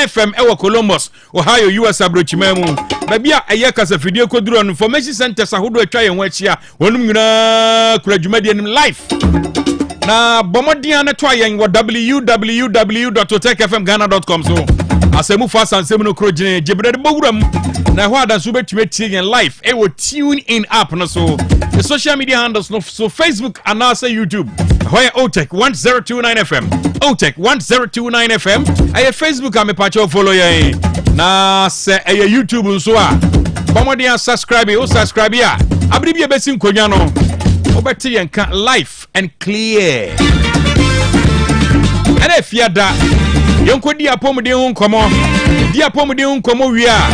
FM ewo Columbus Ohio US abrochimemu baby a eye kasa fidie koduro information centers ahodo atwa ye ho achia wonum nyina kura dwumadi anim live na bomodian na to ayen wo www.otecfmghana.com so asemu fa sansemu no kro gine jebrede bowuram na ho adanso betime tie yen live ewo tune in app no so the social media handles no so Facebook and also YouTube hoya Otec 1029 FM Otec 1029 FM aye Facebook am pacho follow ye na se aye YouTube nso a bomodian subscribe o subscribe ya abribi besi nkonwa no obeti yen ka live and clear ene fiada yonko di apomde hu nkomo wi a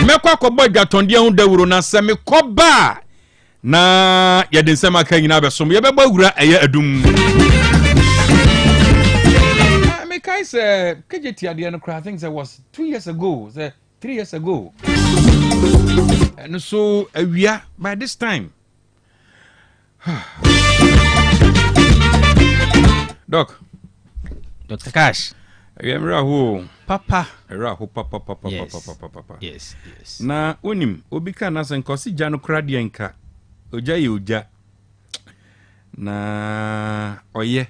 mekwa kobo dwatonde hu dawuro na se mekoba na yede nsema kan nyina besom ye beba wura eye adum me kai say kejeti ade no I think that was 2 years ago 3 years ago and so awia by this time Dr. Cash Papa. Yes. Na unim obika na senkosi jano kradia nka. Oja ye oja. Na oye.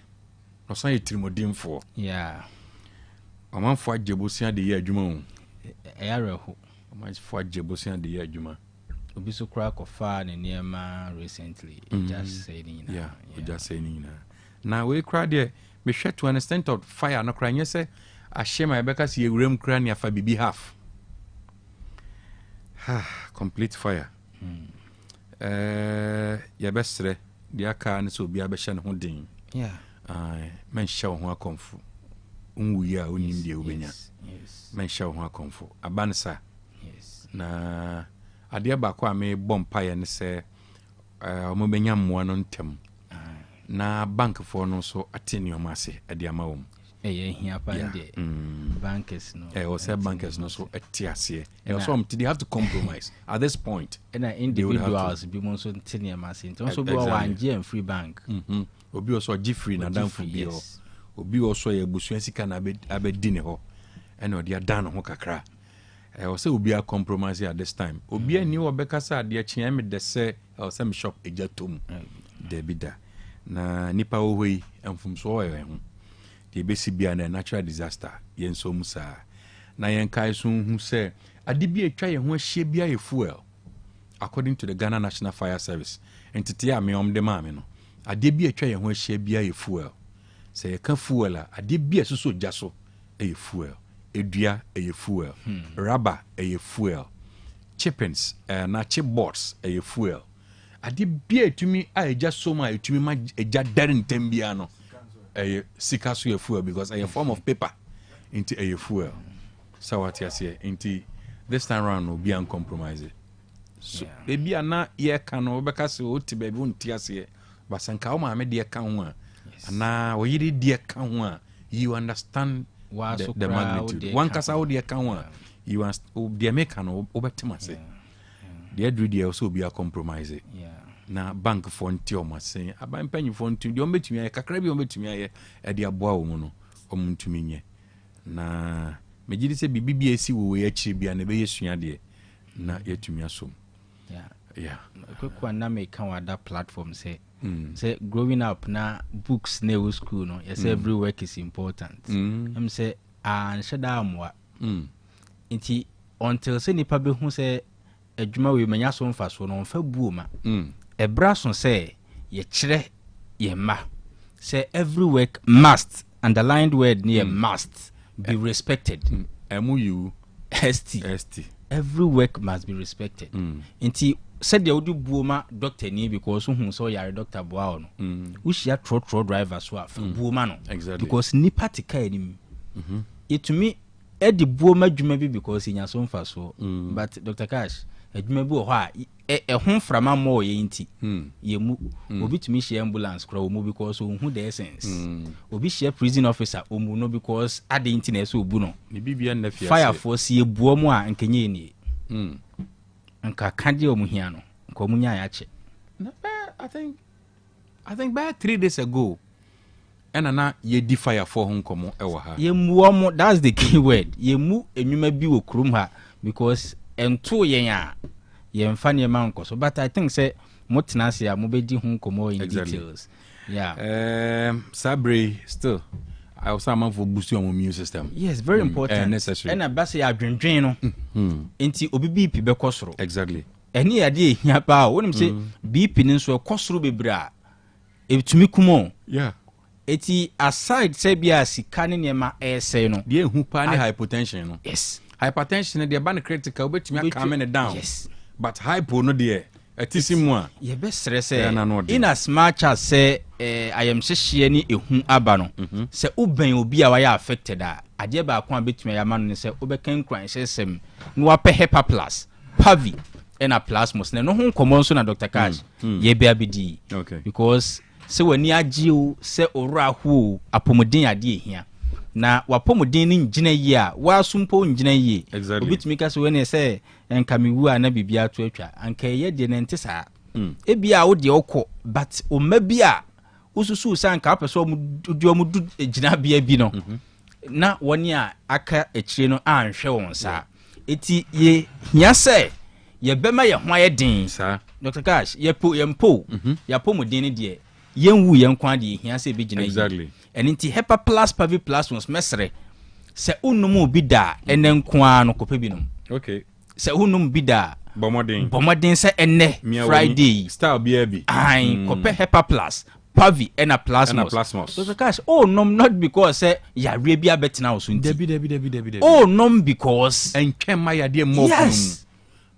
No san yetirimodimfo. Yeah. Omanfo agebosia de ye adwuma o. Eyareho. Omanfo agebosia de ye adwuma. Obi so kra kofa ne niema recently. Just saying na. Yeah, just saying na. Na we kra de me hwe to an extent of fire no kra nyese ashema ebeka si ewurem kra ne afa bibi half complete fire ya besre dia ka ne so obi abehye ne ho den men hye ho akomfo unwuyi a onim de obenya men hye ho akomfo abansa na ade ba kwa me bompa ye ne se omobenya mmoa no ntem na bank for no so ateni omase ade amawom hia pande bankers no also bankers no so atiase so they have to compromise at this point and individuals be mo so teni amase nti so be one GM free bank obi also G free na danfo bi ho obi also ya busuan sika na abedi ne ho and odi adan ho kakra also obi a compromise at this time obi ani obeka sa ade akyen me de se also me shop ejatom de bida na nipa ohoi emfumso oye ho de besi bia na natural disaster yenso musa na yenkai so hu se ade bi atwa ye ho ahie bia ye fuel according to the Ghana National Fire Service entity a me omde ma me no ade bi atwa ye ho ahie bia ye fuel se ye ka fuel a ade bi asoso jaso ye fuel edua ye fuel rubber ye fuel chippings na chipboards ye fuel ade bia etumi a eja so ma etumi ma eja dare ntambia no sika so fuel because a form of paper into a fuel so what you say into this time round no be uncompromised so baby na ye ka no be ka se o ti baby won ti ase basanka o ma me de ka ho a na o yiri de ka ho a you understand the magnitude one kasa o de ka ho a you de make no o betima se the do also be a compromise na bank for nti o masen aban panyi for nti de o betumi aye kakra bi o betumi aye e de aboa wo mu no o muntumi nye na megidi se bibi esi wo we akiri bia na be yesua de na yetumi asom kwekwa na me kan wada platform say growing up na books na we school no yes every work is important em say an sheda amwa nti until say nipa be hu say adwuma we manya so mfa so no mfa buoma ebra so say ye kire ye ma say every work must underlined word near must be respected st every work must be respected nti said the odu buoma doctor ni because hu so yare doctor boa no wo hia tro driver so afa buoma no because nipa tika enim itumi edi buoma adwuma bi because nya so mfa so but Dr. Cash adwuma bi wo ho a ho frama mo ye nti ye mu obi tumi share ambulance kra o mu because hu the essence obi share prison officer o mu no because ade nti na so obu no ni bibia na fia fire force ye buo mu a nkenye ni nka kade o mu hia no nka o mu nya ya che I think back 3 days ago ena na ye di fire for ho nkomo e wo ha ye mu that's the key word ye mu enwuma bi wo krum ha because ento yen a ye mfa ne ma nkoso but I think say mo tenase a mo be di ho nkomo in details sabre still I also am for boosting your immune system. Yes, very important. Necessary. And abase ya dwendwen no. Enti obi BP be kosoro. Exactly. Eni ade ehia pa o wonim say BP ni nso kosoro bebra. Etumi kumo. Yeah. Eti aside say bia sika ne nema say no. De ehu pa ne hypertension no. Yes. Hypertension de ban critical obetumi akame ne down. Yes. But hypo no de etisimu a. Ye be stress in as much as say I am hye ni ehu aba no. Say uben obi a waya affected a ade ba ko abetumi ya ma no say obekan kran hyesem no wape hepa plus pavi ena plasmos na no ho nkomo nso na Dr. Cash ye bia bidi. Okay. Because se wani agye o se ora ho apomodin ade ehia na wapomodin ni ngina yi a wasumpo ngina yi obitumi ka se wani se enkamewu a na bibia to atwa anka ye de ne ntesa ebia wo de okọ but o mabia ususu sanka apeso mu gina bia bi no na woni a aka ekire no anhwe won sa eti ye hia se ye bema ye ho aye din sa Dr. Cash ye mpo ya pomodin ni de yenwu yenkwa de hia se be gina exactly enti hepa plus pavi plus was mesre se unum bi da enenko no kope bi no okay se unum bi da bomodin se enne Friday style bi ai kope hepa plus pavi ena plasmos so cash nom not because say ya re bi abetina wo so nti debi nom because enkema ya de mo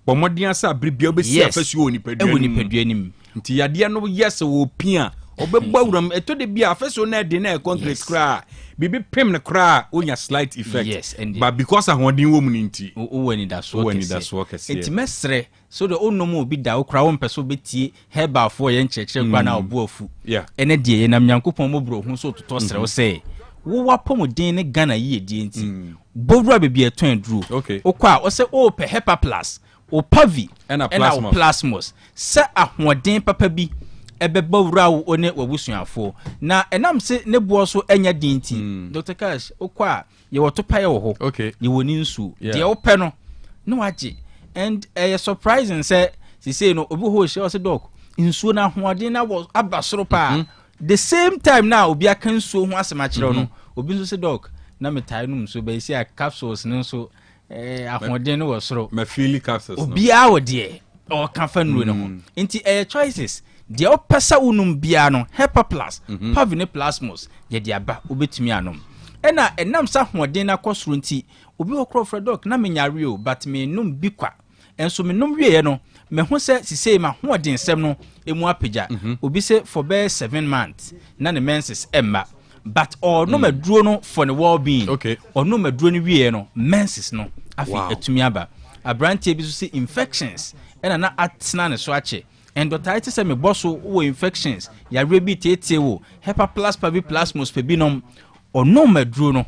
bomodin asa abribia obesi afasuo nipaduanim nti ya de no yes wo pia obebawuram etode bia afasuo na de na concrete kra bibi pem na kra onya slight effect yes, but because ahodin wo mu nti woni da so kese enti mesre so the onom obi da okra wo mpeso betie herbal for ye nchekere kwa na obuafu ene de ye nam Nyankopon mobro hu so toto sere wo se wo wapomodin ne Ghana yi die nti bowura bebi eton duru okwa wo se o pe hepa plus o pavi ena plasmos se ahoden papa bi ebeba wura wo one wabusuafo na enam se ne bo so enya dinti Dr. Cash okwa ye woto paye wo ho ye woni nsu de wo pe no no waje and surprising say say no obi ho she doc nsu na hoden na wo abasoro pa the same time now obi aka nsu ho asema kire no obi nso se doc na metai no nso be say capsules nso ahoden no wo soro ma feel capsules obi a wo de o kan fa nuru no ho nti choices de opesa unum bia no hepa plus pavine plasmos ye de aba obetumi anom ena enam sa hoden na kosoro nti obi okro fredok na menyare o but me num bi kwa enso me num wiye no me ho se sisei ma hoden sem no emu apagya obi se for be 7 months na ne menses emma but no maduro no for the well being no maduro ni wiye no menses no afi etumi aba abrantie bi so se infections ena na atena ne so ache endotitis me boso wo infections ya rebi tete wo hepa plus pavi plasmos pebinom no maduro no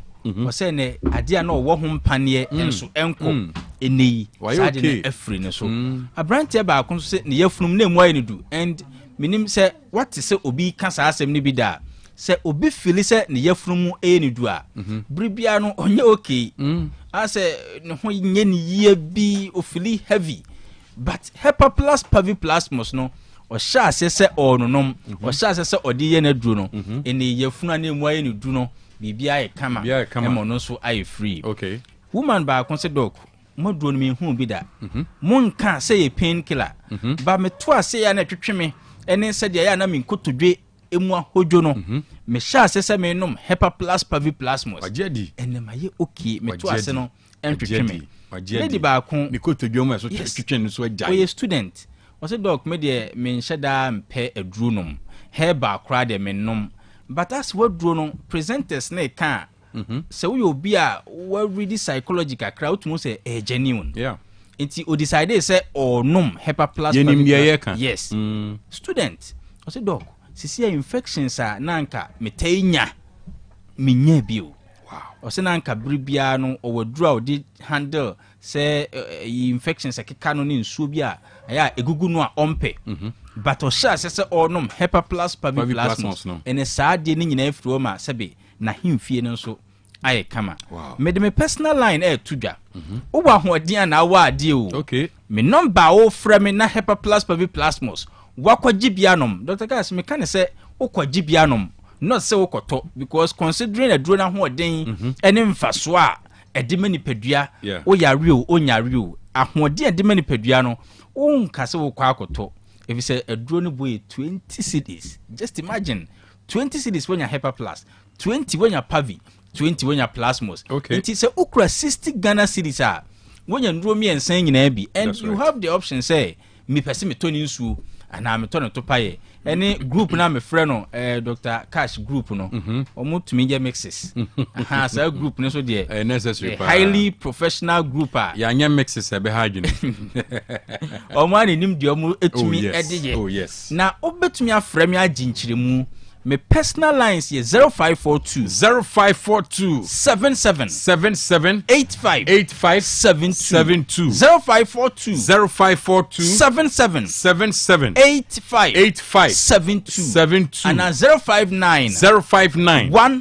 o se ne ade a na wo ho mpane enso enko enei sade na afri ne so abrantie ba akon so se ne yafunum na emu ayi ne du and minim se what se obi ka sa asem ne bi da se obi fili se ne yafunum ne du a bribia no onye okay ase ne ho nye ne yie bi ofili heavy but hepa plus pavi plasmos no o sha se ononom o sha se odi ye na duro no ene yafuna na emu ayi ne du no bibia e kama emo no so ayi free woman ba kon se doc mo duro no me hu bi da mon ka se ye painkiller ba me to ase ya na twetweme ene se de ya na me nkotodwe emu ahojo no me sha se me nom hepa plus pavi plasmos ene ma ye okay me to ase no entwetweme lady ba kon me kotodwe mo so twetwene so agya o ye student o se doc me de me nhyeda mpe aduro nom herbal kra de me nom but as what duro no presenters na ka se wo obi a we read psychology kakra utumo se genuine nti o decide say nom hepa plus yes student o se doc sisi infections a nanka metainya minya bio osena nka bribia no owodru a odi handle say infections akeka no ne nsuo bi a aya egugu no a ompe but o sha say onom hepa plus paviplasmos ene saade ni nyina afiro ma sebe na himfie no nso aye kama me de me personal line tudwa wo ba hoden na wa ade o okay me number wo frɛ me na hepa plus paviplasmos wakwagibianom Dr. Gas me kan say okwagibianom not say wokoto because considering aduro na hoden ene mfaso a edi manipadua o yare o onyare o ahoɔden edi manipadua no o nka se wokɔ akoto if you say aduro no boy 20 cedis just imagine 20 cedis when you hepa plus 20 when you pavi 20 when you plasmos it is a ukra 60 Ghana cedis a when you nduro mi ensan nyina bi and you have the option say me pese me toni nsu ana me toni to paye any group na me frɛ no Dr. Cash group no omo tumi je mixes aha sa group no so de necessary highly professional group a ya nya mixes e be hardware omo ani nim de omo etumi edeye oh yes na obetumi afrɛ me aginkyiremu my personal lines here 0542 77 85 72 0542 77 85 72 and 059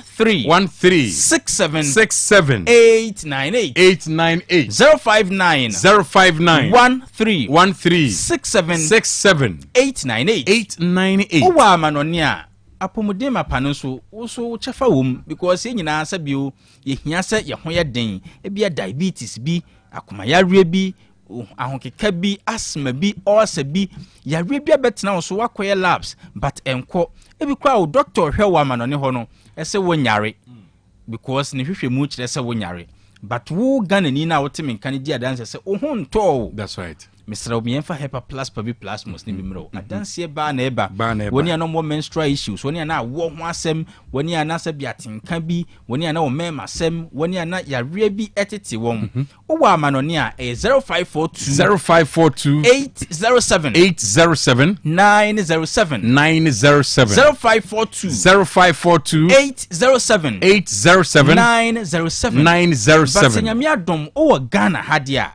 13 67 898 059 13 67 898 owa manonia apomode mapano so wo chefa wom because ye nyina sabio ye hia se ye ho ye den e bia diabetes bi akoma yare bi ahokeka bi asthma bi ulcer bi yare bi abetena wo so wakoye labs but enko e bi kwa wo doctor hwe wa manone ho no ese wo nyare because ne hwehwe mu kire se wo nyare but wo Ghana ni na wo temi kan di adanse se wo ho nto that's right Mr. Obienfa hepa plus paviplasmos ni bimro adanse ba na eba woni ana mo menstrual issues woni ana wo ho asem woni ana sabiatenka bi woni ana wo mema asem woni ana yare bi etete won wo wa amanone a 0542 807 907 0542 807 907 Basanyami adom o Ghana hadia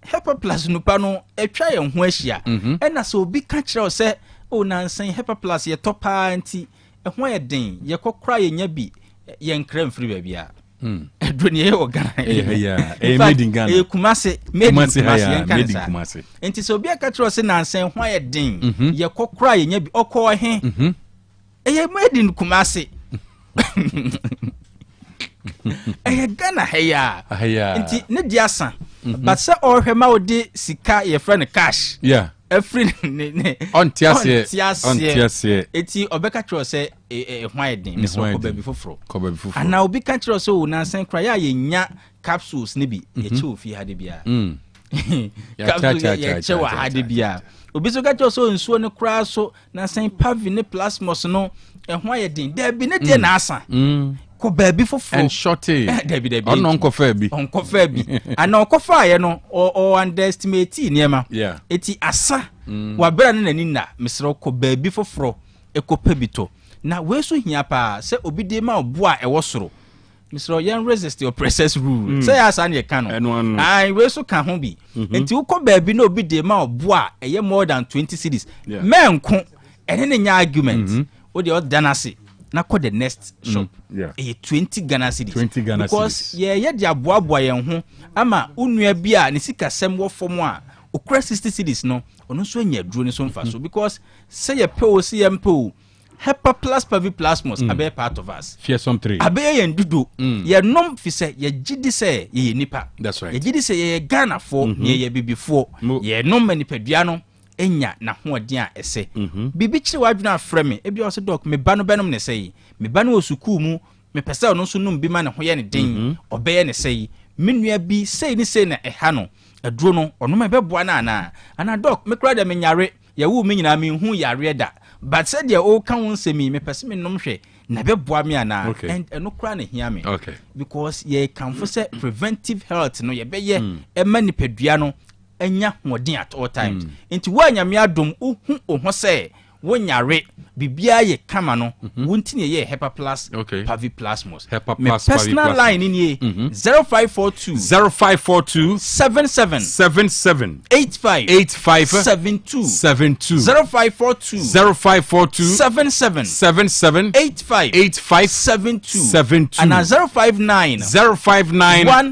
hepa plus nupa no etwa ye ho ahia ena so obi ka kire o se o nansan hepa plus ye topa anti ho ye den ye kokora ye nya bi ye nkra mfiri ba bia edoni ye o Ghana made in Ghana Kumase made Kumase enti so obi ka kire o se nansan ho ye den ye kokora ye nya bi okọ he ye made in Kumase Ghana heya nti ne diasa but say ohwema odi sika ye friend cash every on tiase eti obeka kiro say hwan den so ko baby foforo ana obi ka kiro so na san kra ya ye nya capsules ne bi ye che ofi hade bia capsules ye che wa hade bia obi so ka kiro so nsuo ne kra so na san pavi ne plasmos no hwan ye den da bi ne de na asa ko baby foforo and shorty David on onkofa bi ana onkofa ye no o underestimate niema eti asa wa bra na nani na mesro ko baby foforo ekopa bito na we so hia pa se obi de ma obo a ewo soro mesro yen resist your process rule say asa na ye kan no ai we so ka ho bi enti wo ko baby na obi de ma obo a eye more than 20 cedis menko ene ne nya argument o de o danase na call the next shop 20 Ghana cedis because ye de aboaboa ye ho ama unua bi a ne sika sem wo fom a okura 60 cedis no ono so anya duro ne so mfa so because say ye pe o see ye mpo hepa plus paviplasmos abe part of us fear some three abe ye ndudo ye nom fi say ye gidi say ye nipa that's right ye gidi say ye Ghana fo ye bibifo ye nom manipadua no enya na hoɔden a ɛsɛ bibi kyerɛ wadwena afrɛ me ebi ɔsɛ doc me ba no benom ne sɛ me ba no osukuu mu me pɛsɛ ɔno nso nom bi ma ne ho yɛ ne den ɔbɛyɛ ne sɛ me nua bi sɛ ni sɛ na ɛha no aduro no ɔno ma bɛboa na ana doc me kra de me nyare ya wu me nyina me hu yare da but sɛ de o ka won sɛ me pɛsɛ me nom hwɛ na bɛboa me ana and ɛno kra ne hia me because ye kanfo sɛ preventive health no ye bɛyɛ ɛma nipadua no enya hoɔden at all times enti wa nyame adom uhu oho sɛ wonyare bibia ye kama no wontini ye Hepa Plus Paviplasmos me personal line in 0542 77 85 72 0542 77 85 72 and 059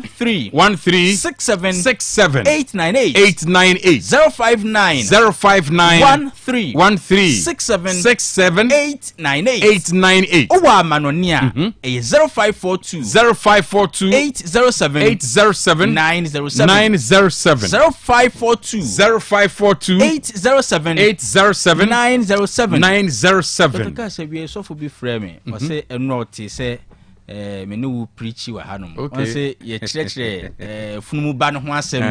13 67 898 059 13 67 898 owa manonia 0542 807 907 0542 807 907 because we so for be frame o say enoti say me no preach wa hanom o say ye chire funumu ba no ho asem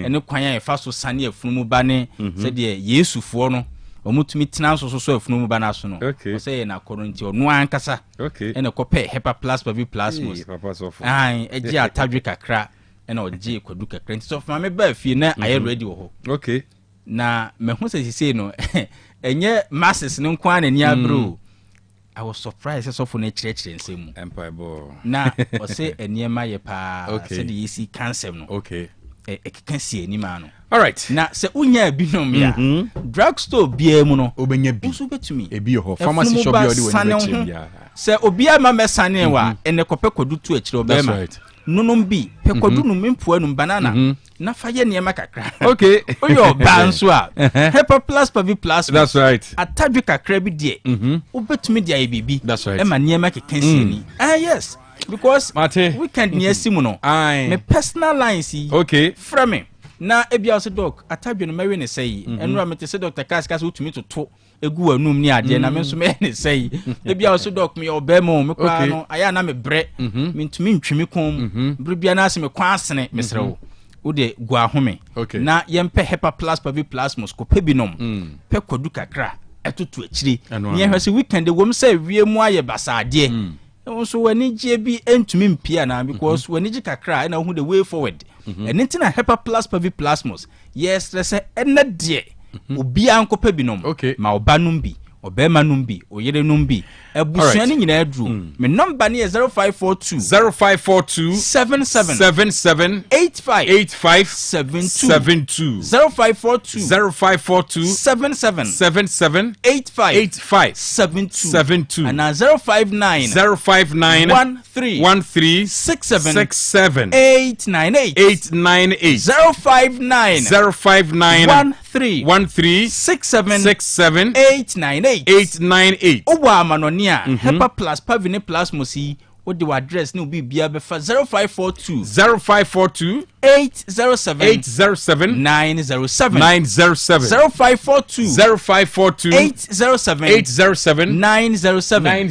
ene kwan ya fa so sane funumu ba ne say de Yesufo no omutumi tena so afunumu ba na so no o say na koronti ono ankasa ene kope Hepa Plus Paviplasmos eji atadwe kakra ene oji kwadu kakra nti so fa me ba fie na aye ready wo ho na me hu say no enye masses no kwan na ni abro I was surprised so for na chire nsemu empire bo na o say eniema ye pa say the yesi cancer no can see any man. All right. Now, say unya binom ya. Drugstore bia mu no obenya bi. Uso betumi. Ebi ho pharmacy shop bi odi woni betumi ya. Say obia ma mesane wa ene kope kodutu akire obema. That's right. Nunum bi pe kodunu mempo anum banana. Na faye niema kakra. Okay. Oyo banso a. Hepa Plus Paviplasmos. That's right. Atadwe kakra bi de. Obetumi de ayebibi. That's right. E ma niema kekansi ni. Yes. Because we can't near Simono. My personal line see from me. Now ebia also doc atadwe no mawe ne say enro amete say Dr. Kaskas utumi to egu anum ni ade na me so me ne say ebia also doc me obemo me kwa no aya na me bre me ntumi ntwemi kom bre bia na ase me kwa asene mesrewo wo de gu ahome na yempe Hepa Plus Paviplasmos ko pebinom pe kodu kakra etoto akiri ne hwese weekend wom say wiemu aye basade so when you be entumi mpia na because when you kakra na hu the way forward and intina Hepa Plus Paviplasmos yes say ena de obi ankopa binom ma obanum bi obema numbi oyere numbi ebusua ni nyina adru me number ni 0542 77 85 72 0542 77 85 72 and 059 13 67 898 059 13 67 898 owa manonia Hepa Plus Paviplasmos what the address no be bia be 0542 807 907 0542 807 907 I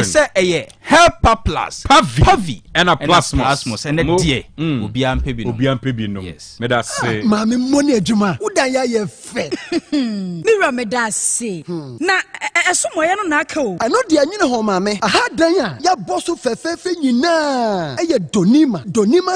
say Hepa Plus Pavi and a Plasmos and a dear obi ampebi no yes me that say mama money adwuma udan ya ye fe mira me that say na esomoye no na aka o ano de anyine ho mama aha dan ya boso fefefe nyina eye donima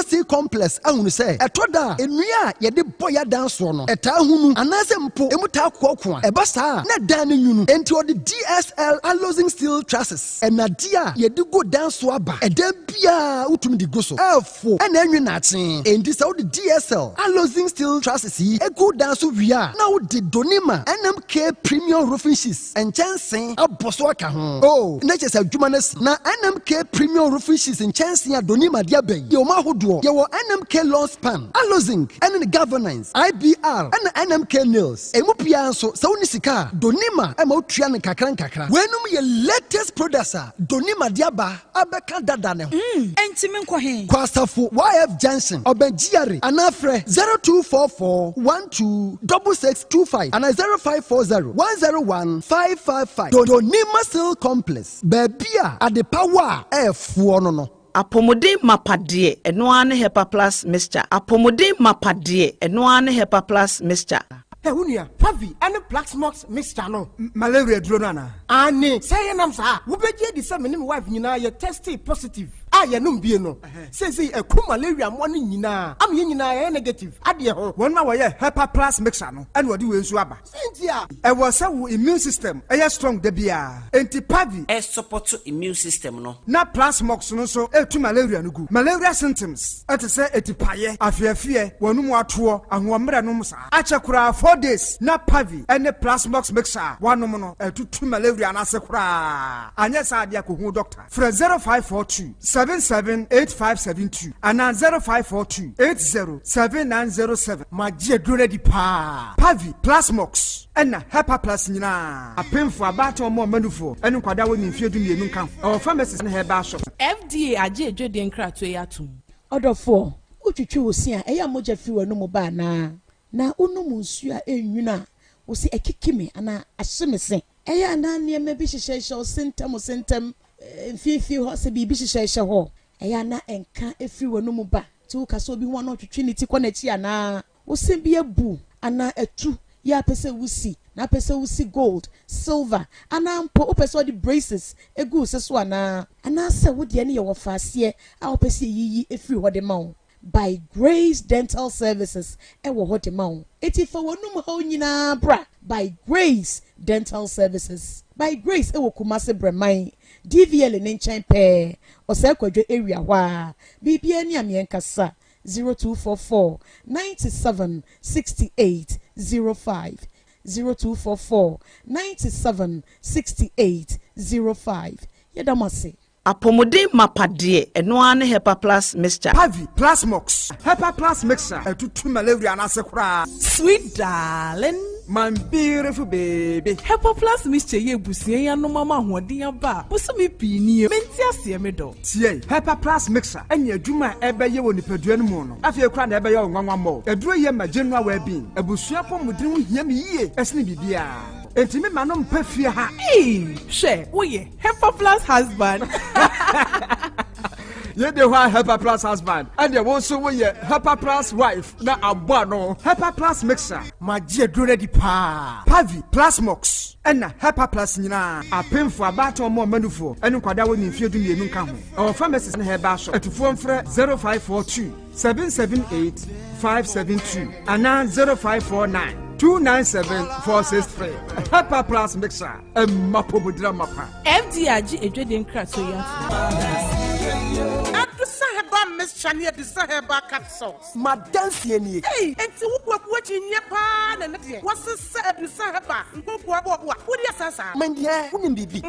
C complex ahunu say etoda enua ye de boya dan so no eta hunu anase mpo emuta kokko a eba saa na dan ne nyunu enti odi DSL alloying steel trusses enadia ye de go dan so aba eda bia utumi di go so efo ena enwe na aten enti sa odi DSL alloying steel trusses yi egu dan so wia na odi donima NMK premium roofing sheets enchansen aboso aka ho oh na chese adwuma na NMK premium roofing sheets enchansen adonima dia ben ye o ma hodo ye wo NMK long span alloying and the governance IBR and NMK nails emupia nso sa woni sika donima e ma otua ne kakran wenum ye latest producer donima dia ba abeka dada ne ho entimi nko he kwasafo YF Johnson obenjiare anafre 0244 126625 and 0540 101 555 donima steel complex babia ade power efuo no apomode mapade eno ane Hepa Plus mixture apomode mapade eno ane Hepa Plus mixture unia Pavi and Plasmos mixture no malaria dro na ani say nam sa wo beje di say me wife nyina ye tested positive ye no mbie no say eku malaria mo no nyina am ye nyina negative ade ho won ma wo ye Hepa Plus mixer no ene wo de we nsu aba sentia e wo say wo immune system e strong da bia enti pavi e support immune system no na plasmox no so etu malaria no gu malaria symptoms ete say etipaye afiafie wonu mu ato ahomre no msa achekura 4 days na pavi ene plasmox mixer wanom no etutu malaria na sekura anya sa ade akohu doctor fra 0542 778572 ana 0542 807907 magie dure di pa pavi plasmox ena Hepa Plus nyina apemfo abato mo manufo ene kwada woni mfiedu mienu nkan o pharmacies na Herbal shop FDA age edwede nkrato yatum odofo utwitwi wosia eya moja fi wanu mo ba na unum nsu a enwuna wosi ekikime ana ahyemese eya na niam bi hyehyehye sentem mfifi ho se bi hyehyehye ho eya na enka efi wanu mo ba ti wo kaso bi ho na otwitwi ni ti kona chi ana wosi bi abu ana etu ya pese wusi na pese wusi gold silver ana mpo opese odi braces egu seso ana se wodi ene ye wo faase a opese yiyi efiri ho de mawo by Grace Dental Services ewo ho de mawo eti fa wonum ha nyina bra by Grace Dental Services by Grace ewo Kumase Breman DVL ne nchan pe ose kwadwo area wa bibia ni amenkasa 0244 97 68 05 0244 97 68 05 Yedamase apomode mapade eno ane Hepa Plus mixture pavi plasmox Hepa Plus mixer etutu malaria na sekura sweet darling my beautiful baby Hepa Plus mixture ye busie ya no mama hoden aba busumi pini menti ase me do tie Hepa Plus mixer enya adwuma ebeye wo nipadua no mu no afie kura na ebeye onwanwa mo eduro ye ma genua wa bin abusua pomodin ho hia me yie esne bibia enti me manom pafie ha she oye Hepa Plus husband ye de wa Hepa Plus husband and they won so we Hepa Plus wife na abo no Hepa Plus mixer magie dure di pa pavi plasmox ena Hepa Plus nyina apemfo abato mo manufo enu kwada woni mfiedu mienu nka ho our pharmacies na Herbal shop etufo mfre 0542 778 572 ana 0549 297-463 Hepa Plus mixer mapobudra mapa FDA age edwede nkrato yatum Herbal mixture near the Herbal capsules. Madansi ni. Hey, enti wuku wachi nye pa na ne. Wase se the Herbal. Wuku wa. Wodi asasa. Mendie, woni bibi.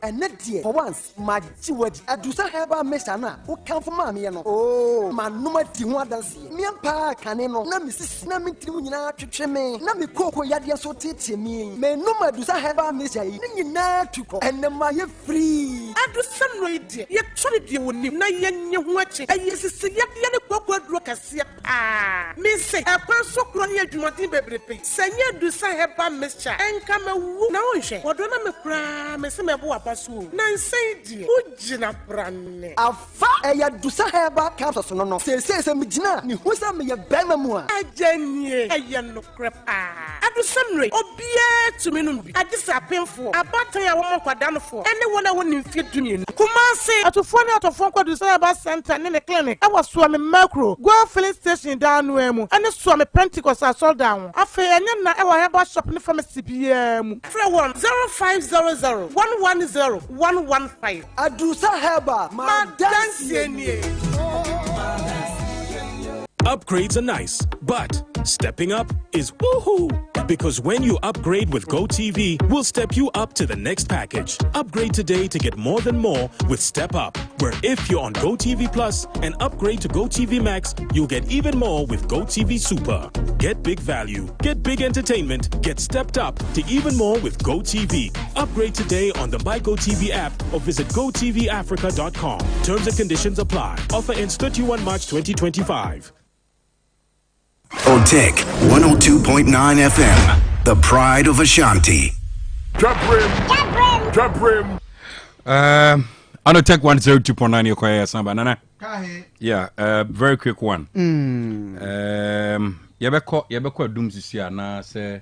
Ene die. For once, maji wadi. Adusa Herbal mixture na. Wo kan fo ma me no. Oh, manuma di ho adansi. Me pa kane no. Na me sisi na me tiri nyina twetwe me. Na me koko yade so tete me. Me numa adusa Herbal mixture yi. Ni nyina tuko. Ene ma ye free. Adusa no ide. Ye twere die woni na ye nye ho achi. Ayi sisi yade ne koko aduro kase pa. Me say e kwa so kro ne adwumaden bebrepe. Sanye adusa Herbal mixture. Enka mawu na wonhwe. Wodo na me kra me se me bo abaso. Na nsai die. Ugina brane. Afa eya dusa Herbal capsules no. Se me gina ni husa me ye bema mu a. Ajanie eya no kra pa. Adusa nre obia tumi no bi. Agisa penfo. Abatan ya wo kwadanfo. Ene wona woni mfie dumien. Kumase atofo ne atofo kwadusa Herbal center ne ne clinic. Awa so me macro. Go filling station down mu. Ene so me Pentecost asol down. Afa enye na ewa Herbal shop ne pharmacy bia mu. Free 0500 110 115. Adusa Herbal. Madansi enie. Upgrades are nice, but stepping up is woohoo! Because when you upgrade with GoTV, we'll step you up to the next package. Upgrade today to get more than more with Step Up, where if you're on GoTV Plus and upgrade to GoTV Max, you'll get even more with GoTV Super. Get big value, get big entertainment, get stepped up to even more with GoTV. Upgrade today on the My GoTV app or visit GoTVAfrica.com. Terms and conditions apply. Offer ends 31 March 2025. Otec 102.9 FM, the pride of Ashanti. Dwabrem. Otec 102.9 Yokoya Samba Nana. Yeah, very quick one. Yabeko doom sisia na say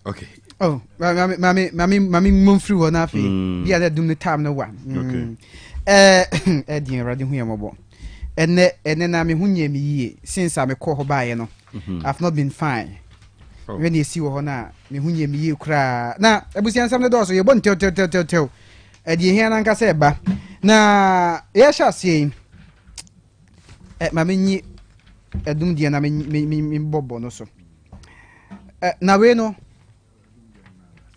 okay. Oh, mami mumfri wona fi. Bia that doom the time no one. Eddie Radin Huyamo. And then I'm a hunyemi since I'm a call by no. I've not been fine. When you see what now, me hunyemi cry. Now, I was saying some of the doors, you won't tell. Eddie here and Caseba. Now, yes, I say, my mini Dumdian, I mean, Bobo, no so. Now we know.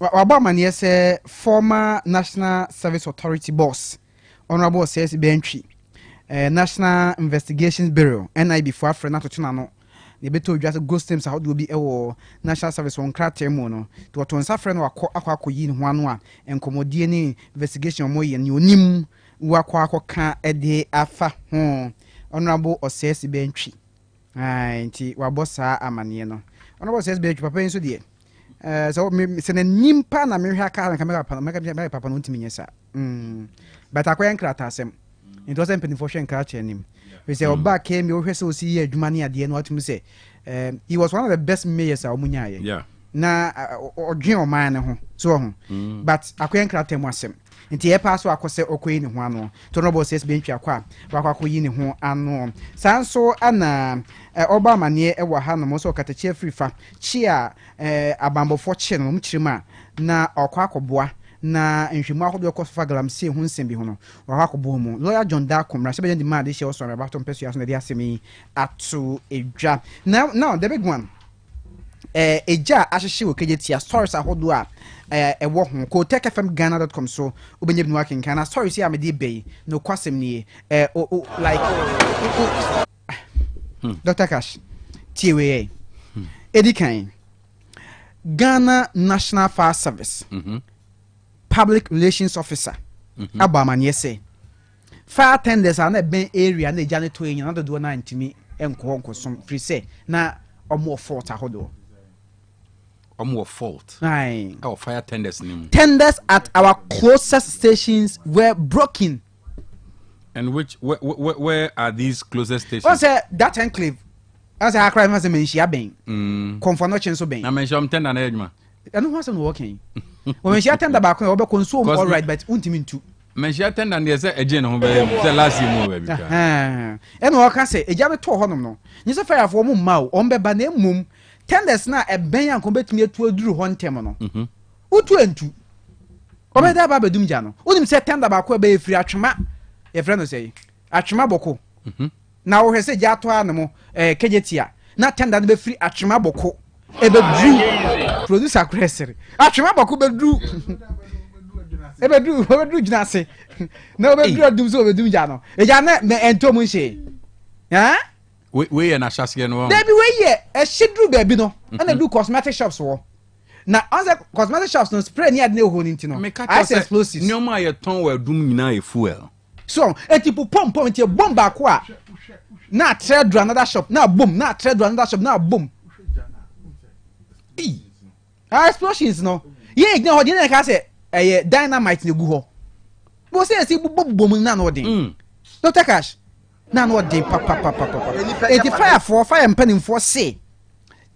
Obama yes, former National Service Authority boss, Honorable says Bentry, National Investigations Bureau, NIB for Africa to Tunano. The better just ghost teams how do be a National Service on Cratemono to what on Safran or Aquaco Yin one and Commodini investigation moy and you nim Waquaco can a day afa home. Honorable or says Bentry. Auntie Wabosa Amaniano. Honorable says Bentry Papa in so dear. So me send a nimpa na me haka na camera papa no ntimi nyesa but akwa nkrata asem it wasn't penny for shen crash him we say oba came me hwese osi adwuma ne ade no atum say he was one of the best mayors omunya ye yeah na odwen o man ne ho so ho but akwa nkrata mu asem nti e pa so akose okoyi ne ho ano to no bo says benchi akwa akoyi ne ho ano sanso ana oba mane e wa ha no mo so katachi afrifa chi a abambo fo chi no mchirima na okwa akoboa na nhwemu ahodo ekofa galamse hu nsem bi ho no wa akobo mu lawyer John Dakom ra se be ma de she so na baton pesu aso na de asemi atu edwa now the big one eja ahihye wo kejetia stories ahodo a ewo ho ko techfmghana.com so obenye binu akin kana stories ya me de bay no kwasem ni like Dr. Cash TWA Edikan Ghana National Fire Service Public Relations Officer Abaman yese fire tenders are na ben area na jane to yin na do na ntimi enko som free say na omo fault ahodo omo fault aye our fire tenders nim tenders at our closest stations were broken. And where are these closest stations? What's that enclave? As I cry, as a mention, being conformation so being. I mentioned 10 and edge, man. I don't want some walking. When she attend the back, I'll be consumed all right, but untimin too. Mention 10 and there's a gen the last year. And what can say, a jam to honor. Yes, a fire for mum, on be banem mum, tenders now a bang and combat me to a drew one temono. Who two and two? Over there, Baba Dumjano. Wouldn't say tender back where be free achma. Your friend say, Achima Boko. Now he said, Yato animal, Kejetia. Not tender be free Achima Boko. Ebe drew. Producer Cresser. Achima Boko be drew. Ebe drew Janase. No, be drew do so with Dumjano. A Janet me and Tomushe. Eh? We and a Shasian. There be way ye, a shit drew baby no, and they do cosmetic shops war. Now, other cosmetic shops no spray near no honing to know. I say explosives. No, my tongue were dooming now a fuel. So, a tipo pump into a bomb back qua. Now, trade to another shop, now boom, now trade to another shop, now boom. Explosions, no. Ye ignore the I say a dynamite in the Google. But say, boom, none of them. Dr. Cash, none of them, papa. 85 for fire and penning for say.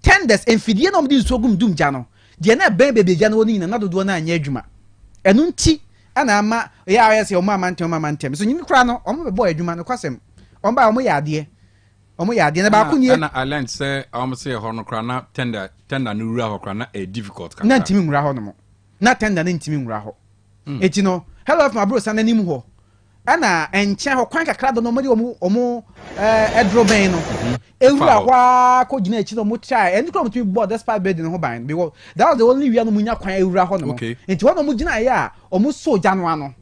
Tenders and Fidian of this so doom jano. Diana baby jano in another do na yejuma. And unti. And I'm ya say o mama ntem so nyim kra no omo be boy adwuma no kwasem on ba omo ya ade na ba kunye na alent say omo say ho no kra na tender no wura ho kra na a difficult kra na ntimi nwura ho no mo na tender na ntimi nwura ho eti no hello of my bro san anim ho ana enche ho kwan kakra do no mo de omo edroben no ewura kwa ko gina echi no mo try and come to board despite bed no ho ban because that was the only way no munya kwan ewura ho no enti ho no mo gina ya omo so jano ano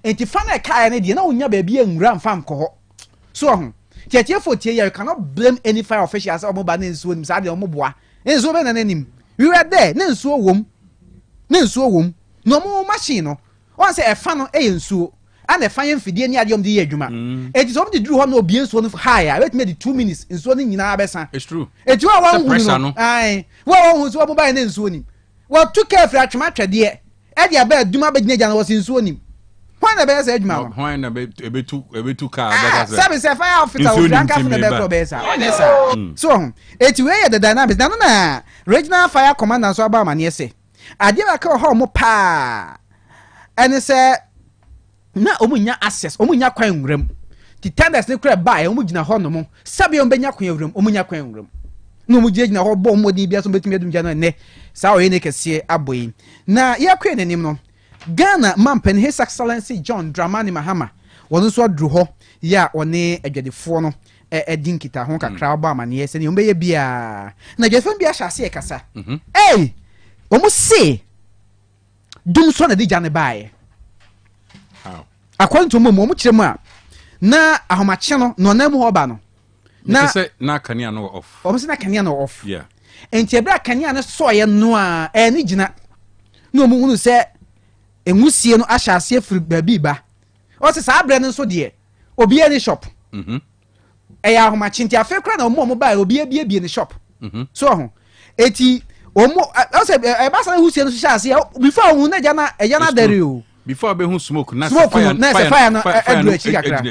enti fa na kai na de na unya ba bia nwura mfam ko ho so ho tietie fotie ya you cannot blame any fire officials omo ba na nsuo nim sa de omo boa nsuo be na nanim we were there na nsuo wom no mo machine no on say e fa no e nsuo and fire fidie ni adom de adwuma it is something drew no obi nsuo no higher wait me the 2 minutes nsuo ni nyina abesa it's true it you wan hu no ai wo hu so obo ba na nsuo ni wo to careful atwema twede e de aba adwuma ba gina gina wo nsuo ni hwan na be say adwuma no hwan na be ebetu car that say sabe say fire officer wo ranka for the be KROBEA honest so it wey the dynamics na regional fire commander so aba ma ne say ade ba ka ho mo pa and say na omunya access omunya kwan nwuram ti tenders ne kra ba omu gina ho no mo sabe ombenya kwan nwuram omunya kwan nwuram no mu gina ho bo modin bia so betumi adum gya no ne sa oye ne kese aboyi na ya kwan nanim no Ghana Mampen His Excellency John Dramani Mahama wono so adru ho ya one adwadefo no edinkita ho kakra ba amane se ne ombeye bia na adwadefo bia hyase e kasa omu se dum so na di gya ne bae how according to mo kiremu a na ahomache no no na mu hoba no na say na kania no off omo se na kania no off yeah enti ebra kania no so ye no a ni gina no mu hunu se enwusie no ahyase afiri babi ba o se sa abre no so de obi ani shop ya ahomache enti afekra na mo ba obi bie ni shop so ho eti omo o se e ba sa husie no so hyase before hu na na dare o before be hu smoke na fire no edru echi kakra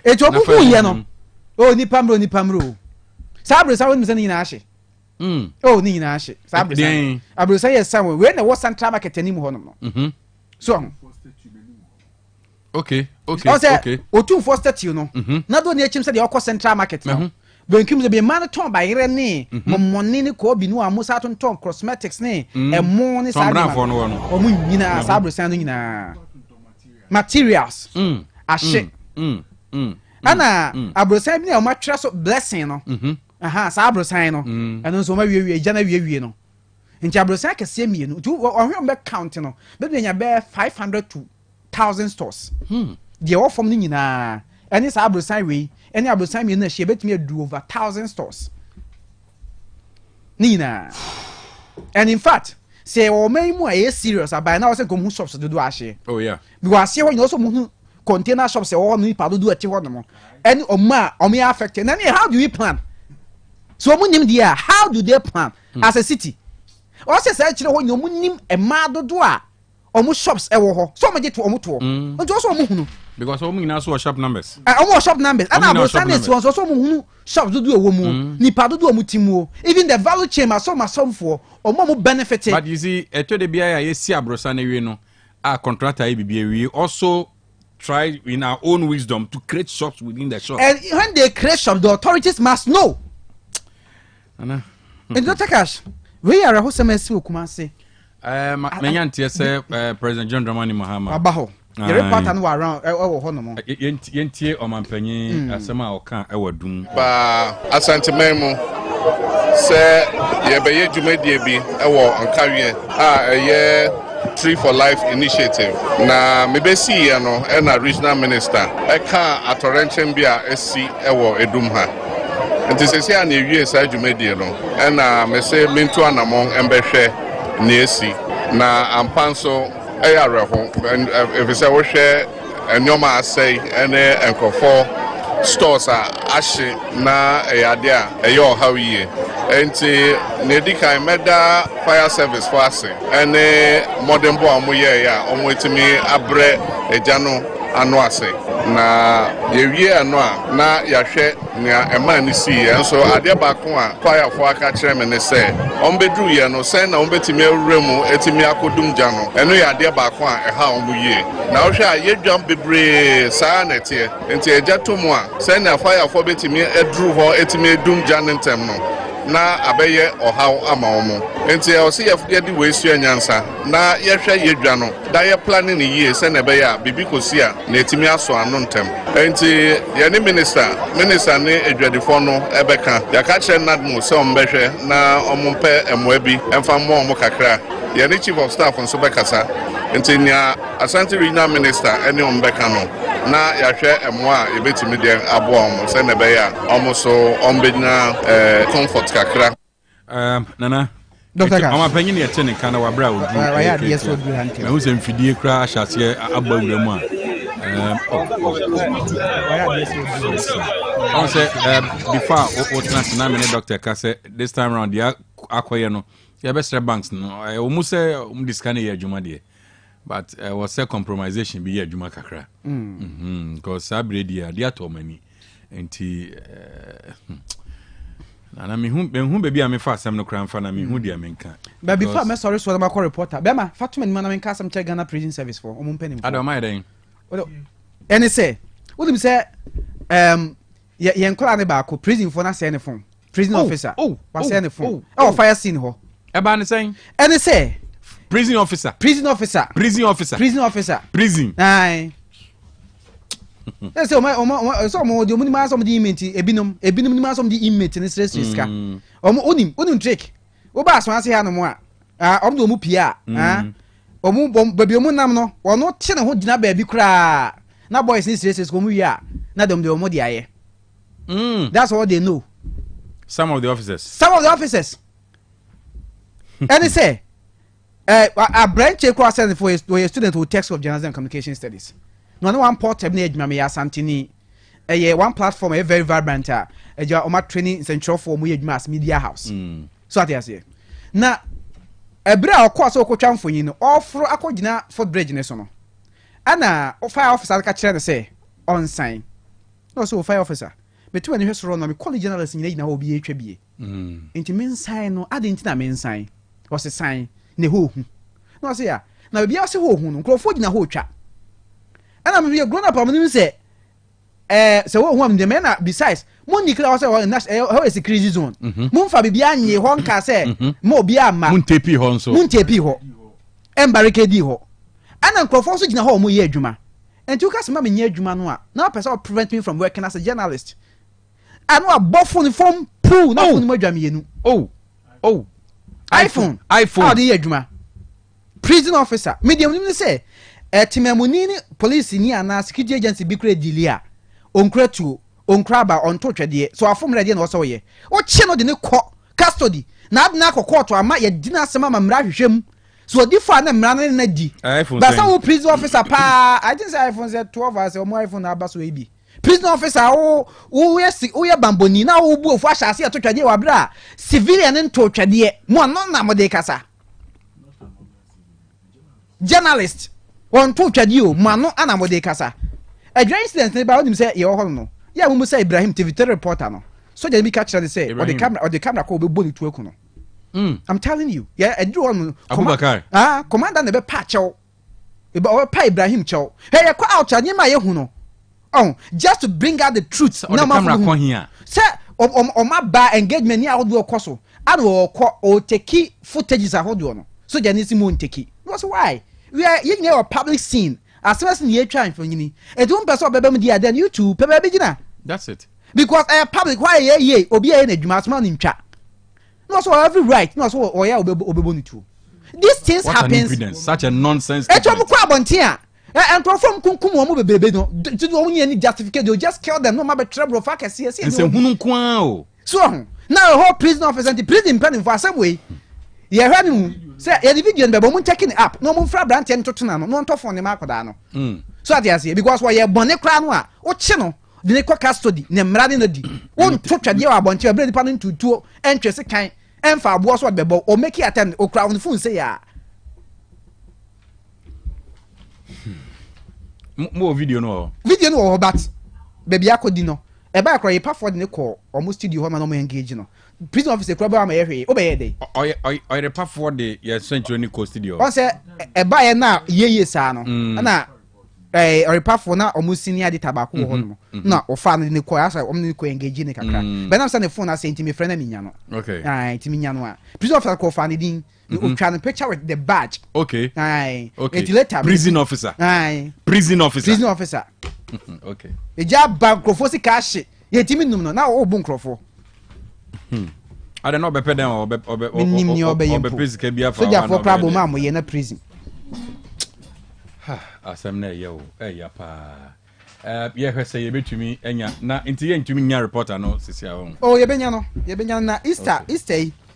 eto obubu ye no o ni pamro sabre sa woni se ni na ahye o ni na ahye sabre sa abro sa yes sam we na wo central market ani mu ho no so okay otu for statue no na do ni echim se de okọ central market no benkim ze be man ton ba yire ni momoni ni ko bi no amusa ton cosmetics ni emo ni sa na o mu nyina sabre sa no nyina materials ashe ana abrosan bi na o matwa so blessing no sa abrosan no eno so ma wie jana wie no nti abrosan kese mienu tu ohwe be count no be nya be 500 to 1000 stores the all from ni nyina eni sa abrosan we eni abrosan mienu na hye betumi adu over 1000 stores nina and in fact say o mai mu a serious abai na o se kom hu shops do ahye oh yeah because here when also mu container shops e o no ipa do ati ho no mo any o me affected na how do we plan so mu nim dia how do they plan as a city o se say kire ho nyom nim e ma dodo a o mu shops e wo ho so mo je to o mu to nti o so mo hunu because o mu nyina so shop numbers o mu shop numbers and abo standards so mo hunu shops dodo e wo mu nipa dodo o mu timu even the value chain masomfo o mo benefit but you see eto de bia ya si abrosa na wie no a contractor e bibia we also try in our own wisdom to create shops within the shop and when they create shops the authorities must know ana and Dr. Cash we are ho semesi okumase menyantie say President John Dramani Mahama abaho the reporter no around ho no mo yentie omanpanyin asema oka ewadum ba asante memu se ye beye dwumadie bi ewo ankawie ye Tree for Life initiative na mebesi ye no na regional minister eka atorenchen bia esi ewo edum ha nti sesi a na ewie sa dwumadie no na mese mintu anamon embehwe na esi na ampanso eyareho efise wo hwe enyoma asai ene enkofo stores ashe na eyade a eyo hawiye enti nedikan meda fire service for ase ene modern bo amoye ya omwetimi abre ejano ano ase na yewie ano a na yahwe na ema ni si enso ade baako a fire for aka kire me ne se ombedru ye no se na ombetimi awuremu etimi akodum gya no eno ya ade baako a eha omuye na ohwe a yedwam bebre saa nete enti eja tomu a se na fire for betimi edru ho etimi edum gya nentem no na abeye ohaw ama omo enti e o se yefde we sua nyansa na yehwe yedwa no da ye planning ni ye se na beye a bibi kosi a na etimi aso ano ntem enti ye ni minister ne edwadifo no ebeka ya ka kire nadmo se ombehwe na omompe emoa bi emfa mo omo kakra ye ni chief of staff nso bekasa enti nya Asante regional minister ene ombeka no na yahwe emoa ebetimi de abo omo se na beye a omo so ombedina comfort kakra nana Dr. Cash ama panyin ye tene kana wabra odu ya de yeso du hanke me hu se mfidie kra ahyase abawura mu a on say before o transna me Dr. Kase this time around ya akoye no ya best banks no o mu se discount ye adwuma de but was a compromisation be ye adwuma kakra because sabredi ya dia to mani enti na me hu baby am fa asem no kran fa na me hu dia menka but before me sorry so na reporter be ma fatuma ni na menka asem che Ghana Prison Service for omo mpanim adoma den ɛne sɛ wonim sɛ yɛn nkɔla ne baako prison for na sɛ ne phone prison officer wasɛ ne phone ɛwɔ fire scene hɔ ɛba ne sɛn ɛne sɛ prison officer prison aye ɛsɛ ɔmo de ɔmo nim asɔm de inmate ebinom nim asɔm de inmate ne stress ska ɔmo onim trick wo ba aso ase ha no mo a ɔmo de ɔmo pia ɔmo baby ɔmo nam no ɔno te ne ho gyina baabi kura na boys ne stress ska ɔmo wi a na dem de ɔmo de ayɛ that's all they know. Some of the officers and say a branch across for a student who text of journalism and communication studies no one port me ASANTE a one platform a very vibrant training central for mass media house so I say now a bra of course okotwan for you all for akogina for bridge nesono ana fire officer catch say on sign no so fire officer between the restaurant na me college journalist nyina na obi etwa bie enti men sign no ade enti na men sign was sign ne ho hu no say ya na bia se ho hu no nkrofo gina ho twa ana me be grown up am nim say se wo hu am de men na besides mon declare say how is security zone mon fa bia anye ho nka say mo obi ama mon tepi ho nso mon tepi ho em barricade ho ana nkrofo so gina ho mo ye adwuma enti uka se ma me nya adwuma no a na person prevent me from working as a journalist. I know a buffon from poo na phone mo dwam yenu iPhone how the adwuma prison officer medium nim say timamuni ni police ni ana security agency bi kra dilia onkra tuo onkra ba onto twede so afom ready na wo so ye wo che no de ne kɔ custody na adna akɔ court ama ye dina asema ma mra hwehwem so di fa na mra na di ba sa wo prison officer pa I think say iPhone say 12 as o mo iPhone na aba so e bi prison officer wo ye bamboni na wo bu ofu ahase to twade wa bra civilian nto twade mo no na mo de kasa journalist won to twade o mo no ana mo de kasa adwa incident ne ba wonim say ye wo ho no ya mo say Ibrahim TV3 reporter no so je bi catch they say or the camera ko be boni tu aku no I'm telling you yeah I do one commander ne be patch o e ba pa Ibrahim chow hey ye ko out anye ma ye hu no. Oh, just to bring out the truth. No camera come here. Sir, my bar engagement near audio coso. I will take footages at audio. So Janisi won't take it. That's why we are in our public scene. As soon as you're trying for you, and don't pass up baby, then you too, Pebble. That's it. Because I public why ye obey any man in chat. Not so every right, not so or yeah, obey too. These things happen. Such a nonsense. And from kunkum mo bebebe no do any justification they just kill them no ma be trouble for kase and say hunu kwa o so now whole prison officer and the prison planning for some way ye hwa ni say ye video be mo checking up no mo fra brand en totona no no ntofo ne ma akoda no so at yes because why ye bone kra no a o chi no de ne kwa custody ne mrade no di won totwade wa bonche bre nipa no ntutuo entwese kan emfa abo so be bo o make attempt o kra on phone say ya more video no but baby akodi no e ba akro ye pa for the call almost studio ho ma no engage no prison officer KROBEA ma ye hwe obeye dey o ye pa for the ye central ni co studio o say e ba ye na ye sa no na o pa for na almost senior editor ba ko ho no na o fa no ni call asa o ni ko engage ni kakra be na say the phone asa ntimi friend na minya no okay ntimi nya no a prison officer ko fa ni din o try the picture with the badge okay it later prison officer okay e ja ba krofo si cash ye timi num no na o bu krofo I don't know be peden o be prison ka bia fa so ja for problem am ye na prison ASEM na ye o ya pa ye hwese ye betumi enya na nti ye ntumi nya reporter no sisi a o ye benya na Easter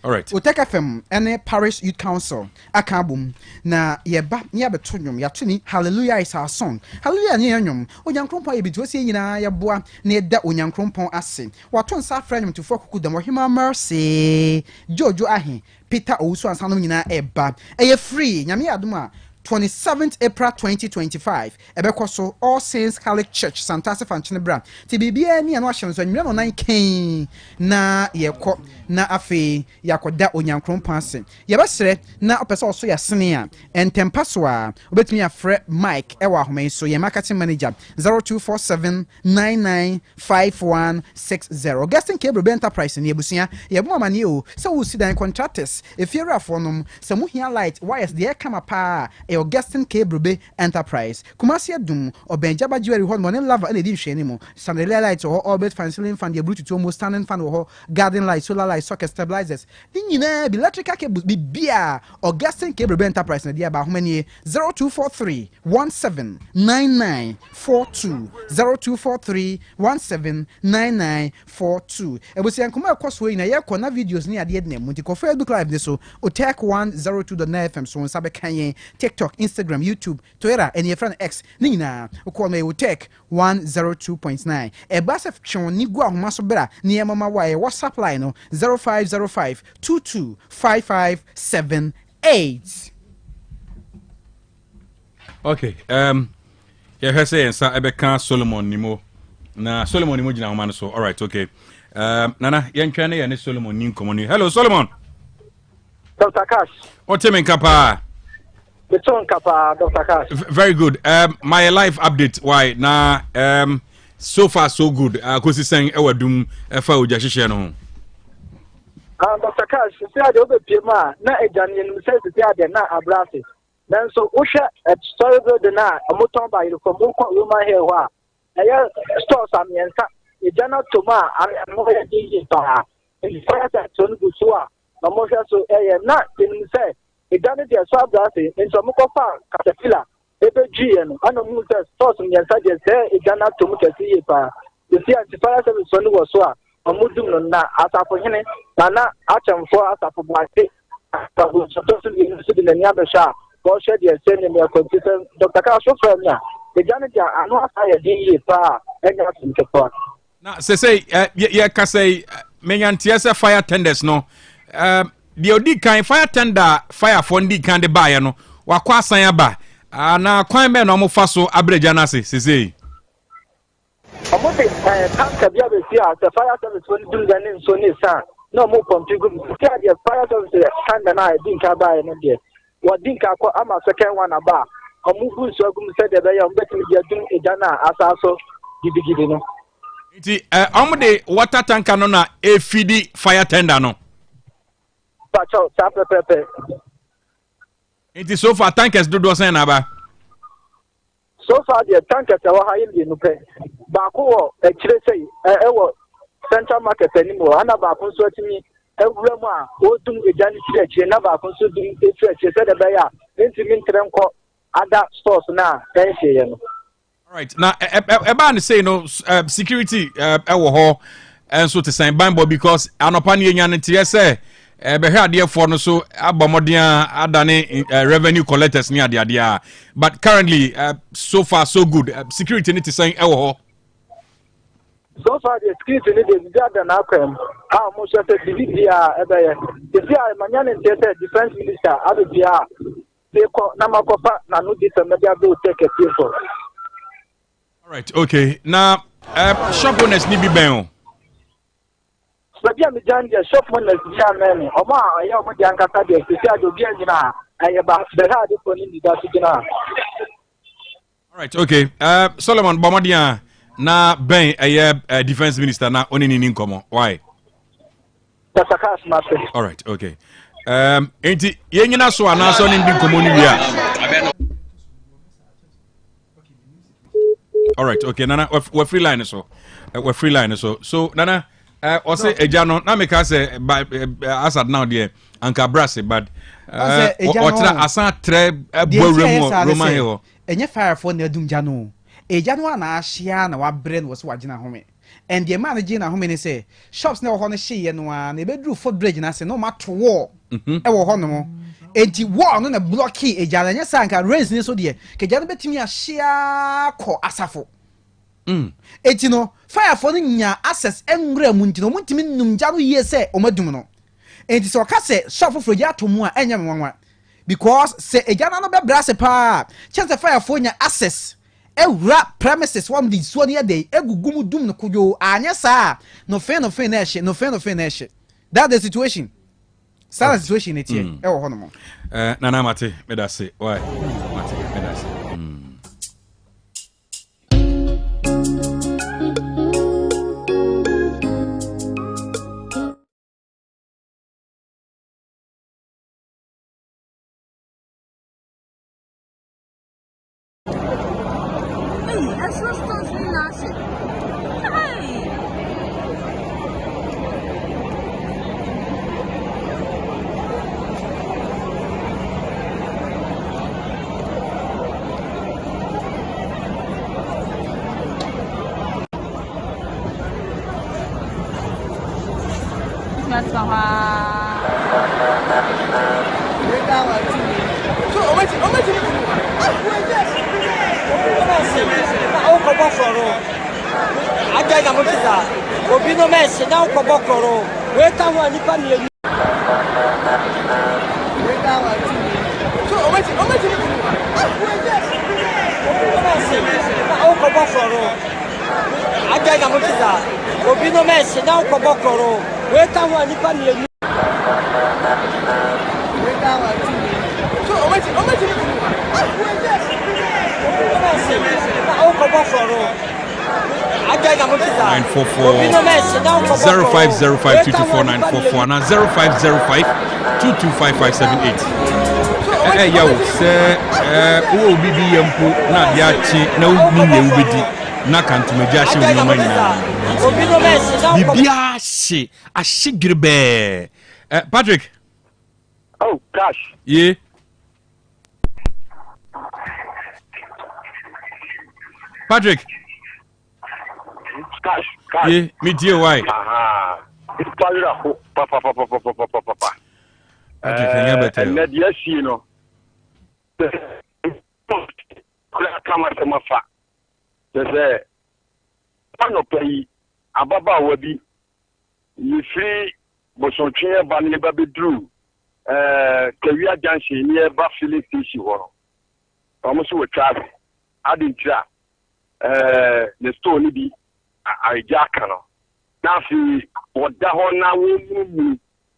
all right Otec FM and Parish Youth Council akabum na yeba nya beto nwom ya tuni hallelujah is our song hallelujah nya nwom onyankrompon ye bitu ase nyina ye boa na eda onyankrompon ase wato nsa franyum to fokuku dem ohima mercy jojo ahe Peter owusu ansa no nyina eba eye free nyame adom a 27th April 2025 ebekọ so All Saints Catholic Church Santase Fanchene Bra ti bibia ni ano ahye so nwere no nan kan na yekọ na afi yakoda onyankron panse yebesere na opese oso ya sene a entempa so a obetumi afre Mike ewa ahome so ye marketing manager 0247995160 Guesting Cable Enterprise ni ebusia yebo amane o se wo sidan contractors efiera afonom se mu hia light wires de kama pa e Guesting Cable Enterprise Kumasi adum obenjaba jewelry ho money lava na edi hwe ni mo chandelier light ho orbit fan ceiling fan de bluetooth almost standing fan ho garden light solar light socket stabilizers nyina bi electrical cables bi bia Guesting Cable Enterprise na dia ba ho mani 0243179942 0243179942 ebusian kuma ekwoso ina ye kona videos ni ade na mu ko Facebook live de so Otec 102.9 FM so nsabe kanye TikTok Instagram YouTube Twitter and your friend X nina ko me Otec 102.9 e basef twon ni gu ahoma so bra ni mama wa WhatsApp line no 0505225578. Okay, yeah, he say ensa ebeka Solomon nimo na Solomon nimo gina homa no so. All right, okay. Nana yentwa na ye ne Solomon ni nkomo. Hello Solomon. Dr. Cash. Otemen kapa. Dr. Cash. Very good. My life update why na so far so good. Kosi sen ewadum efa oja hihye no. Dr. Cash, see ade obepiem na ejane nim say see ade na abrase. Then so wo hwe story build na amoton ba yiro ko woman here ho a eye stores amiensa ejana toma mo he di pa. In fact so no so a no mo hwe so na nim say ejane de so abrase nso mo ko fa caterpillar ebe GN ana mu say stores amiensa de say ejana tomu kesi yi pa. The see anti-fire service so no wo so a omudum no na asafo hene na achemfo asafo bwate babu so to ni na nya be sha ko she de se ni me computer Dr. Cash from ya the jani dia anu asa ye di pa enya tinkepo na say ye ka say menyantia se fire tenders no the odi kan fire tender fire for ndi kan de bae no wakwa asan aba na kwan be no mo fa so abreja na se say Amote tanka bia be sia the fire service when do the name so ni sa no mo pompi go sia the fire service kan na dinka bae no de wadinka ko ama second one aba amugu so agum se de be ya mbetimi dia dum ejana asaso gidigidi no iti amde water tanker no na efidi fire tender no pacho sa pepe iti so far tankers do sen na ba so far the tankers wa hayin di no pe ba ko wo e kire sei e wo central market animo ana ba ko so timi ewura mu a odum ejani chire na ba ko so dum chire se de be ya ntimi ntrenko other stores na tension ye no. All right, now everybody say no security ewo ho enso to sign ban because anopa ne nya ne tie say be hwe ade for no so abomodian adane revenue collectors ni ade ade but currently so far so good security need to sign ewo ho. So far the security need is better than Akwem. Mo say Bibia ebeye. The fear manyane say defense minister abia they ko na makofa na no dis media go take a people. All right, okay. Now shop owners ni bi ben o. Sabia me jan dia shop owners dia men. Omo ya omo dia nkata dia say ado bia nyina aye ba the hard for ni da sigina. All right, okay. Solomon Bomodia na ben defense minister na onini ni nkomo. Why? All right, okay. Enti yenyina so anaso ni nkomo ni wia. All right, okay. Nana we free line so. We free line so. So Nana o say eja no na make us asad now there anka brass but o tra asan tre Dwabrem Roman here. Enye fire for na dum jano. Eja no na ahia na wa bre no so wagina home. And the man na home ni say shops na ho no hye no a na bedru foot bridge na say no ma to wall. E wo ho no mo. Enti wall no na blocky eja na nya sanka raise ni so de ke eja no betimi ahia ko asafo. Enti no fire for no nya access enwura mu ntino mu ntimi num ja no ye say o madum no. Enti so ka say shop for ja to mu a enya nwanwa. because say ejana no be brase pa chance fire for nya access ewura premises one di so ne dey egugum dum no kojo anya sa no fe na ehye that the situation sad situation it here e wo hono mo nana mate me da say why mate me da say yo say wo bibi yempo na bia chi na wo ni ubedi na kantumeja hye wo no manyina bibia hye ahye Patrick. Oh gosh. Yeah. Patrick. Cash. Yeah, me dear why? It's papa. Patrick, can you better? And yes, you know. Come at my fa. There's a pay ababa wabi. You free, but some chair ban never be drew. Career junction near Buffalo Fish. Almost with traffic. I didn't try. The store ni bi I jackano. Now see what the whole now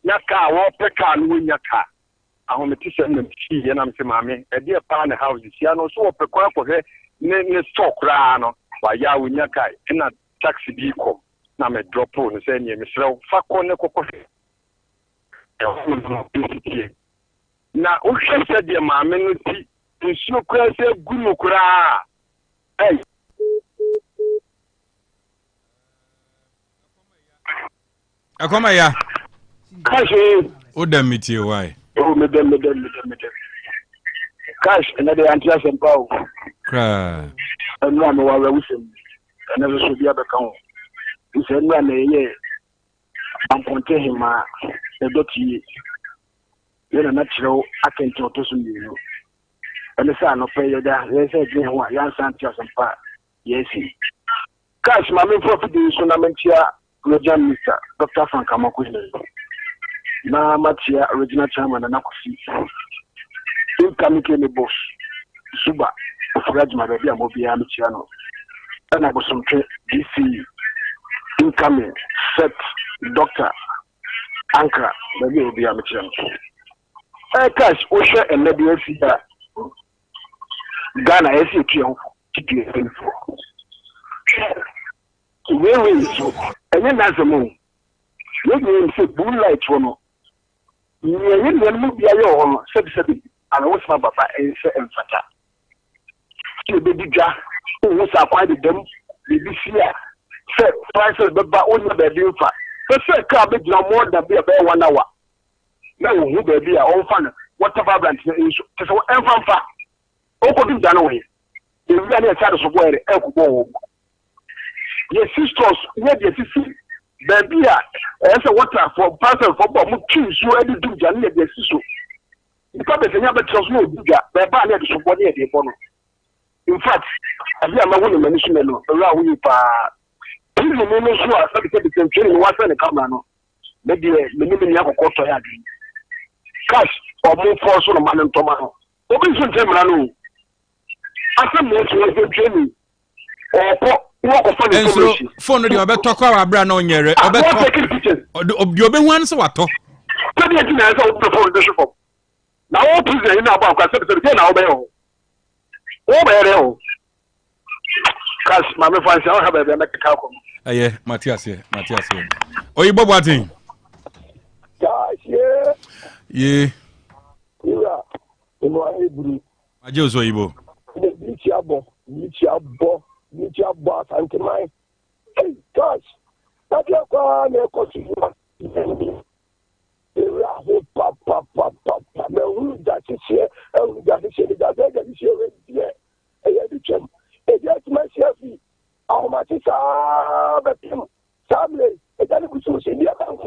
Yaka or Peka and Yaka. I want to send them tea and I'm saying, Mammy, a dear pound house is here no so per for her, name stock rano by Yahweh Yaka and a taxi vehicle. Now me drop on and saying, Mr. Fuck on the cocoa. Now, who said, dear mammy, and so crazy good hey. Akoma ya. Cash. O da miti why? Oh, madam. Cash another antias and power. Cry. And no more wishing. Another should be other count. He said, no, I'm pointing him a dirty. You're a natural, I can talk to some you. And the son of pay that they said, young Santias and part. Yes, Cash, my main profit is Sonamentia. Rojan Mr. Dr. Frank Amakwin. Na Matia, original chairman and Nakosi. Incoming boss. Suba, Frajma, baby, I'm Mobiamichiano. And I was some DC. Incoming, set, doctor, Ankara, baby, will be a Michiano. Cash, Osha, and maybe Ghana, I see you. Where is so? And then as a moon, let me say, moonlight one. You will be a your subsidy, and what's my papa and fata. You baby jar, who was acquired them, the BCA, said prices, but only the baby. The third car big no more than be a bear 1 hour. Now, who baby are all fun, whatever branch is, so everyone fat. Oh, could be done away. You really a child of where the yes, sisters, where the sister, baby, as a water for parcel for bomb, choose you any do Janny, the sister. Because there's never tells no bigger, by banner to support the bonnet. In fact, I am a woman mentioned around you. Please remember, so I started to take training, what's in the camera. Maybe the minimum have a quarter. Cash, or more force on a man and tomato. Open some time, Ranu. After most was the training or walk of information. Phone the other talk about brand on your open one so what? Tell me, I don't perform the shop. Now, all prison in our back, I said, now, Bell. Oh, Bell. Because my friends don't have a medical. Yeah, Matthias here. Oh, you Bob Watting? Guys, yeah. Yeah. Yeah. I just saw you. Michiabo, and my. Hey, gosh. That's your one, your costume. Papa. No, that is here. Oh, that is here. That is here. Just myself. How much is but him? Family, a delicate in the account.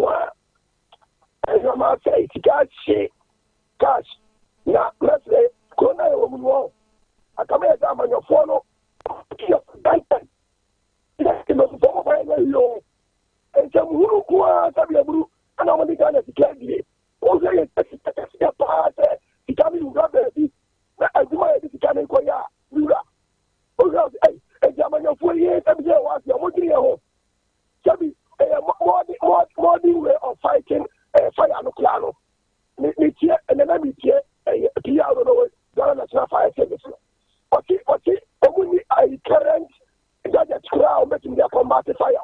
And your mouth say, cash. Now, let's say, Kona woman wall. I come here on your phone. And some who go Sabiabu, and I'm only going to declare it. Also, a part, he coming to grab it. I do my education. And German 4 years, every year was your Modrio. Sabi, more way of fighting fire and clano. And then I'm here, PR, National Fire Service. Okay, only I current that crowd making their combat fire.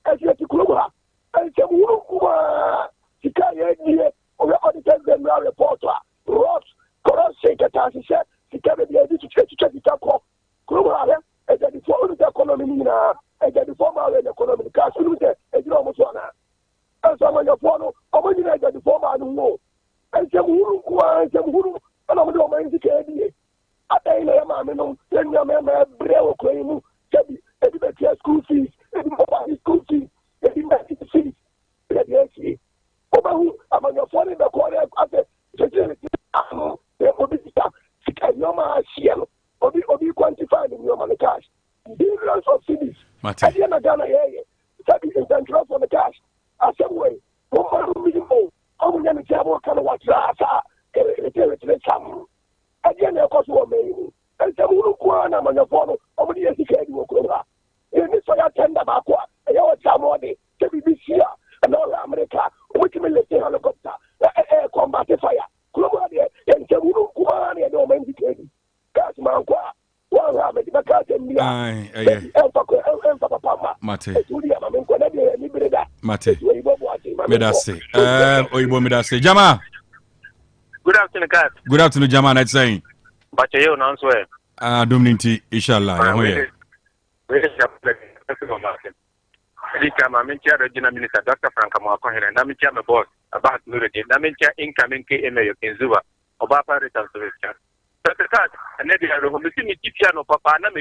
As you have to Kruger, and some Wurukuma, Sikaya, or the auditor reporter, Ross, Coros Secretary said, Sikaya, to check it up. Kruger, and then the former economy, and then the former economy, because you almost one. And some of your phone, originate the former no. And some Wurukuma, and some Wuru, and I'm going to get I tell you, Mamma, send your man a brave claim. Everybody has school fees, everybody school fees, everybody fees. Let me see. Over who among your phone in the corner after there will be stuff. No man, cielo, or be quantified in your money cash. Billions of cities. At the end of Ghana, that is in drop on the cash. I said, wait, one minimum. I'm going to tell what kind of what's that. Again, of course, one man. And some who go on among your phone, over the educated will go back. In this way, I tend to back what I know somebody to be here and all America, which will let the helicopter, air combat fire. Globally, and some who go on and don't educate. That's my one rabbit, the cat and me. Medase. Jama. Good afternoon, Kat. Good afternoon, Jama. That's saying. But you know, swear. Dominity, inshallah. I'm in chair regional minister, Dr. Frank Amako, and I'm in chair boss about Nuridi. I'm in chair incoming KMA in Zuba, Obapa return to the Dr. Kat, and then I will see Tipiano Papa, and I'm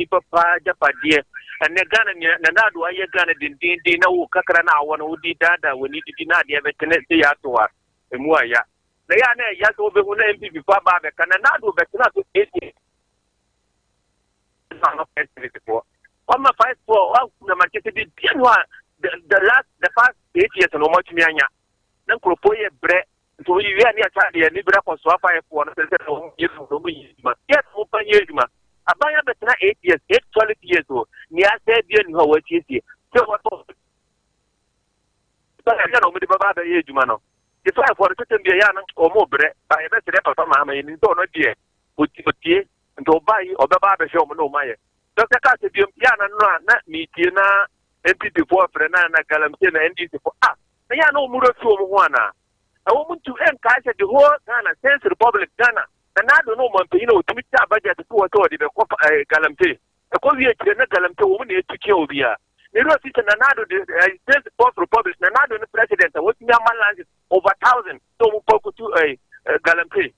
Papa, Japa dear, and the gun and Nadu, I gun it in Dina, Kakrana, one who did that, we need to deny the Vetenet Yatua, and Muaya. They are there, yes, over who MP before Babek, and Nadu, but not to 80. On my 5-4, the Manchester did the first 8 years and much Mianya. Then Kropoye bread, so we are near Charlie and Libra for Swapa for yes, open years. A buyer better 8 years, 12 years old. Near said, you know what you see. So what? But I don't know the Baba age, Mano. If I for the Titan or more bread, by a better Papa, and don't know, dear, would you and to buy or the Baba show no Maya. Dr. Cassidy, Yana, not me, Tina, MP before Frenana, Galamtina, and before. They are no more to Wana. I want to end Kaiser the whole Ghana, Sense Republic Ghana, and I don't know Montino to meet that budget to authority, the Galamte. A Korea, Galamte, woman to kill the Nero City, Nanado, the Sense Republic, Nanado, the president, and what's land over 1,000, so Poco to a Galamte.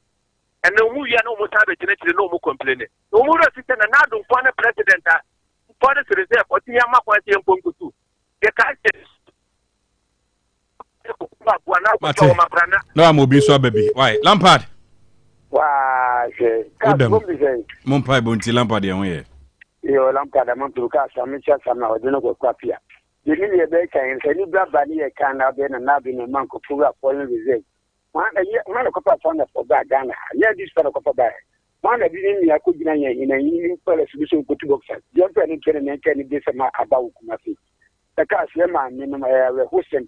And no more, no more time, no more complaining. No more assistant, and now don't find a president. For the reserve, what you are going to do. The no, I'm be so baby. Why? Lampard. Why? Mumpai Bunti Lampard, young Lampard, I'm to cast some some I don't know what here. You need a baker and say, you grab Bani, a can have been and now been a monk of Fuga foreign reserve. Man, a couple of fun for that Ghana. Yeah, this for a couple of bags. Man, I didn't mean I could in a new solution go to boxer. Just any can this about Kumasi. The cash, man, minimum hosting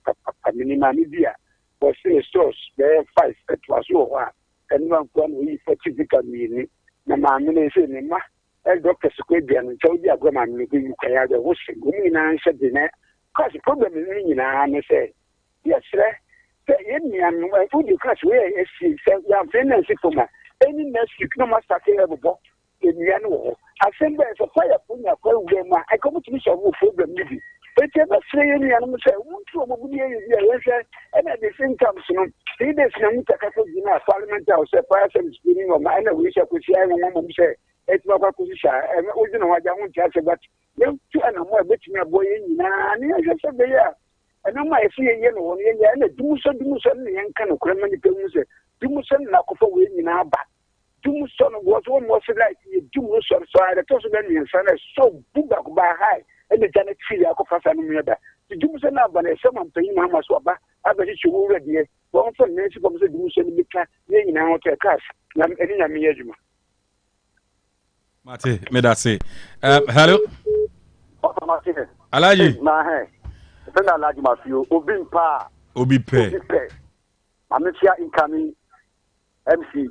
minimum media was still stores there 5 at was over. And one we for typical meaning. The man, a doctor Squabian and told you, Grandma, you can have the washing. Women answered dinner. Cause the problem is in and say, yes, sir. Say, and when food you catch where is she said, young friends for my any next week, no master ever bought in the annual. I send there for fire for me. I come to me some problem. But you ever say any animal say, won't you and at the same time, so 3 days, Parliament House, fire some screening of mine, I wish I could share a woman say, it's not a position. And we don't know what I want to say, but you two and more betting a boy in I just said, yeah. And I'm my fear, and do so, and kind of criminal things. Do so, knock off away in our back. Do so was almost like you do so. So I told them, and son is so big by high, and the Janet tree, I could pass another. The do so now, but someone paying Mamma Swaba, I bet you already. One for Nancy comes to do so in the car, laying out a cash. Any Mate, me that say. Hello. Alaji. Send Alaji Mafio. Obi Pe. Amicia incoming MC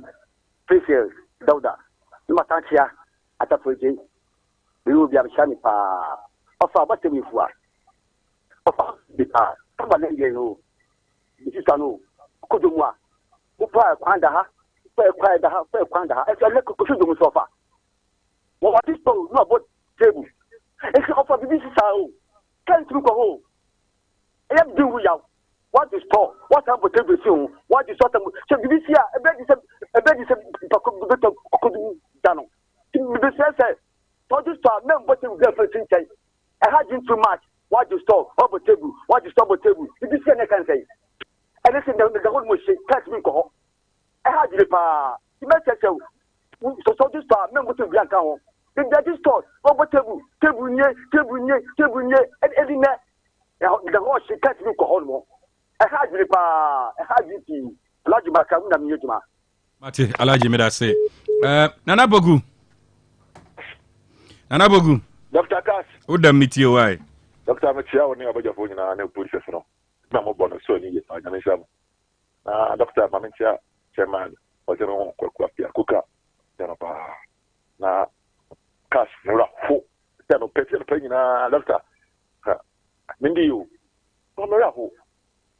Precious Dauda. Matanchia at a project. We will be a shiny pa. Offer what we for. Offer the pa. Somebody you. This is a no. Kudumwa. Upa Kwandaha. Kwandaha. It's a little Kudu sofa. What is so no about table? It's offer the business how can't look a hole. I have do we have what is store, what about table soon, what is sort of so this year a bed is done. The says, for this store, no bottom girlfriend say, I had too much. What you store, over table, what you store table. This is I can say. And listen, the whole machine catch me go. I had the message so this store, no bottom black out. The judges thought, over table, and every night, the horse she can't look a whole. I had you, Alaji Macamuna Mutuma. Mate, Alaji made us say, Nana Bogu. Dr. Cass. Who the meet you? Why? Dr. Matia, when you have your phone and a police, no bonus, so you get Dr. Mamentia, Chairman, or General Cooker, Now, Cash, no, no, petty paying a doctor. Mindy, you, Pomeraho.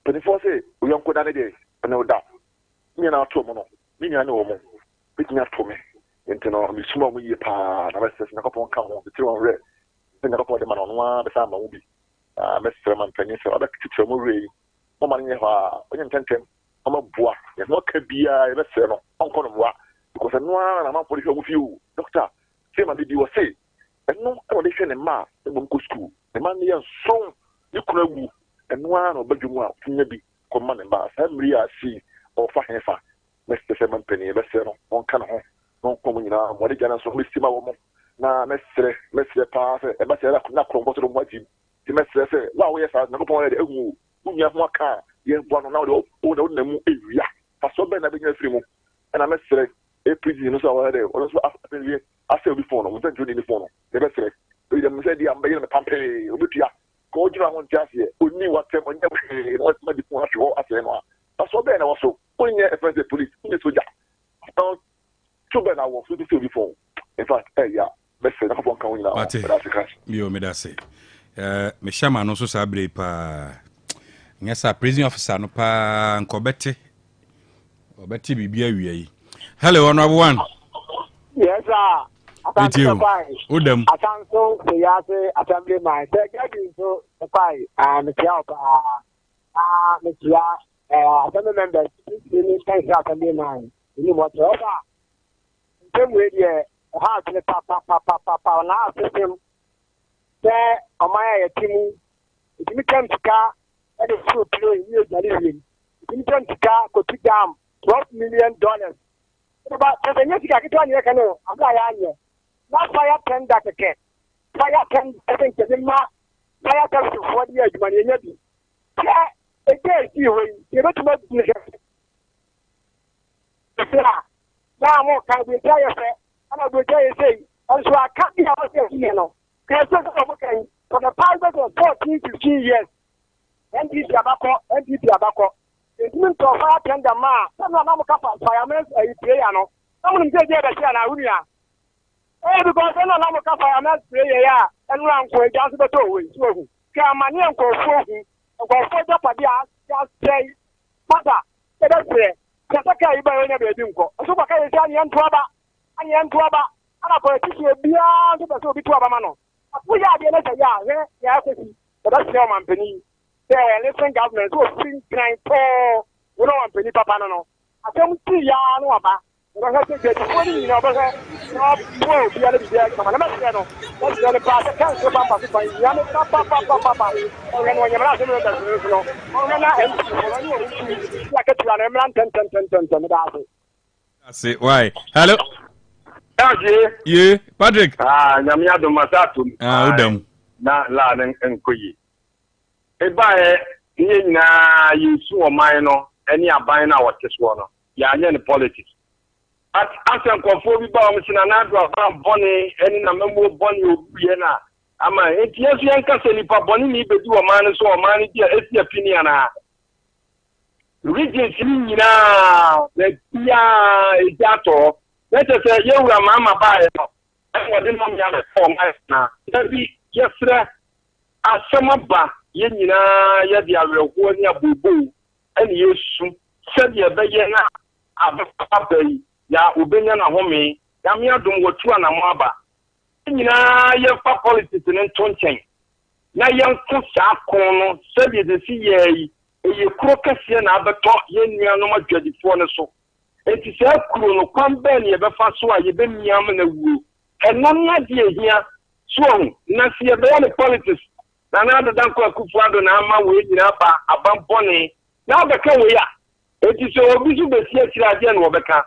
24 say, we don't go down a day, and no doubt. Me and our Tomono, me and no more. Picking up to me. Into no, me small me a pa, and I says, no upon come on the 2 on red. Then I put them on one, the summer will be. Mr. Man Peninsular, other teacher Murray. No money, when you intend I'm a boy. There's no KROBEA, let's say, Uncle Bois, because I know I'm not for you, Doctor. Same as you were saying. And no, I want to send a math in Bunko school. The man here song, you could and one or bedroom out, maybe command and bass. I'm real see or fire. Mr. Simon Penny, let's say, on Canada, no coming now, what did you answer, Mr. Mawamo? Now, Mr. Pass, and Mr. Not from bottom of what you. The Mr. say, wow, yes, I never pointed out who you have more car, you have one now, oh, no, area. For so many having a free move. And I must say, a pretty innocent already, also after I say before, no, without doing the phone. The best say, we said, I'm beginning the campaign, go to our just here, only what time on what's my before you all as anyone. That's what then also, when you're a police, in the soldier. Too bad I was with you before. In fact, yeah, best say, I'm coming now. That's the crash. You may say, me shaman also sabre pa. Yes, a prison officer no pa nkobete. Obeti bibia wiei. Hello, honorable one. Yes, sir. With you. Udem. Asanso, Yase, Assembly Mine. Getting so the pie and the Tiapa. Assembly members, really thank Assembly Mine. You know what? Same way, how to papa, now system. There, on my team, if you come to car, and it's so blowing, you're delivering. If you come to car, go to down $12 million. But the next guy, I'm not not fire 10 that again. Fire 10, I think, the fire 10 to 40 years, money. Again, you go to my Now more can be tell and I will tell you say, and so I can't be out there, you know. There's okay for the past of 14 to 15 years. NDP Abaco. It means to fire tender ma. Some of them come firemen a prayer. No, some of them say they're Unia. Oh, because then a number of firemen prayer and run for just the two. So, come on, and go for the party. Just say, Mother, let us say, Kataka Ibarina Bedunko. So, I can tell you, and I'm going to see beyond the two Mano. We are the letter, yeah, but that's your company. There, listen, government, who think crying poor, we don't want penny papa no. I don't see ya no about. We don't have to get 20 no, but no, the other day, come on, let's get on. Let's get a pass. I can't go back to find Yana Papa. Or when you're not in the no, or when I am like a plan, 10. That's it. Why? Hello. Yeah, Patrick. Nyamia do Masatu. Udam. Na la nkoyi. Eba na yisu o man no eni aban na woteso no ya anya ne politics at asen kofo bi ba o msina na do aban boni eni na memo boni obuye na ama enti yesu yanka se nipa boni ni bedu o man so o man dia esi opinion na regions ni nyina na tia ejato let us say yewura mama ba e no e wode no mya na o man na dabi yesra asemaba ye nyina ye dia wereko ni abubu eni yesu sabi ebeye na ababai ya obenya na home ya me adom wotu ana mo aba nyina ye fa politics ne ntonchen na ye nko sa kon no sabi de si ye ye kuro kase na abeto ye nuanom adwadifo ne so enti se kuro no kwamba ne ye befa so a ye be miam na wuo eno na de ehia so na se ye be ne politics na da dan ko akufuado na ama we nyina ba abampone na beka we ya eti so obi su be sie tira ade na obeka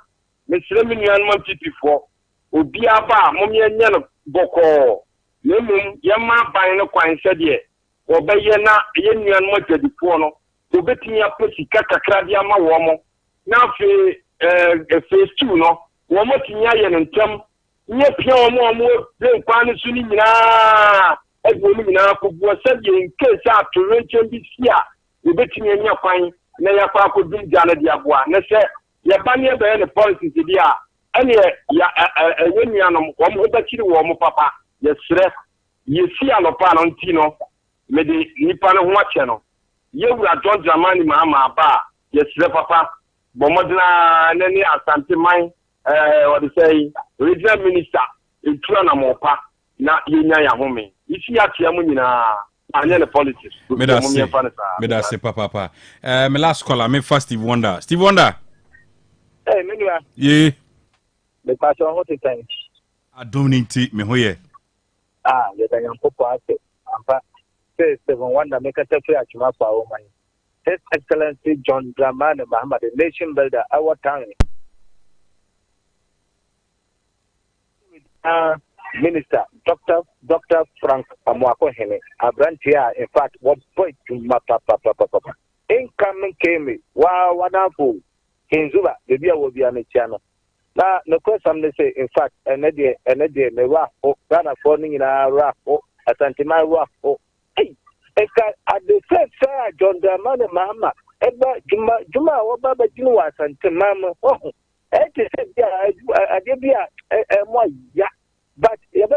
mesire mi nuan ma pipifo obi aba momye nya no boko nemum ye ma ban no kwan sede obeye na ye nuan ma tadifo no obetimi apesi kakakra dia ma wo mo na fe phase 2 no wo mo tinya ye ntem nye pia wo mo be kwan su ni nyina egbomi nyina kobuo sede in case a torrential bi sia obetimi anya kwan na ya kwa ko dum jana dia boa na se ya banye be ne policies dia ene ya enyuanom wo mo bakiri wo mo papa ya sire yesi alopa no ntino me de nipa no ho ache no yewura John Dramani mama ba ya sire papa bomodina nani asante man what they say regional minister etura na mopa na yenya ya home isi ya tia mu nyina anya the politics me da se papa me last caller me first Steve Wonder eh menua ye the passion hot time adomninti me hoye ye da yam popo ase ampa say 7 make a tafi achuma kwa o man His Excellency John Dramani Mahama, the nation builder, our town. Minister Dr. Frank Amwako Hene, Abrantia, in fact, what point to Mapa. Incoming came, wow, wonderful. Kinzuba, the beer will be on the channel. Now, no question, they say, in fact, an idea, may rough, Ghana falling in our rough, Asante my rough, hey, at the same time, John Dramani Mahama, Eba Juma, what Baba Juma, Asante Mama, oh, it is a debia, but now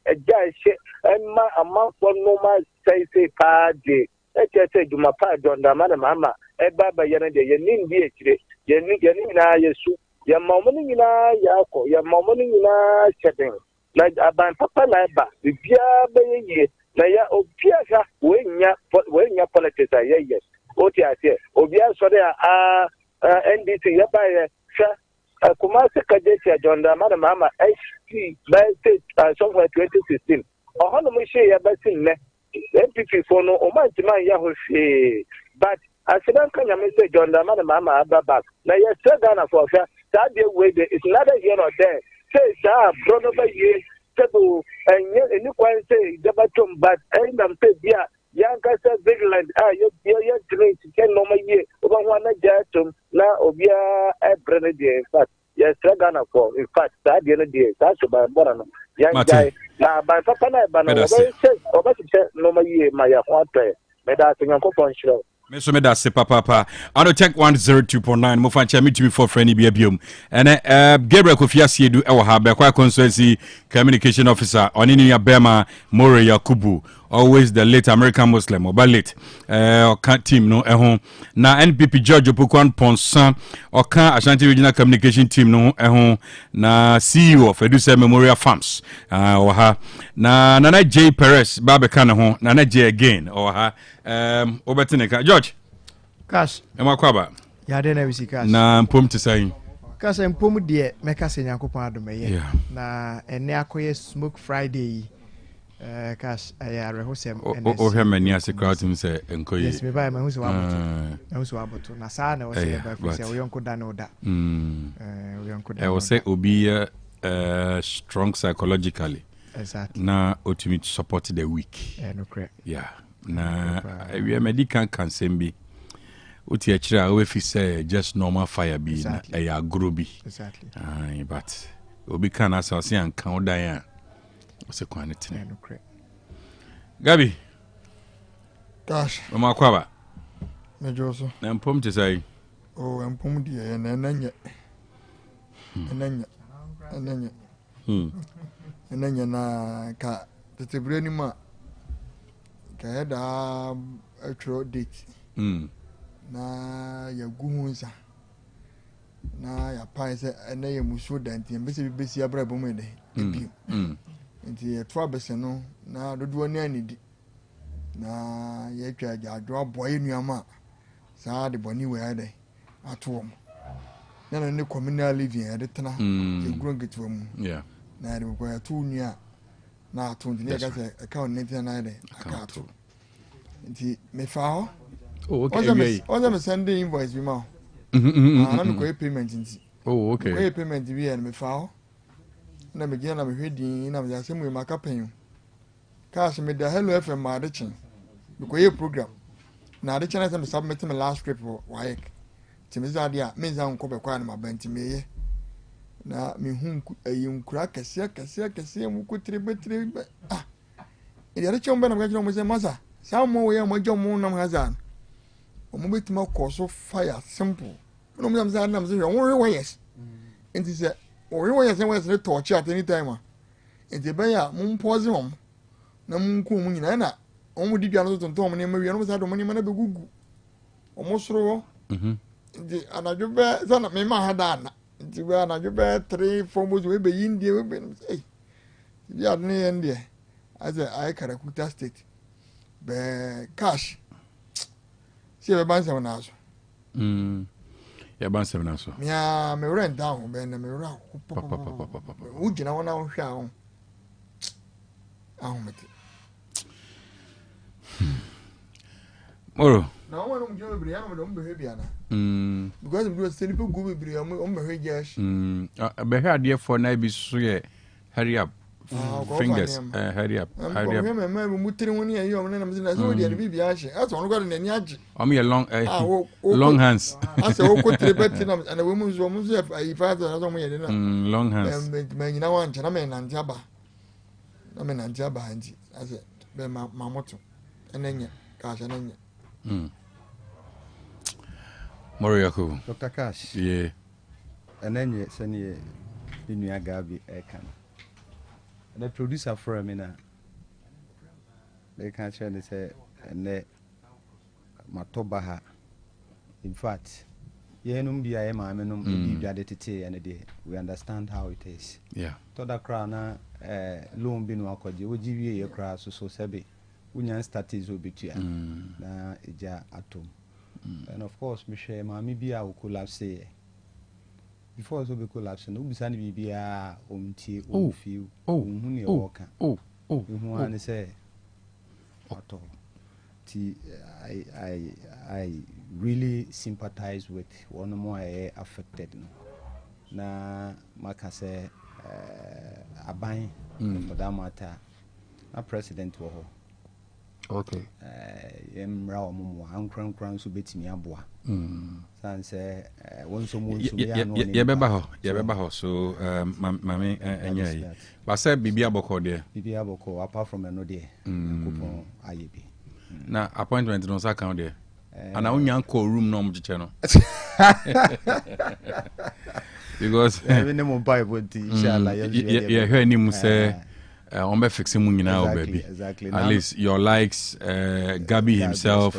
a judge and a month for normal say party. Let's say Juma John Dramani Mahama, a Baba Yanade, Yanin Beach, Yanina Yesu, Yamomanina Yako, Yamomanina Chatting. Like Aban Papa Laba, the Pia Bay, Naya Opia, when your politics are yes. Otia, Obia Soda, NDC, Yabaya, Kumasi Kajesia, John Dramani Mahama, HP, by state, somewhere 2016. Or Honomisha Yabasin, MPP for no Omantima Yahushi. But I said, I say John Dramani Mahama Ababak. Now, you said Ghana for that way, it's neither here or there. Say, brother, ye, Sebu, and you can say, Jabatum, but I am said, yeah, Yanka said, Bigland, you're drink to 10 normal year, oba ho na jatum na obia ebre ne de in fact yes Ghana for in fact that de no de that so ba mbona no yan jai na ba papa na ba no oba se no ma yie ma ya ho atwe me da se nyankopon hiro me so me da se papa ano check 102.9 mo fan cha me tumi for friend bi abiom ene Gabriel Kofi Asiedu e wo ha be kwa consultancy communication officer onini ya Bema More Yakubu always the late American Muslim or late team no ehon na NPP George Opokwan Ponsan oka Ashanti Regional Communication team no ehon na CEO of Eduse Memorial Farms or ha na Nana J Perez Babeka no ho Nana J again or ha obetineka George cash emakwaba ya de na wisi cash na mpom tisai cash mpom de meka se Nyankopon adomeye na ene akoye smoke Friday cash aya rehosem o hemani ase crowd say enkoye yes me ba ma huso waboto na saa na o se ba fi se o yonko da na oda o yonko da o say obi strong psychologically exactly na ultimate to support the weak no correct na we medical can sembi uti achira we fi say just normal fire be na ya grobi exactly but obi kan asase an kan odan ya o se kwan tene no correct Gabi gosh mama kwaba mejoso na mpom te sai mpom di ya na nanya enanya na ka tetebre ni ma ka heda atro date na ya guhunza na ya paise ena ya muso danti mbese bibesi abra bomede ebi nti ya twa bese no na dodo ni anidi na ya twa adwo aboye nuama saa de boni we ade atom na ne communal living ya de tena ya gro ngetwa mu na de ko ya tu nua na ato nti ne ga se account net na ade akato nti me fa ho okay me send the invoice bi ma na me ko payment nti okay ko payment bi ya me fa ho na me gina na me hwedi na me asem we maka pen cash me da hello fm ma de chen me ko program na de chen na me submit my last script for waek ti me za dia me za nko be kwa na mabanti me ye na me hu nkura kase mu ko trebetre ile chen be na me gina mo se masa sa mo we mo jomo na hazan o mo betima koso fire simple no mo za na mo se wo yes enti se o yes we se torch at any time enti be ya mo pause hom na mo nko mo nyina na o mo didua no tonton mo ne ma wi no mo sa do mo ne ma na be gugu o mo soro enti anadwo be za na me ma ha da na enti be anadwo be 3-4 mo we be yindie we be say bi adne yende as I Karakuta state be cash si be ban sem na so ya ban sem na so mia me rent down be na me ra u gina wona wo hwa ho ahumete moro na wona mo gina bibiri ya no mo be bia na because we do send people go bibiri o mo be jesh be hwa de for na bi so ye hurry up fingers hurry up me mutiri woni ayi o na me na so de bi bia hye aso no gwado na ni age your long hands ase wo ko trebeti na na we mu zo ayi father na so mo ye na long hands me nyina wan chana me na ntiaba na me na ntiaba hanji ase be mamoto enenye ka sha nenye Moro Yakubu Dr. Cash enenye sene ni nua Gabi ekan the producer for me na they can share say and matoba ha in fact yenum bia e ma menum bia de tete and we understand how it is to da kra na loan bi no akoje wogi wie ye kra so sebe unya status obetua na eja atom and of course me share ma me bia wo collapse before so be collapse no bisa ni bibia omtie o feel hu ne woka hu an say auto ti I really sympathize with one more affected na maka say aban for that matter a president wo Okay. Yemra omo ankran so betimi aboa. San say wonso mo nso ya no. Yebeba ho so mame enye. Ba say bibia boko there. Bibia boko apart from eno there. Kupon ayebi. Na appointment no sa count there. And I only call room no mjiche no. Because inshallah you hear him say on be fixing mu nyina baby. Exactly. At least your likes Gabi himself.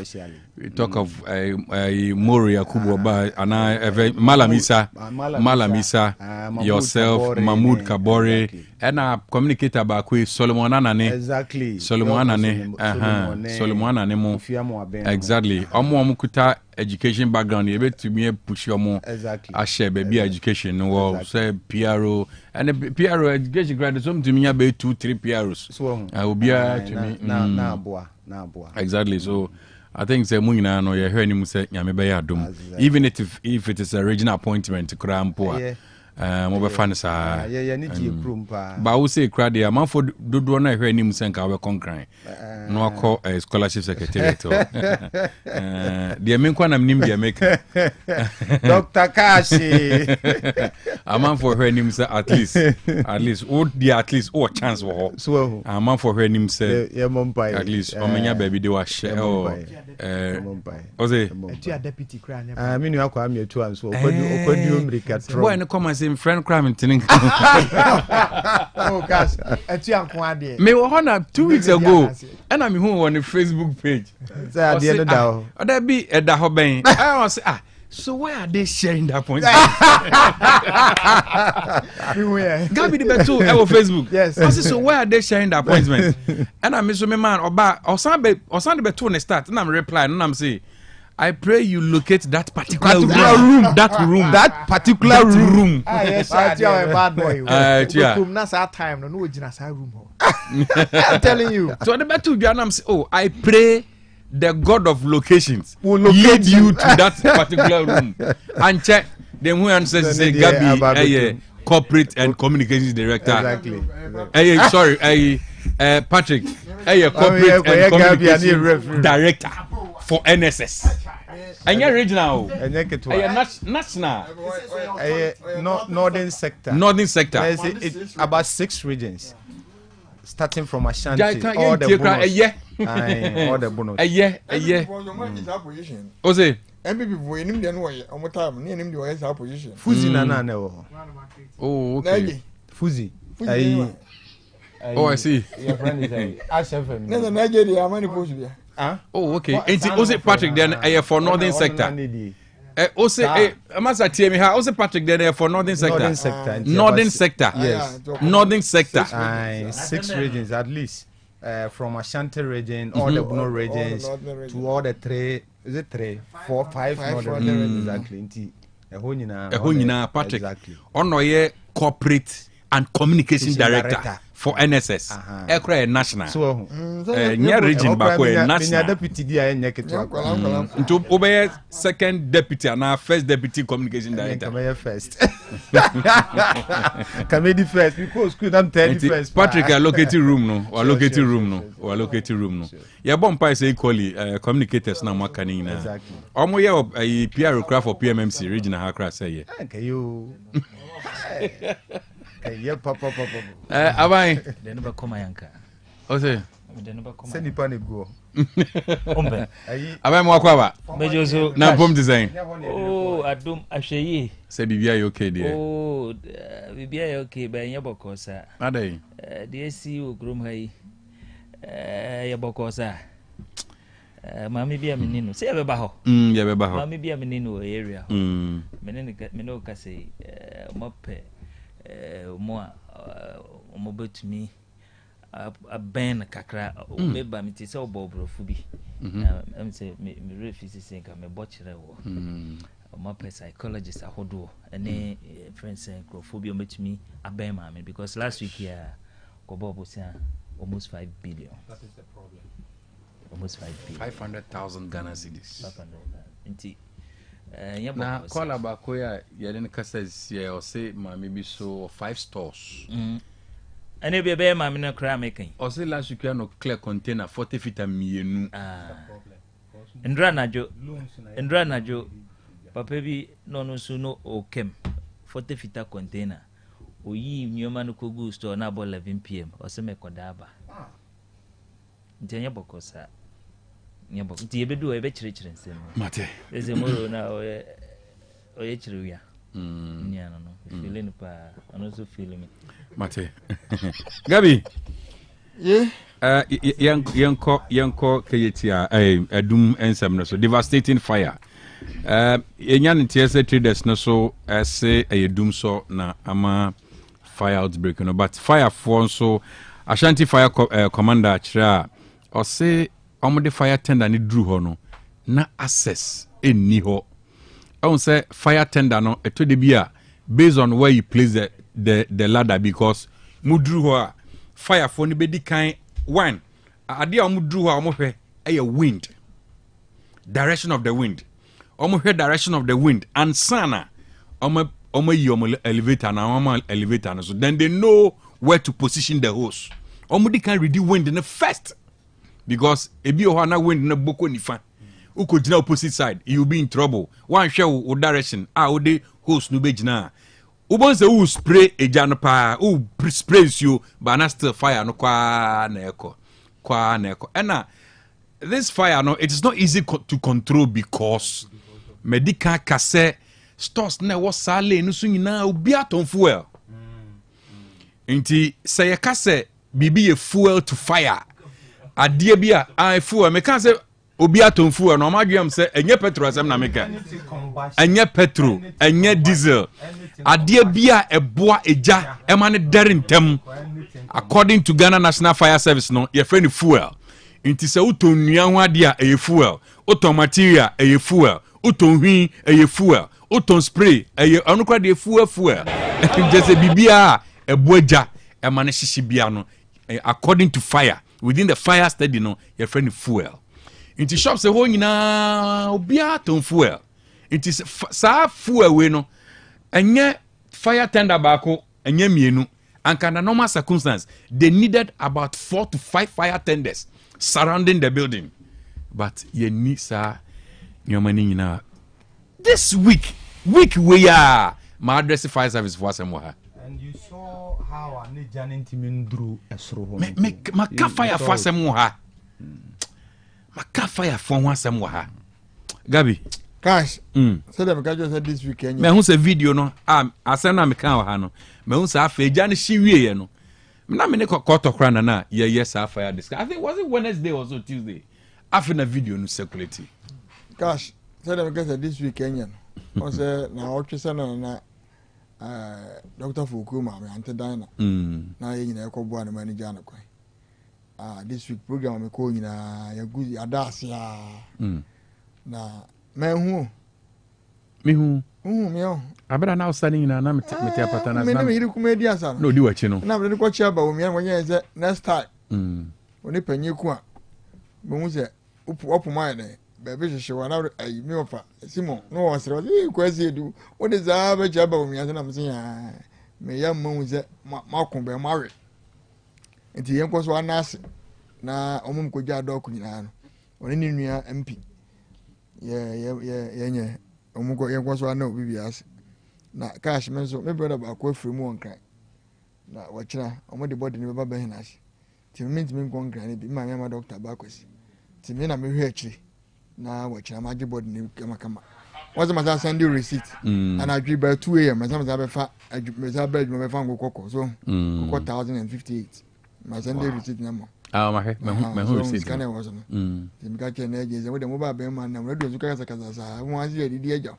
We talk of Mori Yakubu Oba ana Malamisa yourself Mahmoud Kabore and communicator about Solomon Anane. Exactly. Solomon Anane mo. Exactly. Omo kuta education background you to me push your more share baby education no say PRO and the PRO education graduate some to me about 2-3 PROs. So I will be to me na boa. Exactly. So I think say mu nyina no ye hwe ni mu say nyame be ya dom even if it is a regional appointment kra mpo mo be fa ne sa ba wo say kra dia man for dodo na hwe ni mu say nka we konkran no akọ scholarship secretary to dia men kwa na mnim dia make Dr. Kashi man for hwe ni mu say at least o dia at least o chance wo so man for hwe ni mu say at least o menya baby de wa share Ose etu deputy cry me nu akwa me etu anso okwadu America tro boy no come and say friend cry me tinin oh gosh etu anko ade me wo na 2 weeks ago and I'm who on the Facebook page say ade no da ho oda bi eda ho ben I was say so why are they sharing that point? Gabi the betu on Facebook. Yes. So why are they sharing the appointment? And I miss me man oba osan the betu on the start and I'm replying and I'm say I pray you locate that particular room. That particular room. Yes, I tell a bad boy. Na sa time no ojina sa room. I'm telling you. So the betu bi am say I pray the God of locations will lead you to that particular room and check. Then who answers say Gabi, corporate and communications director. Exactly. Sorry, Patrick, corporate and communications director for NSS. And you're regional. National. Northern sector. Northern sector. It's about 6 regions. Starting from Ashanti, all the bonus. Ose. MPP for him then way on what time near him the way our position. Fuzi na Oh, okay. Fuzi. Oh, I see. Your friend is ASEM. No, Nigeria money post be. Oh, okay. And Ose Patrick then for northern sector. Ose Amasa TMI ha Ose Patrick then for northern sector. Northern sector. Yes. Northern sector. 6 regions at least. From Ashanti region, all the Bono regions to all the 3, is it 3, 4, 5 northern regions exactly. Ehonyina Patrick. Exactly. Onoye corporate and communication director for NSS. Ekra national. So near region bako national. Deputy dia nyeketo. Nto obey second deputy and first deputy communication director. Come first. Come first because could am tell first. Patrick allocate room no. Allocate room no. Ya bon pa say equally communicators na maka ni na. Exactly. Omo ye PR craft for PMMC regional Accra say ye. Okay you. Yeah, papa. Abai. They never come yanka. Ose. They never come. Send the go. Ombe. Abai mo akwa ba. Mejoso. Na bom design. Oh, adum ahweye. Say bibia you okay there. Oh, bibia you okay ba nya bokosa. Adai. The AC ogrom hai. Ya bokosa. Mami bia menino. Say ya beba ho. Ya beba ho. Mami bia menino area. Menino ka say mope mo betumi a ben kakra meba meti se obobrofo bi am say me refuse say ka me bochire wo mo psychologist ahodo ene friends microphobia betumi a ben ma me because last week here kobobo say almost 5 billion. That is the problem. Almost 5 billion. 500,000 Ghana cedis. 500,000. Na call about ya yɛde ne kasa sie or say ma maybe so 5 stores ene be be ma me no kra mekan o se last week no clear container 40 feet mienu ndra najo papa bi no so no okem 40 feet container oyi nyoma no kogu store na about 11 pm o se me kodaba ntenya bokosa nya bok ti ebedu e be chire nsem mate eze moro na oye chire ya nya no feeling pa ono so feeling mate Gabi yeah yanko kayetia adum ensem no so devastating fire enya ntiese traders no so say ayedum so na ama fire outbreak no but fire for so Ashanti fire commander chira o say omode fire tender ni dru ho no na access eni ho I say fire tender no eto de bia based on where you place the ladder because mudru ho fire for ni bedi kan one ade a mudru ho amhwe e wind direction of the wind amhwe direction of the wind and sana yi elevator na elevator no so then they know where to position the hose omudi can read the wind in the first because ebi o na wind na boko nifa uko jina opposite side you be in trouble one share o direction o de hose no be jina ubon se u spray eja no pa u spray you but na still fire no kwa na eko and this fire no it is not easy to control because medical kase stores na wo sale no so nyina obi aton fuel nti say ye kase bibi ye fuel to fire adie bia I fuel me kan say obi aton fuel no ma dwem say enye petrol asem na meka enye petrol enye diesel adie bia eboa eja ema ne dare ntem according to Ghana National Fire Service no ye friend fuel nti say uton nua ho ade a eye fuel uton material eye fuel uton hwi eye fuel uton spray eye onukwa de fuel just bibia eboaja ema ne hihye bia no according to fire within the fire study no your friend fuel into shops ho nyina obia ton fuel it is sa fuel we no enye fire tender baako enye mienu and under normal circumstances they needed about 4 to 5 fire tenders surrounding the building but ye need sa nyomani nyina this week we are my address fire service for ASEM ha. And you saw how a Nigerian team drew a sro. Maka fire for ASEM ha. Maka fire for ASEM ha. Gabi. Cash. So them can just this weekend. Me hu se video no. ASEM na me kan ha no. Me hu sa afa eja ne hwie ye no. Na me ne kokotokra na yes fire this. I think was it Wednesday or so Tuesday. After na video no circulate. Cash. So them can this weekend. I say na otwese na Dr. Fukuma me ante dina na ye nyina ekobo na manager na kwan this week program me ko nyina ya guzi adase na me abera na usani nyina na mete apata na me yiri kuma di asa no di wachi no na me ko chia ba o mi an wanya ze next time oni panyiku a me hu se opu mai ne bebe hwehwe wa na ayi me ofa Simon no wa sere wa kwasi edu wo de za ba cha ba o mi ase na mse ya me ya mma ze makon be mawe enti yen kwaso anase na omum ko gya do kunyina no oni ni nua MP ye nye omum ko yen kwaso na obi biase na cash me so me brother ba ko afiri mu onkan na wachira omo de body ni ba hin ase ti me ntimi nkonkran ni bi ma me ma doctor ba kwasi ti me na me hwe akiri na wachira maji body ni kama was my Sunday receipt and I drew by 2 a.m. my son was fa me fa ngokoko so 1058 my Sunday receipt number my receipt can was no tim ka che na eje we de mo ba be man na radio zuka kasa sa mo azi edi eja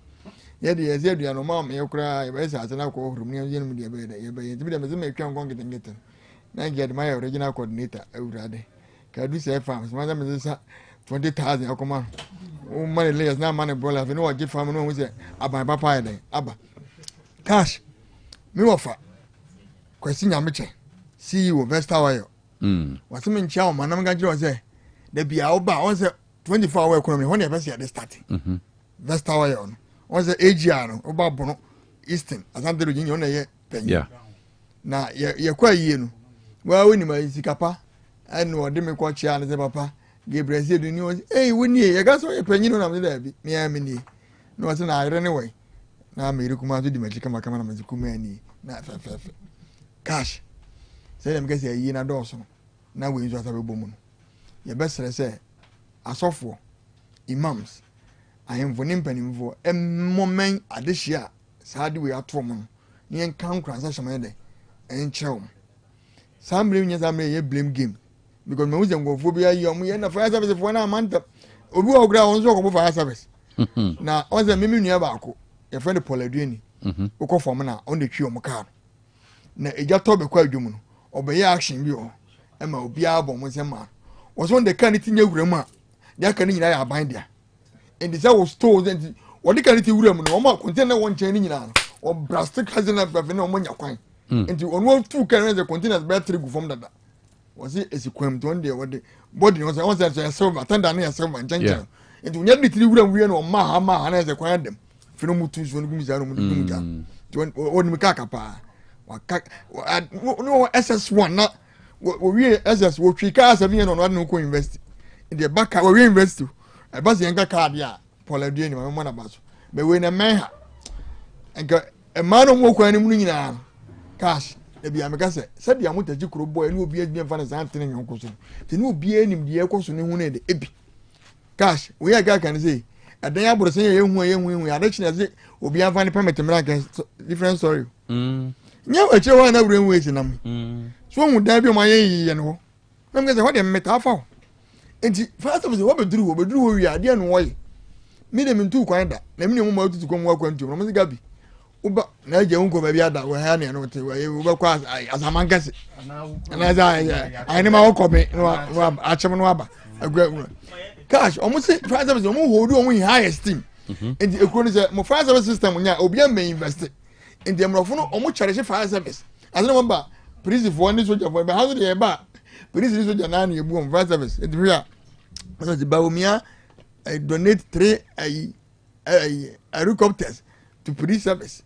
ye de ye de no ma me kura e sa na ko huru ni ye no de be de ye be ye de me se me twa ngongeten na get my original coordinator awurade ka du se farms ma za me sa 20,000 akoma o money layers na money bola fe no wa give farm no we say aban papa eden aba cash me wofa kwesi nyameche CEO Vestawayo wase me nchia o manam ga jiro say da bia oba on say 24 hour economy when you best dey start Vestawayo on say AGR no oba bono Eastern asante ro jinyo na ye penye na ye kwa yie no wa woni ma sikapa eno ode me ko chia ne se papa Gabriel said ni was woni e ga so e panyi no na me da bi me am ni no was na ayre ne we na me ri kuma so di magika makama na maziku me ani na fa cash say dem gese yi na do so na we nso asabe bomu no ye besere say asofo imams ahemfo ne mpanimfo emmomen adehia saade we atom no ne kan kransa hyema de enchew sambre nya sambre ye blame game because me uze ngofo bi ayi omo ye na fire service fo na amanta obi wa ogra won so ko fire service na oze mimi nua ba ko ye friend Poladuani ukọ form na on the twi omo car na eja to be kwa adwum no obeye action bi o e ma obi abo mo se ma wo so de kan tinye wuram a de kan nyina ya aban dia and the was stores and what the kan ti wuram no omo container won chen nyina no o plastic hazina be na omo nya kwan and on two can the containers be three go form dada was it is equem to de what the body was say silver tender na silver nchen and when you three wuram we no ma ha na ze kwan dem fino mutu so no gumisa no mu ja on mi kaka pa no SS1 na we SS wo twi ka asemi no no ko invest in the back we invest e ba se enka card ya Poladuani ma mo na ba so be we na menha enka e ma no mo kwan ni mu nyina cash e bia me ka se dia mo taji KROBEA ni obi adien fa na san tene nyon ko so te ni obi anim de e ko so ne hu na de ebi cash we ga kan say adan ya borosen ye hu ya da chine say obi an fa ni permit me like different story nya wa che wa na wure hu esinam so hu da bi o ma ye no na me say what dem meta fa enti first of all wo beduru wo wi ade no wo ye mi de mi ntu kwan da na mi ne mo ma tutu ko mo akwantu no mo say gabi uba na je unko ba bi ada wo ha ne no te wo ye wo kwa asaman kase na za ai ne ma wo ko me no achem no aba agwa cash almost say first service omo hold on high esteem and the economy say mo first service system nya obi am invest in the mrofo no omo cherish first service as no ba police for ni soldier for be how dey ba police ni soldier na na ebu on first service it here so the baumia I donate 3 helicopters to police service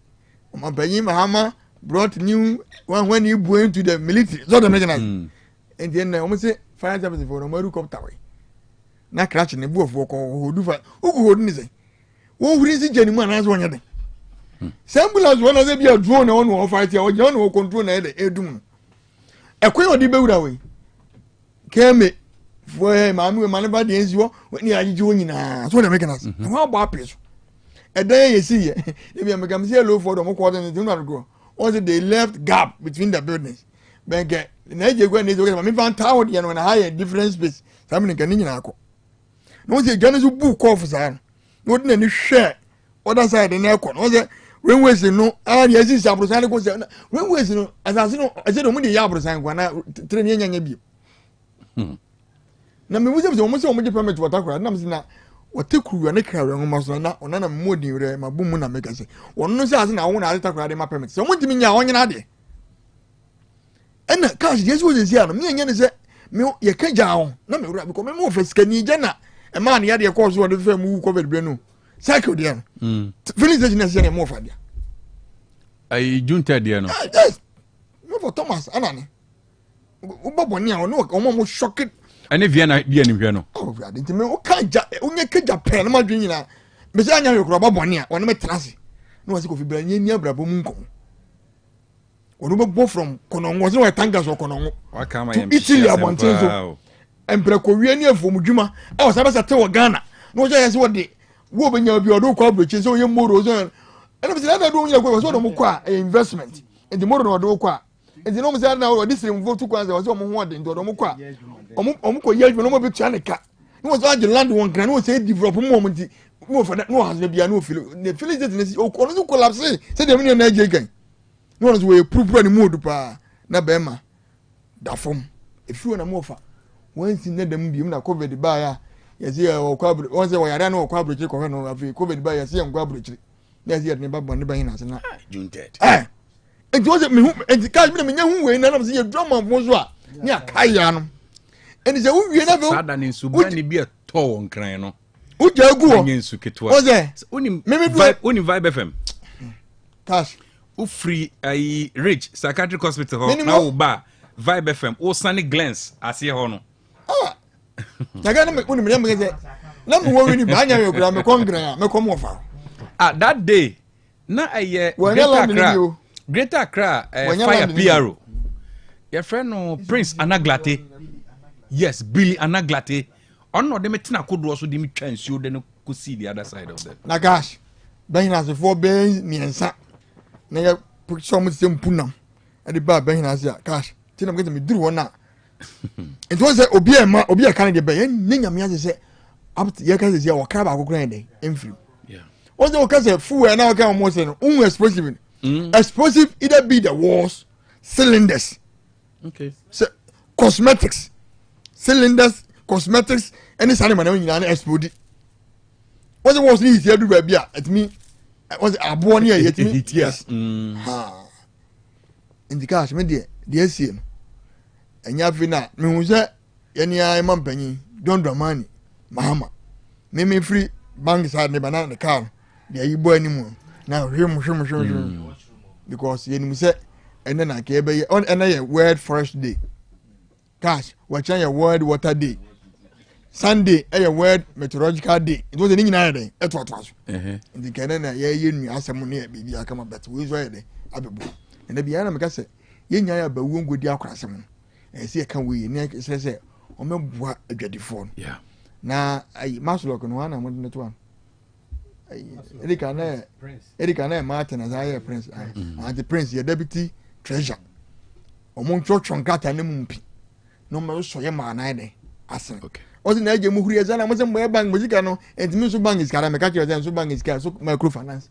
Omabanyi Mahama brought new one when he went to the military so the national and then omo say first service for no helicopter way na crash ne bu ofo ko hodu fa ugu hodu ni say wo huri si jani mu anazo onya de ambulance wona ze bia drone na won wo fight ya wo jana wo control na de edum ekwe odi bewura we keme fo maami we mane ba de enziwo ni agije onyina so de mekana wo ba apeso edan ye si ye e bia mekam si low for dem ko de no go on the left gap between the buildings benge na je gwa ne zo ke me van tower de no na high different space samini kan nyina akọ no se gane zo book off sa no de ni hwe other side na ekọ no se when we say no a ya si sabrosan ko se when we say no asase no ase do mu de ya abrosan kwa na tre ni nyanya bi na me muze mo se mo de permit watakura na me na watakuru na kra ran mo so na ona na modin re ma bumu na meka se ono se ase na wo na atakura de ma permit se mo ntimi nya onyina de ena cash yes wo se ya no me nya ne se me ye ka jawo na me wura bi ko me mo fasika ni je na e ma na ya de ko so de fa mu ko bebre no cycle de no finish the business ya mo fa dia ai junta de no yes no for Thomas anani u bobo ni a no o mo shock ane Vienna bia ni hwe no oh brother ntime o ka ja onye ka Japan ma dwen nyina me se anya yokro bobo ni a wona me trase no wasi ko fi bra ni abrabo mu nko onu bo from konongo so we tanga so konongo waka ma yem Italy abontenzo empre ko wie ni afomudwuma e o sabe sate wo Ghana no je yesi wo de wo benya bi odo kwa broche so ye moro so ena bi se na do nya kwa so do mo kwa investment and the moro no do kwa and the no mo se na wo this rim vote kwa so mo ho de do mo kwa omo ko ye no mo bi tua ne ka no so age land won gran no se develop mo nti no for no has na bia no feel the village that is o no collapse se de me na age gan no no we purpura ni mood pa na be ma da fom efi na mo fa wansi na dem bi na covid ba ya yesi o kwa won se wo yare na o kwa brochi ko no afi covid ba yesi en kwa brochi na yesi ne ba bon ne ba hina se na junted enti wo se me hu enti ka me nya hu we na na se ye drama mo so a ni akaya no enti se wo wie na be sada ni suba ni bi to won kran no wo ja gu wo nyensu ketwa wo se oni vibe FM cash u free ai rich psychiatric hospital ho na wo ba Vibe FM o Sunny Glens ase ho no naga na me kunu me say na me wo wini ba anya yo kura me kongran me kom ofa that day na aye Greater Accra fire PRO your friend no Prince Anaglate yes Billy Anaglate on no de metina kodo so de me twansuo de no ko see the other side of that na gosh ben na se for ben miensa na ya picture mo se mpunam e de ba ben na se gosh tina me get me duru wona it was obi e kan de ben nya nyame ase se up ye kan se ya wakra ba kokran de emfiri yeah was the okase fu e na okan mo se no explosive explosive either be the walls cylinders okay so cosmetics cylinders cosmetics any animal na nyina na explode what was this here do baby at me was abo ne yet me yes ha in the cash me de sie no enya fina me hu se yeni ay mampanyi don dramani mama me free bank side ne banana the car de ayibo animu na hwem because yeni se ene na ke be on ene world forest day cash watch your world water day Sunday a world meteorological day it was any na day eto aso ndi kene na ye nu asem ne bibi aka ma bet we zo ye dey abebo na bia na meka se ye nya ya bawo ngodi akrasem e se ka we ne se o mebua adwadifo no yeah na ai maslok no na mo ne to an ai Erika na Martin as I Prince and the Prince your deputy treasurer omon chonchonka ne mumpi no me so ye ma na dey asen okay ozi na eje muhuri ezana mo se mo bank muzika no entimi so bank is kara me ka kire so bank is kara so microfinance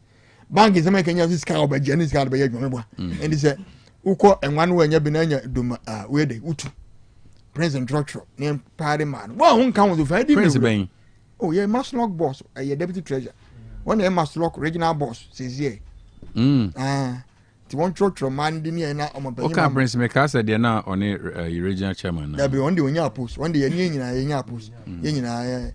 bank is make Kenya is kara obaje ni kara be ye dwon bo and say uko enwa no anya bi na anya dum we dey utu Prince and structure ne party man wo hun kan wo fa di Prince ben oh yeah Maslok boss your deputy treasurer one e Maslok regional boss says here ti won structure man di ne na omobanyi okay Prince me ka say de na on regional chairman na da be on de onya post one de ye nyina ye nya post ye nyina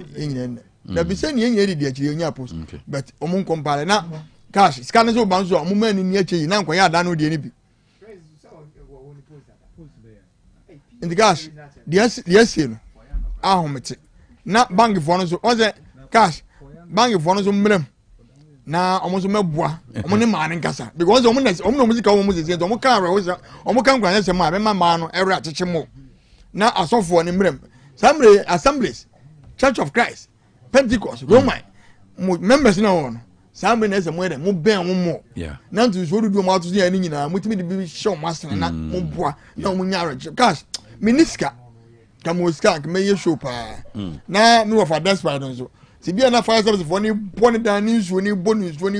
ye da be say ne ye di akiri onya post but omun compare na cash scan so ban so omun ni akiri na nkwa ya da no de ni bi in the cash yes no ahomete na bank for no so o say cash bank for no so mrem na omo so mebua omo ne ma ne nkasa because omo no music omo music omo kan ra omo kan kwanya se ma be ma no ere acheche mo na asofo ne mrem samre assemblies Church of Christ Pentecost Roman members na won samre na se mo de mo ben mo yeah na ntu so dudu mo atoso ya ni nyina mo timi de bi show master na mo bua na mo nya cash miniska kamoska kemeye show pa na me of despite no so si bia na fire service for ni boni dan ni nsuo ni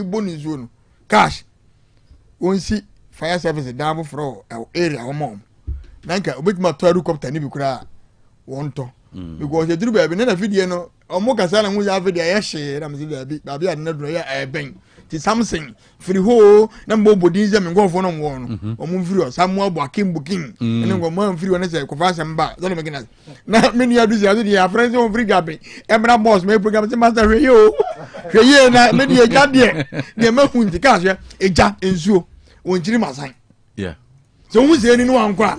bonus no cash onsi fire service down for area o na nka obetima to helicopter ni bi kura wonto because the duru baby na video no omo kasa na hu ya video ya hye na me baby ade na duro ya ben ti something free ho na mbo bodin ze me ngofo no won no omo free o samu abo akim booking ene ngoma free na se ko fa se mba so me gina na me ni adu ze adu ya friends on free gabe emra boss me program se master hwe na me di eja de me hu nti ka so eja ensuo wonjiri masan yeah so hu ze ni no ankwa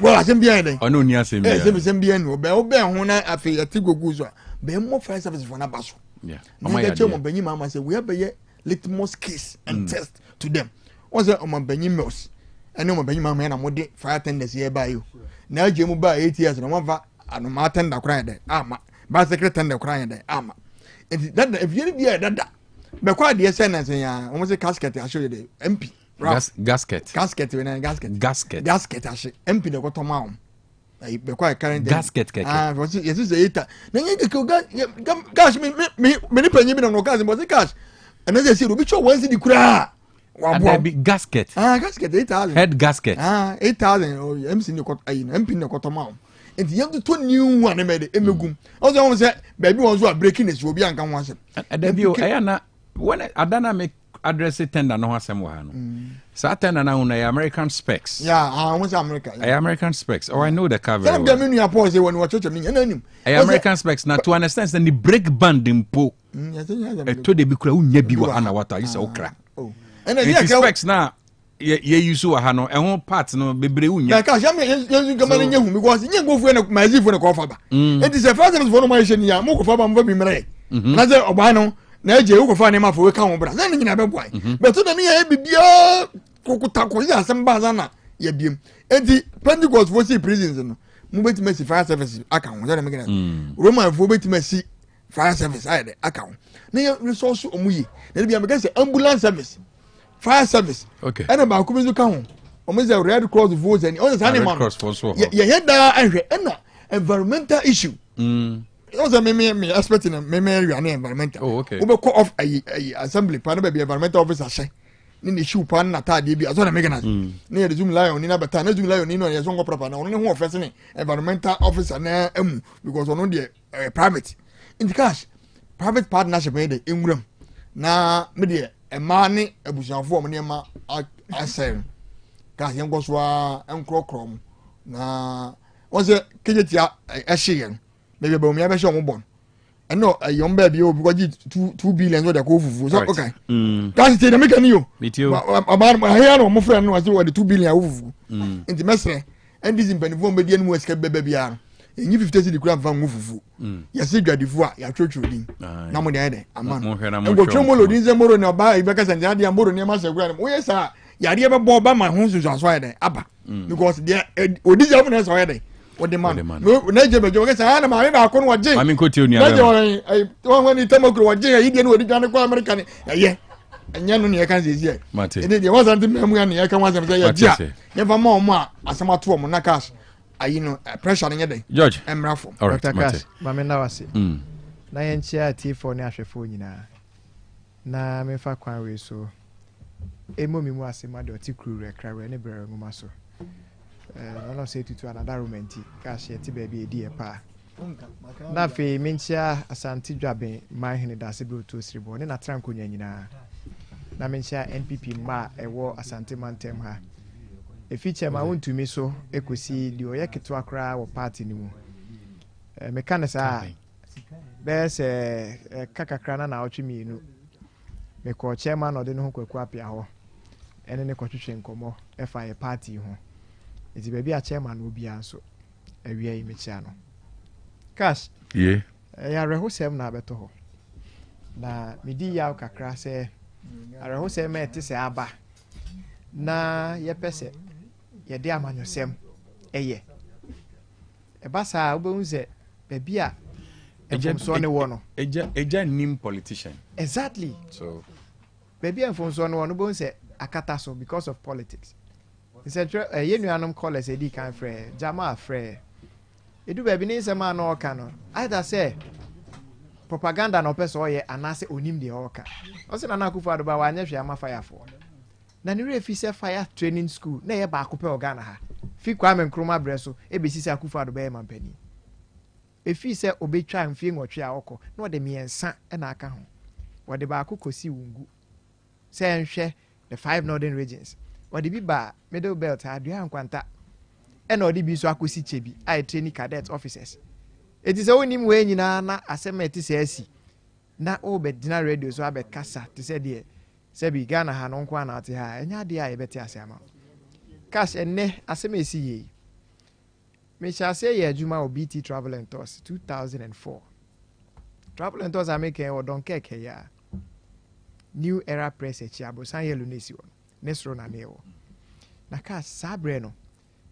well asem bia den ono ni asem bia asem bia no be ho na afi atigogu so be mo fire service for na baso yeah mama ya mo banyi mama say we have litmus case and test to them what's that on banyi meals ene mo banyi mama na mo de fire tenders here by you na je mu ba 8 years no mo va anu ma tender kran de ama ba secret tender kran de ama and that if you be that be kwa de sense ya mo say casket I show you the MP gasket when gasket ashe MP de ko to ma ai be kwa current gasket keke yes is eta na nyeke ko gas me ni panyi bi no gas mo say gas and then say obi cho wansi di kura wa bo gasket gasket 8,000 head gasket 8,000 MC ni ko ai MP ni ko to ma and you have to new one me de emegum also won say baby won so a breaking is obi anka ho asem adabi o ayana when adana me address tender no asem wa no so tender na una American specs what's American specs I know the cover tell them me pause when watch me nanim American specs na to understand the break band impo to de bi kura unya bi wa na wata yi se okra and the specs na ye use wa ha no e ho part no bebre unya na ka sha me yesu gama ne hu because nye go fu na mazi fu na ko fa ba enti se first service for no ma she ni ya mo ko fa ba mo bi mre na se oba no na eje wo ko fa ne ma fo we ka ho bra na nyina be boy but to na ne ya bibia kokuta ko ya asem ba za na ya biem enti Pentecost for see prisons no mo beti mesi fire service aka ho so na me gina Roman fo beti mesi fire service ayede aka ho na resource omuyi na bia me ka se ambulance service fire service okay ana ba ko bezu ka ho o me say Red Cross votes and on the animal ya yeda ahwe na environmental issue o say me expect na me area na environmental oh okay we be call off assembly pa na be environmental officer hye ni ne shoe pa na tade bi aso na me gana na ye zoom lion ni na beta na zoom lion ni no ye so ngo proper na ono ne ho office ni environmental officer na emu because ono de private in the cash private partnership me de enwuram na me de ema ne abusuafo mo ne ma ASEM ka ye ngo so a enkrokro mo na won se kejetia ehye maybe ba omi abehye mo bon no yon baby o because 2 billion so de ko fufu so okay can say na make any yo about here no mo friend no so the 2 billion fufu into mesre and this impanifo me die no escape bebe bia enyi 50 cedi kura mfa fufu ya se dwadifo a ya twetwe din na mo de ede ama no go twemo lo din ze moro na ba ibeka sanje ade moro ne ma se kura mo yesa ya de be bo ba ma ho so so ede aba because there odi je na so ede the man na je bejo ke sa na ma ba ko no je ma min ko ti oni ara ai won ni tamakro wa je yi de no odi dwane ko America ni ye anya no ne ya kan se sie ene de was anti memu ya ne ya kan was am say ya dia ye fa ma mo a asama to mo na cash ayi no pressure ne dey George emrafo Dr. Cash ma me na wase na ye nchia T4 ne ahwefo nyina na me fa kwan we so emo mi mu ase ma de otikru rekra we ne brere ngoma so no say to another romanti cash yet baby e pa na fe menchia asante Dwabrem my hene da se bro to sribo ne na tranko nyanyina na menchia NPP ma ewo asante mantem ha e feature ma wontumi so ekosi di oyeketo akra wo party ni mu me kan sa be se kakakra na otwemi nu me ko chairman ode no kwaku apia ho ene ne kwatwetwe nkomo e fa ye party ho iti baby a chairman obi anso awia yi mechia no cash ya rehosem na abeto ho na midi ya kakra se rehosem ete se aba na ye pese ye de amanyosem eye e basa obunze baby a so ne wo no eja nim politician exactly so baby a so ne wo no bonse akata so because of politics. He said, "You know, callers a can free, Jama free. It do be nice a man or canon. Either say propaganda no person or ye and I say onim the orca. Also, an uncle for the Bawanesh Yama fire for. Then you refuse fire training school, near Bakupe or Ghana. Fi Kwame Nkrumah Bresso, ABC Akufa the Bayman Penny. If he say obey try and feel or chia oko, no the me and son and I can. What the Baku Kosi Wungu. Say and share the 5 northern regions. What the BEBA middle belt had you kwanta and or the biso akosi chebi I training cadet officers. It is only way nyina na asem eti se na obedina radio so abet kasa to say there sebi Ghana ha no kwa na ate ha enya de a yebeti asema cash enne asem esi ye me shall say ye adwuma OBT Travel and Tours 2004 Travel and Tours American or don keke ya New Era Press echiabo san yelo nesi won nesro na newo na ka sabre no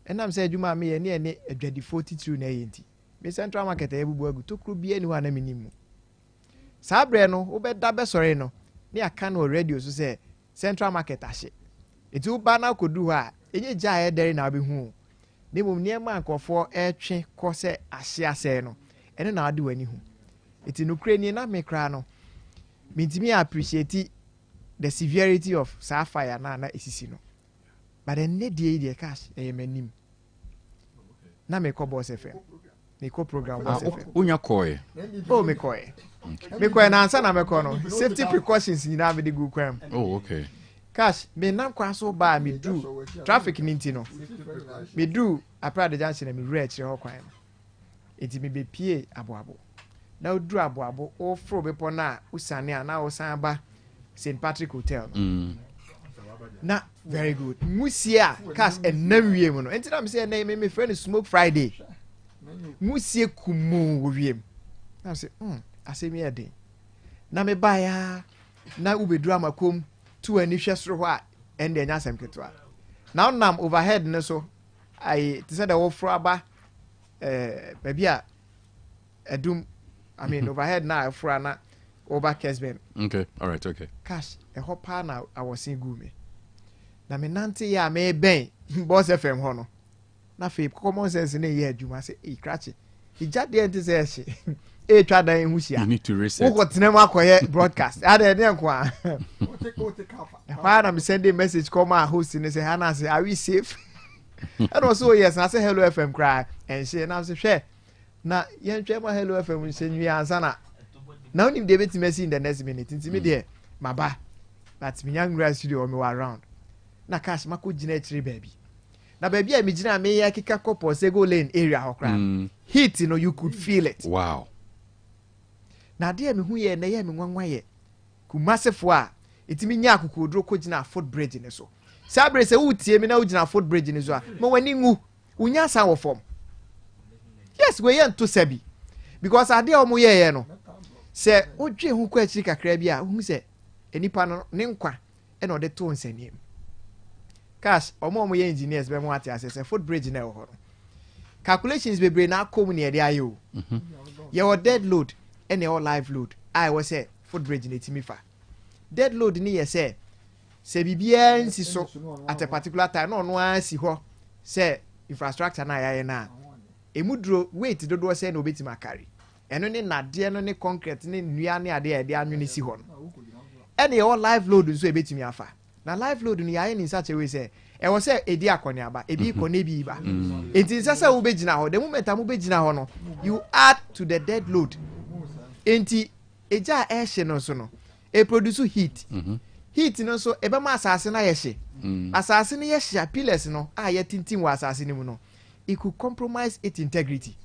enam say adwuma me ye ne adwadi 42 na yenti me Central Market ebubu agu tokru bia ni wa na minimu sabre no obeda be sore no ne aka no radio so say Central Market ahye eti uba na kodu ha enye gya edere na obehu ne mum ne ma nkofo etwe ko se ahye ase no ene na ade wani hu eti no kra ni na me kra no mintimi appreciate the severity of sapphire na esisi no but then ne dey cash manim na me ko boss FM me ko program boss FM unya koye oh me koye na ansa na me ko no safety precautions ni na me dey go kwam oh okay cash me nam kwa so ba me do traffic ninti no me do apra the junction na me reach ho kwan enti me be pie aboabo na odu aboabo o fro be po na usane na usan ba St. Patrick Hotel. na very good musia cash enam wie mu no enti na me say na me friend smoke Friday musie kumu wo wiem na say asemi eden na me ba ya na ubeduru amakom tu ani hwe soro ho a ende nya asem ketwa na onam overhead ne so I said the whole fraba baby edum I mean overhead na frana over Kesben. Okay, all right, okay. Cash a hopper na I was seeing gumi. Na me nante ya me ben boss FM ho no. Na fe common sense na ye adwuma say e cratchy. He just dey ante say she. E twa dan hu sia. You need to reset. Wo ko tena ma koye broadcast. Ade dey nko a. Why na me send a message come my host and say Hannah say are we safe? And also yes, I say hello FM cry and she now say share. Na yen twa ma hello FM say nwi ansa na. Now nim dey bet me see in the next minute. Nti me there maba. But me young grass studio me around. Na cash mako gina chire baby. Na baby a me gina me ya kika kopo Sego Lane area ho kra. Heat, you know, you could feel it. Wow. Na dey me hu ye na ye me nwanwa ye. Kumasefo a etimi nya akokodro ko gina footbridge ne so. Sabre se utie me na u gina footbridge ne so a. Mo wani ngu. Unya san wo form. Yes, we yan to sabi. Because ade o mo ye no. Se odwe hu kwa chiri kakra bi a hu se enipa no ne nkwa e na ode to nsanim. Cash omo ye engineers be mo ate asese footbridge na e ho. Calculations bebre na akom ne ade ayo. Your dead load and your live load. I was say footbridge ne timifa. Dead load ni ye say bibia nsi so at a particular time no ansi ho say infrastructure na ya na emudro weight dodo say na obetima carry eno ne nade no ne concrete ne nnua ne ade ade anwene si ho no and your live load nso ebetimi afa na live load ni ya in such a way say e was say edi akone aba ebi kone bi ba enti sasa wo begina ho the moment amu begina ho no you add to the dead load enti eja air no so no e produce heat heat no so ebe ma asase na yehye asase ne yehye pillars no a ye tintin wa asase ne mu no it could compromise its integrity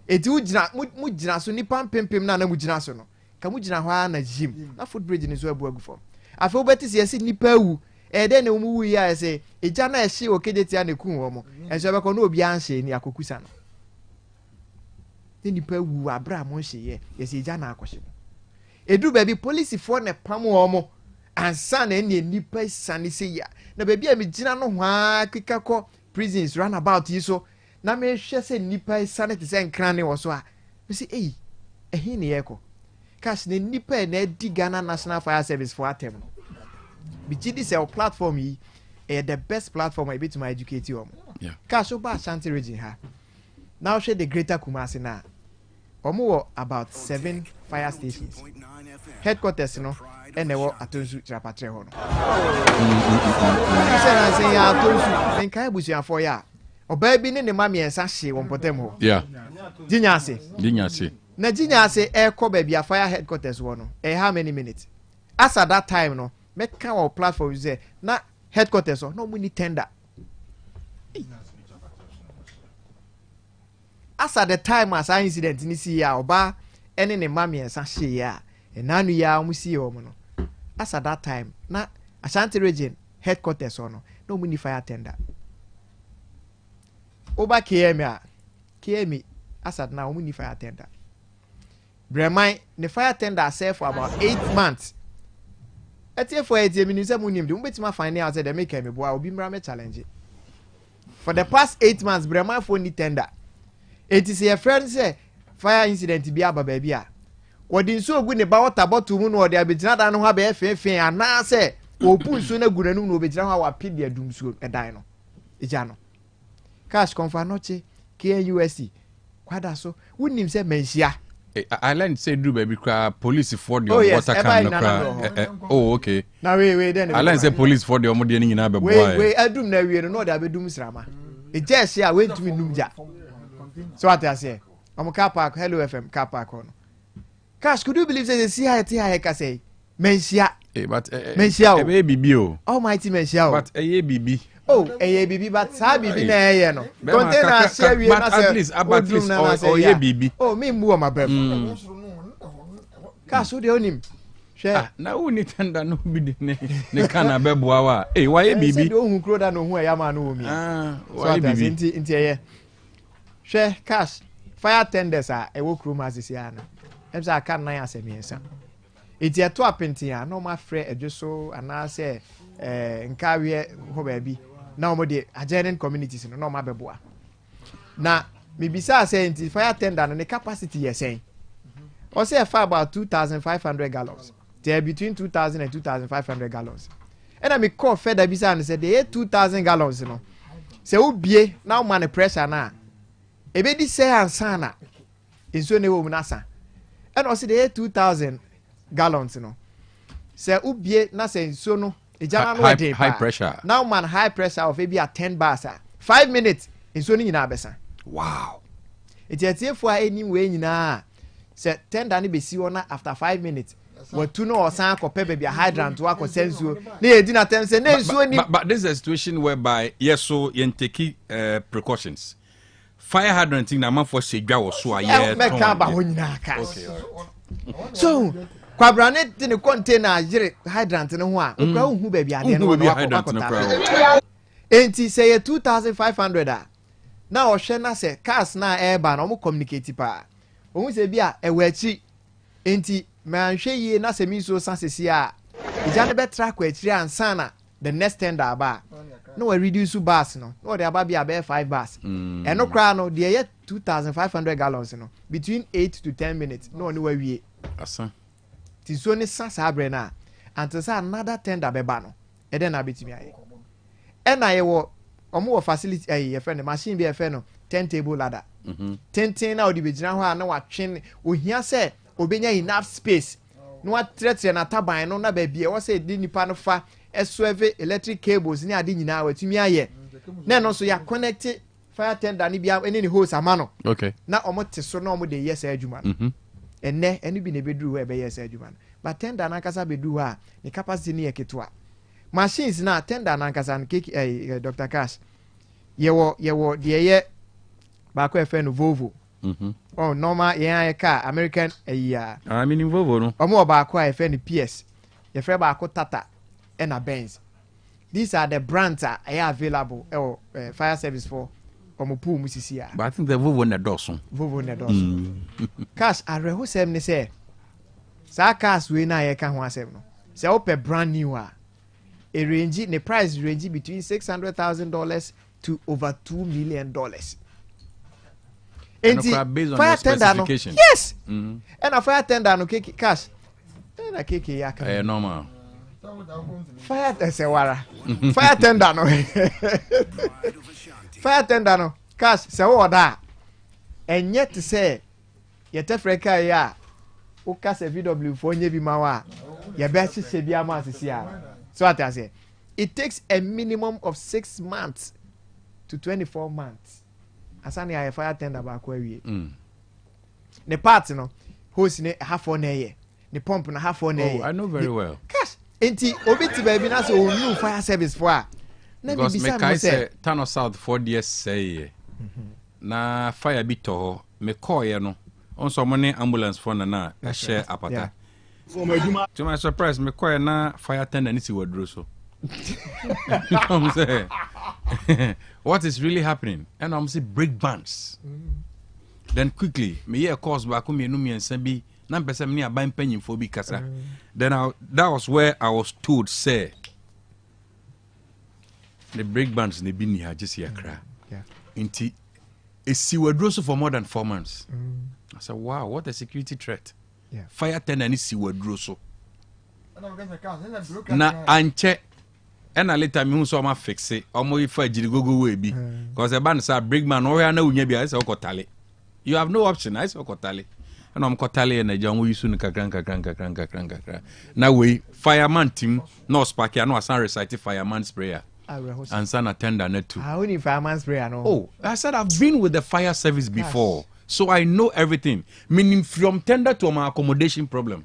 eti mu gina so nipa pempem na mu gina so no ka mu gina ho na jim na footbridge ne so abu agufo afa obeti se yesi nipa wu de na mu wu ya se eja na yehye okedeti na ku ho mo enso be ko na obi anhye ni akokusa no ni nipa wu abra mo hye ye yesi eja na akohye edu baby police for ne pam ho mo ansa na ne nipa sane se ya na baby a me gina no ho akika ko prisons run about yi so na me hwe se nipa sane te se nkran ne wo so a me se ehi ne yeko cash ne nipa na di Ghana National Fire Service for atem bi gidi se o platform yi the best platform I be to my educate you yeah cash oba Ashanti region ha now share the greater Kumasi na omo about 7 fire stations headquarters no ene wo atonsu trapatre ho no se na se ya atonsu en kai busu afo ya oba bi ne ma miensa hye won potem ho yeah jinyase na jinyase e ko ba bia fire headquarters wo no how many minutes as at that time no make kan our platform say na headquarters no mu ni tender as at the time as an incident ni si ya oba ene ne ma miensa hye ya enanu ya mu si yo mo no as at that time na Ashanti region headquarters no mu ni fire tender oba KM as at now mu ni fire tender Bremai the fire tender serve for about 8 months etie for 8 years minimum mu nim de mu betima find out say dem make me boa obi mra me challenge for the past 8 months Bremai for ni tender it is a friend say fire incident bi aba ba bi a wodi nso ogu ne ba water bottle mu no odi abegina da no ha ba efefe ana se opu nso na gura nu no obegina ha wa pidi adum so edan no eja no cash confirm noche KUSC kwada so wonim se menhia I learned say do baby cry police for the water can no cry oh okay na we then I learned say police for the omode ni nyina be boy we adum na we no odi abedum srama eja hia we ntumi numja so what I say I'm car park hello FM car park on cash could you believe say the CIT I can say menhia but menhia e bibi o almighty menhia but bibi oh bibi but sa bibi na no container share we na say at least oh bibi oh me mbu o mabem cash o de onim na wo ni tender no bi ne kana beboa wa why bibi o hu kro da no hu ya ma no mi why bibi nti eye hwe cash fire tenders e wo kro ma sisi ana emsa aka nan asemiensa enti eto apenti a no ma frɛ adwoso anase nkawe ho ba bi na omo de adjoining communities no ma beboa na mibisa say enti fire tender no ne capacity yesen o say for about 2,500 gallons. They're between 2,000 and 2,500 gallons. And I call Fed Abisa and said they 2,000 gallons, you know. So be now man pressure na. E be di say ansana. Inso ne wo munasa. And also they 2,000 gallons, you know. So ubie na say inso no e jana no high pressure. Now man high pressure of maybe at 10 bars. 5 minutes inso ni nyina besa. Wow. It for any way nyina. Say 10 dani be si wona after 5 minutes. What no or san ko pepe be hydrant to akọ sensuo na e di na tem say na nsuo ni but this is a situation whereby yes so you take precautions fire hydrant na man for segwa wo so aye make ka ba ho nyina ka so kwabrane ti ne container jire hydrant ne ho a okra hu ba bia de no akọ enti say 2,500 a na o hwe na say cars na airban o mo communicate pa o say bia e wachi enti man hwe na se mi so sansesi a ija ne betra kwa akiri ansana the next tender ba no we reduce bars no no dey about be 5 bars no kra no dey 2,500 gallons no between 8 to 10 minutes no ni we wie asa ti so ni sasa abre na until say another tender be ba no e den na betimi aye e na ye wo omo wo facility ye fe no machine be fe no turntable ladder tenten na odi be gina ho a na wa twen ohia se obenya enough space no atretre na taban no na ba bia wo say di nipa no fa esweve electric cables ni ade nyina watumi aye na no so ya connect fire tender ni bia ene ni hose amano okay na omote so na omo de yes adwuma no ene bi ne beduru ho e be yes adwuma no but tender na kasa beduru ha ni capacity ni eketoa machines na tender na kasa no keke Dr. Cash yewo de ye ba ko efe no Volvo oh normal yeah car American I mean Volvo no omo ba ko a efe no PS ye fe ba ko Tata and a Benz. These are the brands that are available fire service for omo pool musisia. But I think the Volvo na doso. Volvo na doso. Cash areho sem ne say sa cars we na ye ka ho asem no. Say ope brand new a range the price range between $600,000 to over $2 million. And based on your specification. No, yes. And a fire tender no cash. And a keke yaka. Normal. Fire tender no. Fire tender no. Cash say what that. And yet to say yet Africa ya uka se VW for nye bi mawa. Ya best se bi ama sisia. So what I say. It takes a minimum of 6 months to 24 months. Asani a fire tender ba kwa wie. The part no hose ne half on air. The pump na half on air. Oh, I know very well. Cash enti obiti baby na so new fire service for a. Na bi bisa me say Tano South 4 years say. Na fire bi to me call ye no. Onso mo ne ambulance for na share apata. To my surprise me call na fire tender ni si wadro so. I'm saying what is really happening and I'm saying break bands then quickly me hear calls back me no me bi na pese me aban panyin fo bi kasa then that was where I was told say the break bands ne bi ni ha just here kra inti esi wadro so for more than 4 months I said wow what a security threat fire tender ni si wadro so na anche and a later me so ma fix it omo ifa jirigogo we bi because the band say break man no na unya bia say okotale you have no option I say okotale and am kotale na ja wo yusu ni kakran na we fireman team no spark ya no asan recite fireman sprayer and san attender na too how ni fireman sprayer no oh I said I've been with the fire service before so I know everything meaning from tender to my accommodation problem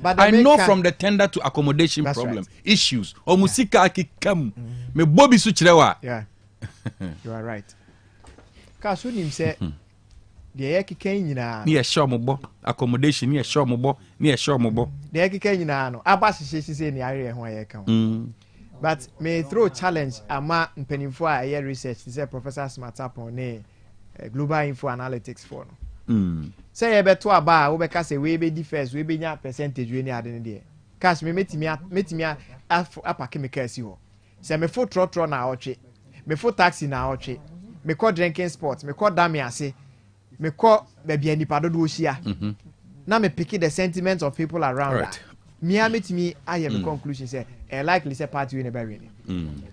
but I know from the tender to accommodation problem issues or musika akikam me bobi su kirewa you are right Kasu nim say de ekeka nyina ni show mo bo accommodation ni show mo bo ni show mo bo de ekeka nyina no aba hyehyehye ni ahwe ho aye kan but me throw challenge ama mpanimfo a aye research say Professor Smartapon ne global info analytics for no say ye beto aba a wo beka say we be di first we be nya percentage we ni ade ne de cash me metimi apa chemical si ho say me fo trotro na otwe me fo taxi na otwe me call drinking sport me call dam ase me call baby anipa dodo ohia na me pick the sentiments of people around that me metimi aye me conclusion say likely say party we never win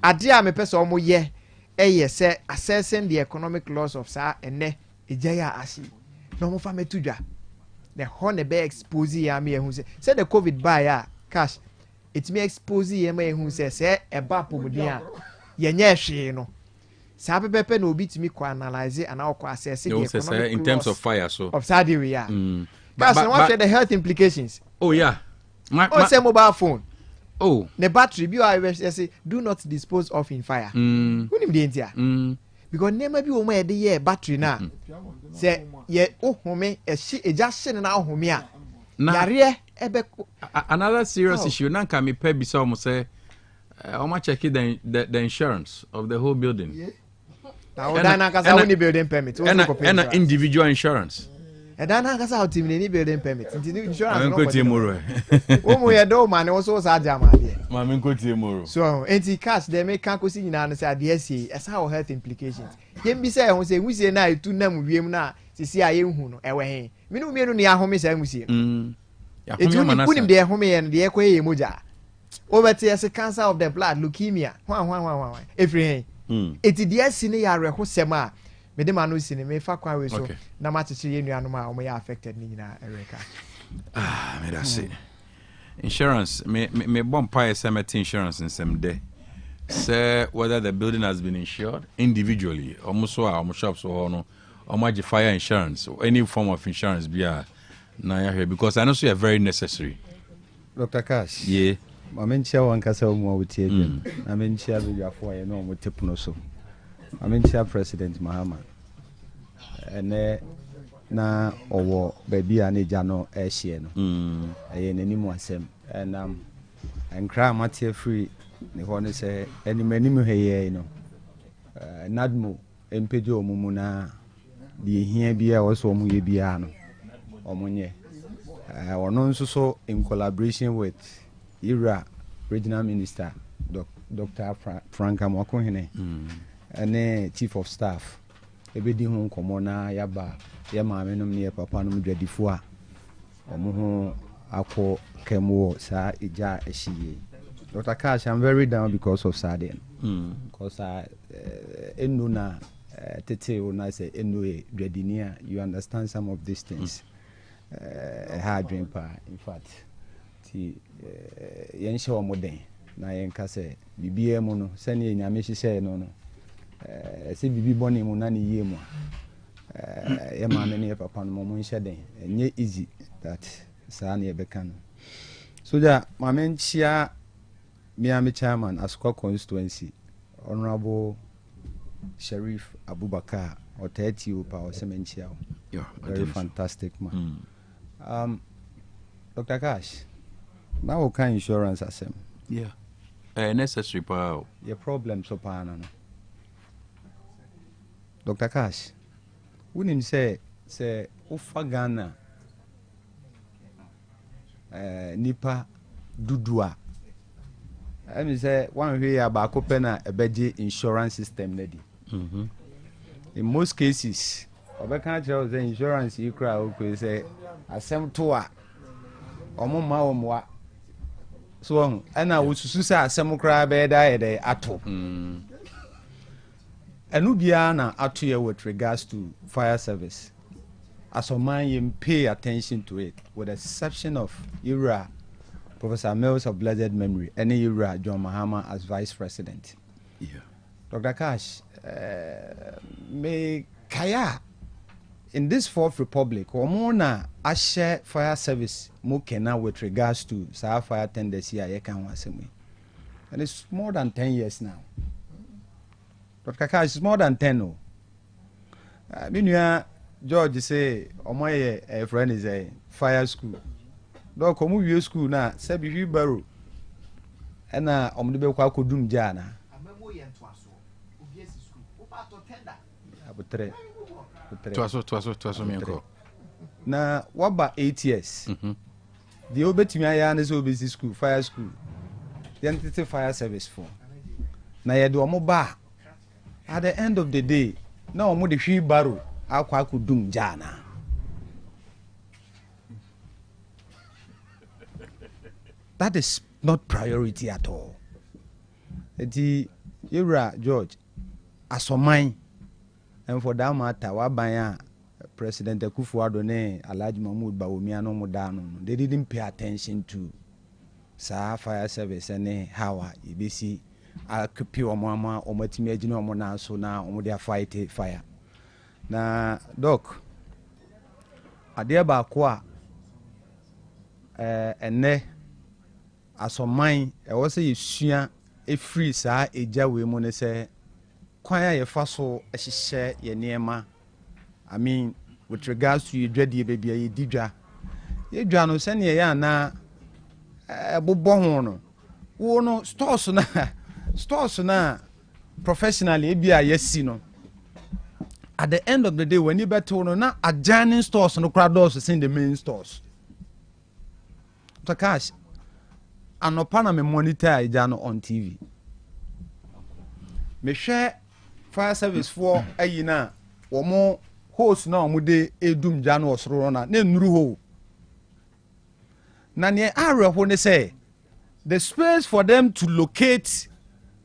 ade a me pese omo ye say assessing the economic loss of sa ene ejaya asi no mo fa metudwa the hone be expose ya me ehun say the covid buy ya cash it me expose ya me ehun say eba pomudin a ye nye hwe no sa pepepe na obi timi ko analyze and how ko assess the economic in terms of fire so of Saudi we are cash no what the health implications say mobile phone the battery bi I say do not dispose of in fire unim de ntia because nema bi wo ma de ye battery na say ye ohome eja hye na ohome a yare ebe another serious issue na nka me pay bi so mo say how much check the insurance of the whole building now na kasa woni building permit and individual insurance na kasa how team ni building permit insurance no ko o mo ye do man wo so sa jama de ma men ko tie moro so enti cash dem make kan ko si nyina no say ade see esa how health implications yem bi say ho say nwusie na etu nam wiem na sisi aye hu no ewe he me no mienu ni ahome say nwusie etu ni kunim de ahome ye no de ekoye moja obeti as cancer of the blood leukemia hwan every he eti de asi ne ya reho sem a me de ma no si ne me fa kwa we so na ma cheche ye nuanom a omo ya affected ni nyina ereka me da see insurance me bomb pay semet insurance in some day say whether the building has been insured individually almost so shops or no or much fire insurance or any form of insurance be na ya here because I know so very necessary. Dr. Cash mamenchia wankasa umu wutie bi mamenchia bi afo ye no motepuno so mamenchia President Mahama ene na owo baby a ne gya no ehye no eye nanimu asem and enkra matie free ne ho ne se animanimu heye no nadmo empeje omumu na de hia bia wo so omu ye bia no omunye ono nso so in collaboration with IRA Regional Minister Dr. Franka Mwakohene and Chief of Staff ebedi ho komo na yaba ye maame nom ne papa nom dwadifo a omo ho akọ kemo sa ija ehie. Dr. Cash, I'm very down because of Sadian because enu na tete una say enu dwadinia you understand some of these things hard dream pa in fact ti yen show modern na yen ka se bibie mu no se ne nyame hyehyɛ no no se bibi bɔne mu na ne yie mu ye ma me ne papa no mo nhyɛ den enye easy that saa ne beka no so ja ma me nchia me am chairman Asukwa constituency Honorable Sharif Abubakar Otec Opa Osemenchia very fantastic man. Dr. Cash, now what kind insurance ASEM? Necessary pa. Your problem so pa no. Dr. Cash, wouldn't say ufa Ghana nipa dudua. I mean say one way about kopena a beji insurance system ready. In most cases, obeka tell the insurance you cry okay say asem to a omo ma omwa so ana wosusu say asem cry be da dey ato enu bia na ato ye with regards to fire service as a man you pay attention to it with the exception of IRA Professor Mills of blessed memory and IRA John Mahama as vice president. Dr. Cash me kaya in this fourth republic omona a share fire service mo kena with regards to sa fire tendency a yekan wasemi and it's more than 10 years now. Dr. Cash, it's more than 10 no. Minua George say omoye a friend is a fire school. Do komu wie school na se bi hwi baro. Ena omde be kwa kodum jana. Amemo ye ntoaso. Obi esi school. Wo pa to tender. Abutre. Twaso mienko. Na waba 8 years. The obetimi aya na so obesi school, fire school. The entity fire service for. Na ye do omo ba. At the end of the day, na omo de hwi baro akwa kodum jana. That is not priority at all. The Ira George asoman, and for that matter, wabaya President Akufo-Addo ne Alhaji Mahmoud Bawumia no modano. They didn't pay attention to fire service and how ibisi akupi omama omatimi agina omona so na omo fight fire. Na doc ade ba ko ene asoman e wo se yesua e free saa eja we mu ne se kwan ya yefa so ehihye ye niema. I mean with regards to you dread baby ye didwa no se ne ya na bobbo ho no wo no stores na professionally bia yesi no. At the end of the day, when you better no na adjoining stores no crowd doors in the main stores. Takash, anopana me monitor ijano on TV. Me share fire service for ayina omo host na omo de edum jano osoro na nuru ho. Na ne area ho ne say the space for them to locate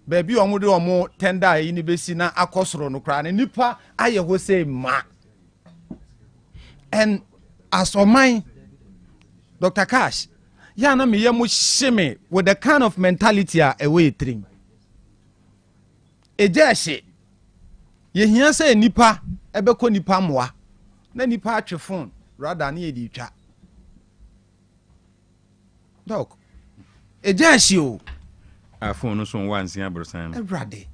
baby omo tender yini besi na akosoro no kra ne nipa aye ho say ma. And as on mine Dr. Cash ya na me yemu sheme with the kind of mentality a away trim ejeshe ye hia say nipa ebeko nipa moa na nipa atwe phone rather na ye di twa doc ejeshe o phone no so wansi abrosan Ebrade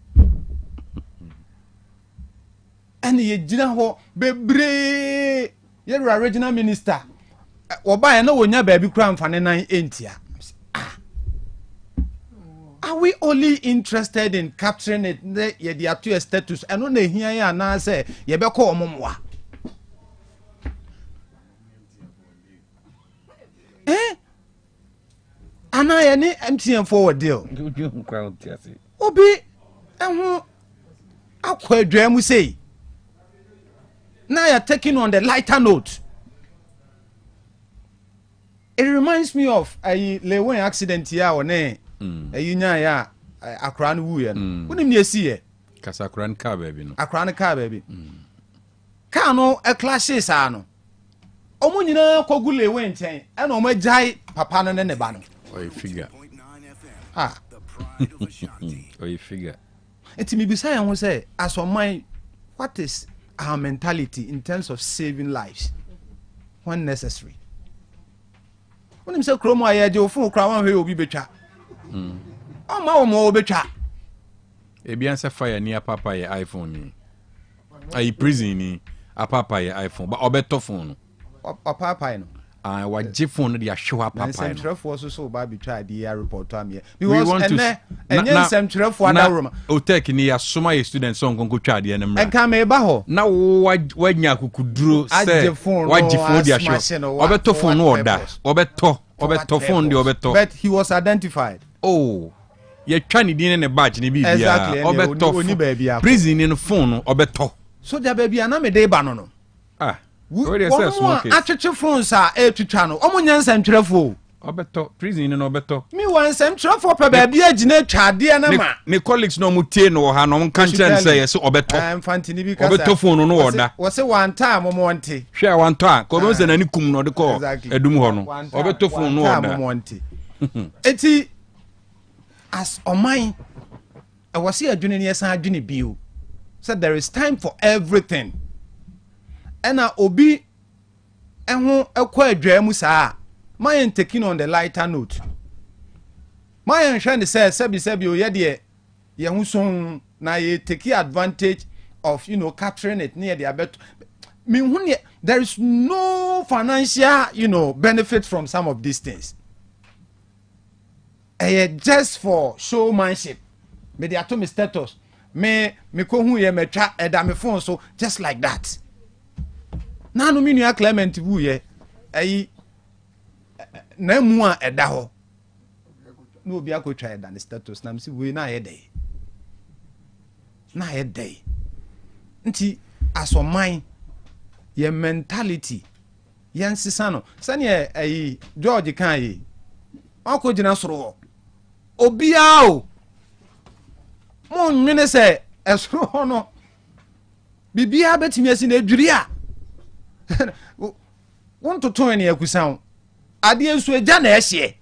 and ye gina ho bebre ye original minister oba na wonya baabi kura mfane nan entia. Are we only interested in capturing it ye the actual status and no na hia ya na say ye be ko omomwa ana ye ni MTN forward deal obi ehun akwadwa mu say now you're taking on the lighter note. It reminds me of a Lewen accident here on a union ya a crown wooden. Wouldn't you see it? Casacran car baby. A crown car baby. Cano a classes ano. Omunina Kogule went and on my jai papa and a banner. Or a figure. Or a figure. It's me beside I say, as for my what is our mentality in terms of saving lives when necessary. When him say kromo aye de ofun kra wan hwe obi betwa o ma wo mo betwa e bi ansa fire ni papa ye iPhone ni ai prison ni papa ye iPhone ba obeto phone no papa no wa je phone no de ahwe papa no sem trefo so ba betwa di report am here because ene sem trefo na room Otec ni asoma ye students on gongo twa de na mra enka me ba ho na wanya kukuduro say waje phone de ahwe obeto phone no oda obeto phone de obeto but he was identified. Oh ye twa ni din ne badge ni bibia exactly, obeto prison ni phone no obeto so ja baby na me dey ba no what is that one case atwetwe phones a etwetwa no omunya nsam twerefo obeto prison no obeto me wan nsam twerefo pa baby agina twade na ma ne colleagues no mutie no ha no kan chen say yes obeto mfantini bi kasa obeto phone no oda wo se one time mo wonte hwe one time ko be se na ni kum no de ko edum ho no obeto phone no oda mo wonte eti as oman I was here adwene ne yesan adwene bio said there is time for everything. Ena obi eho ekwa adwa mu saa my taking on the lighter note. My hwe ne say sebi o ye de ye hu son na ye take advantage of capturing it near the abet there is no financial, benefit from some of these things. Just for showmanship. Me dey ato me status. Me ko hu ye me twa eda me phone so just like that. Na no me nua Clement bu ye. Na mu a eda ho. No obi akotwa eda ne status na me si we na ye dey. Na ye dey. Nti asoman ye mentality ye nsisa no. Sane George kan yi. Akọ gina soro. Obiao mon nwene se esoro ho no bibia betimi asi na adwiri a wontoto ene akusan ade ensu agya na ehye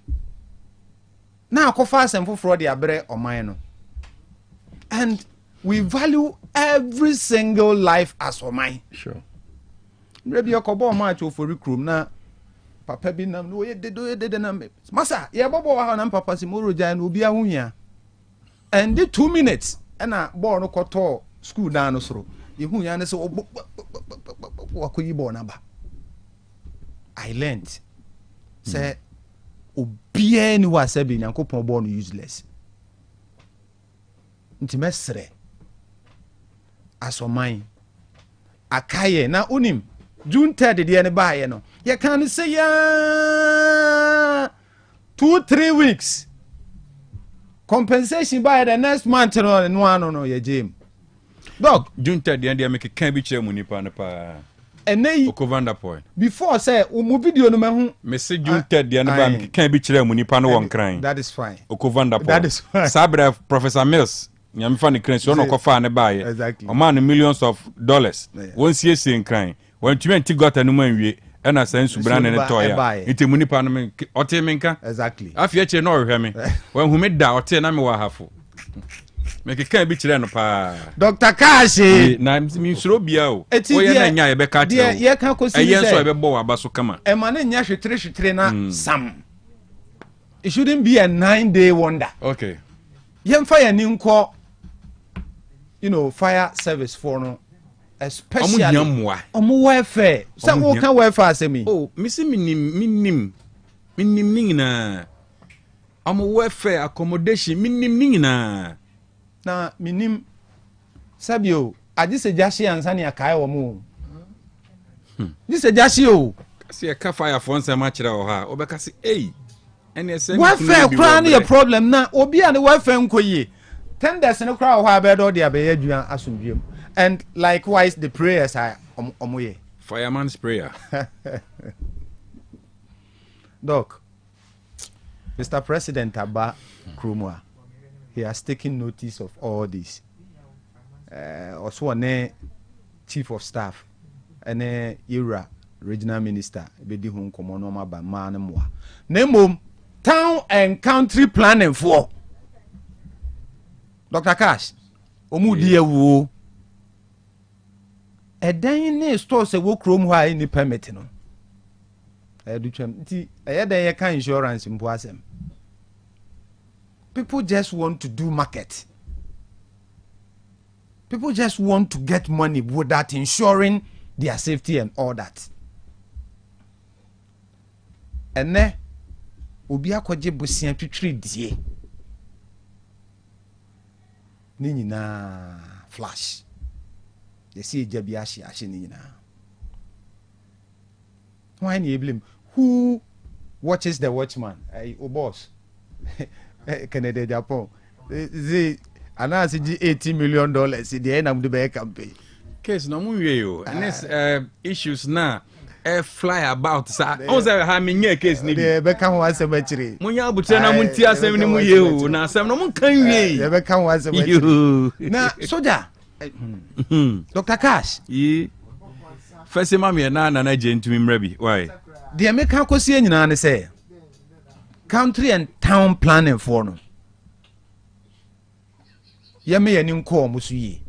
na akofa asem foforo de abre oman no. And we value every single life as oman. Sure. Maybe okobo match for recruit na papa bi nam no ye de na masa ye bobo wa na papa si moro jan obi ahunhia. And the 2 minutes and a born no koto school down no soro ye hunhia ne se wakoyi born number. I learned say obi ani wa sabi nyankopon born useless. Nti mesre asoman akaye na unim June 3rd de ne baaye no ye kan say ya 2-3 weeks compensation by the next month no ye jam dog June 3rd de make kan bi kire mu nipa na pa enei Okovanda point before say mu video no mahu me say June 3rd de ba make kan bi kire mu nipa no won kran. That is fine. Okovanda point That is fine. Sabra Professor Mills nyame fa ne kran so no kofa ne baaye. Exactly. O man millions of dollars won sie kran when 20 got anu manwie and as sense brand ne toya ite munipa no me ote menka exactly afia che no ohwe me when hu me da ote na me wa hafo me ke bi kire no pa Dr. Kashi na mi suro bia o ye na nya ye be ka tire ye kan ko si ye so ye be bo wa ba so kama e ma na nya hwetre na sam. It shouldn't be a 9-day wonder. Okay. Yemfa ya ni nko fire service for no especially omo welfare say wo kan welfare asemi me say minim ningina omo welfare accommodation minim ningina na minim sabio adi se jashi ansa ne akai wo mo di se jashi o kasi e ka fire for nsem a kire wo ha obeka se ene se welfare kra na problem na obi a ne welfare nkoyie tenders ne kra wo ha be do de abeya aduan asomdwem. And likewise, the prayers are omoye. Fireman's prayer. Doc, Mr. President Abba Krumwa, he has taken notice of all this. Also, Chief of Staff, and Ira Regional Minister, Bedi Hong Komonoma Bamanamwa. Name town and country planning for Dr. Cash. Omudia wo. Edan ne store se wo krom ho a ni permit no du twam nti edan ye kan insurance mpo asem. People just want to do market. People just want to get money without ensuring their safety and all that. Ene obi akwaje bosia twitwiri die ni nyina flash. They see Jabiashi Ashinina. Why do you blame? Who watches the watchman? Oh, boss. Canada, Japan. They announced $80 million in the end of the bear campaign. Case no more you. And this issues now. Fly about. Also, how many case need to become one cemetery? Munya Butana Muntia 70 million. Now, some no one can you become one cemetery. Now, soldier. Dr. Cash. First mammy na agent to him ready. Why? The American Cossian and say country and town planning for no. Ye me an inco musuye.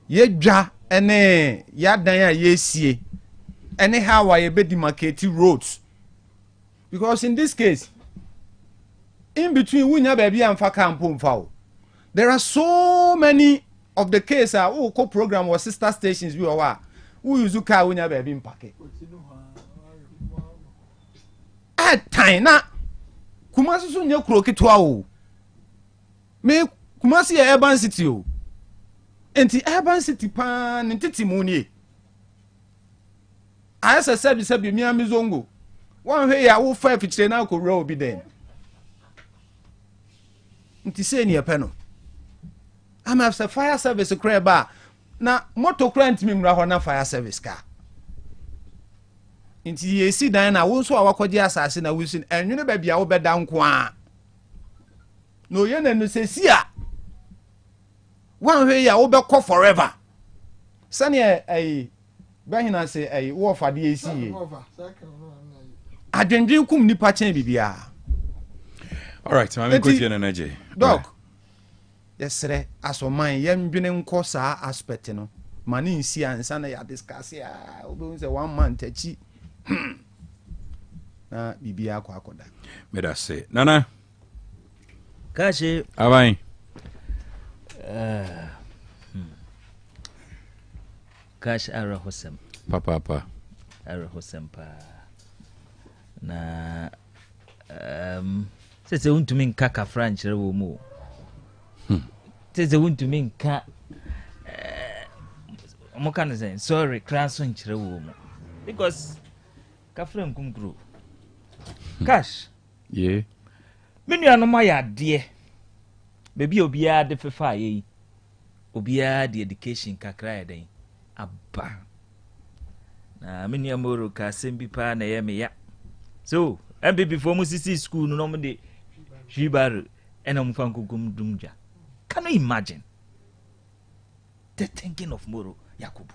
Ye ja ene ya danya ye see. Anyhow, I be demarcated roads. Because in this case, in between Winya baby and Fakam foul. There are so many of the cases co program or sister stations we are who use car when you have been packet. At time na Kumasi so nye kuro ketwa o. Me Kumasi ya urban city o. Enti urban city pa ntiti mu nie. Asa sabi mi amizongo. One way ya wo fa fitire na ko row bi den. Nti se ni epe no. I'm after fire service kreba na motor crane mi mra ho na fire service car. Nti ye si dan na wo so awakodi asase na wusin enwene ba bia wo beda nko a. No ye na no se si a. One way ya wo be ko forever. Sane ai bahina se ai wo fa de esi ye. Adwendwen kum nipa chen bibia. All right, mama ko tie na naje. Doc. Yesre asoman yendwene nko saa aspect no. Mani nsi ansa na ya discuss ya obi say 1 month achi. Na bibia kwa akoda. Meda say. Nana. Kashi. Abai. Kashi ara hosem. Papa. Ara hosem pa. Na sese untumi nka ka French rewo mu. Sese untumi nka mo kan say sorry craso nchire wo mu. Because ka frem kumkuru. Cash. Yeah. Menu anoma ya de. Baby obia de fefa yi. Obia de education kakra ya den. Aba. Na menu amoro ka sembi pa na ye me ya. So, and before mu sisi school no mo de hwibaru ena mu fankukum dumja. Can you imagine? The thinking of Moro Yakubu.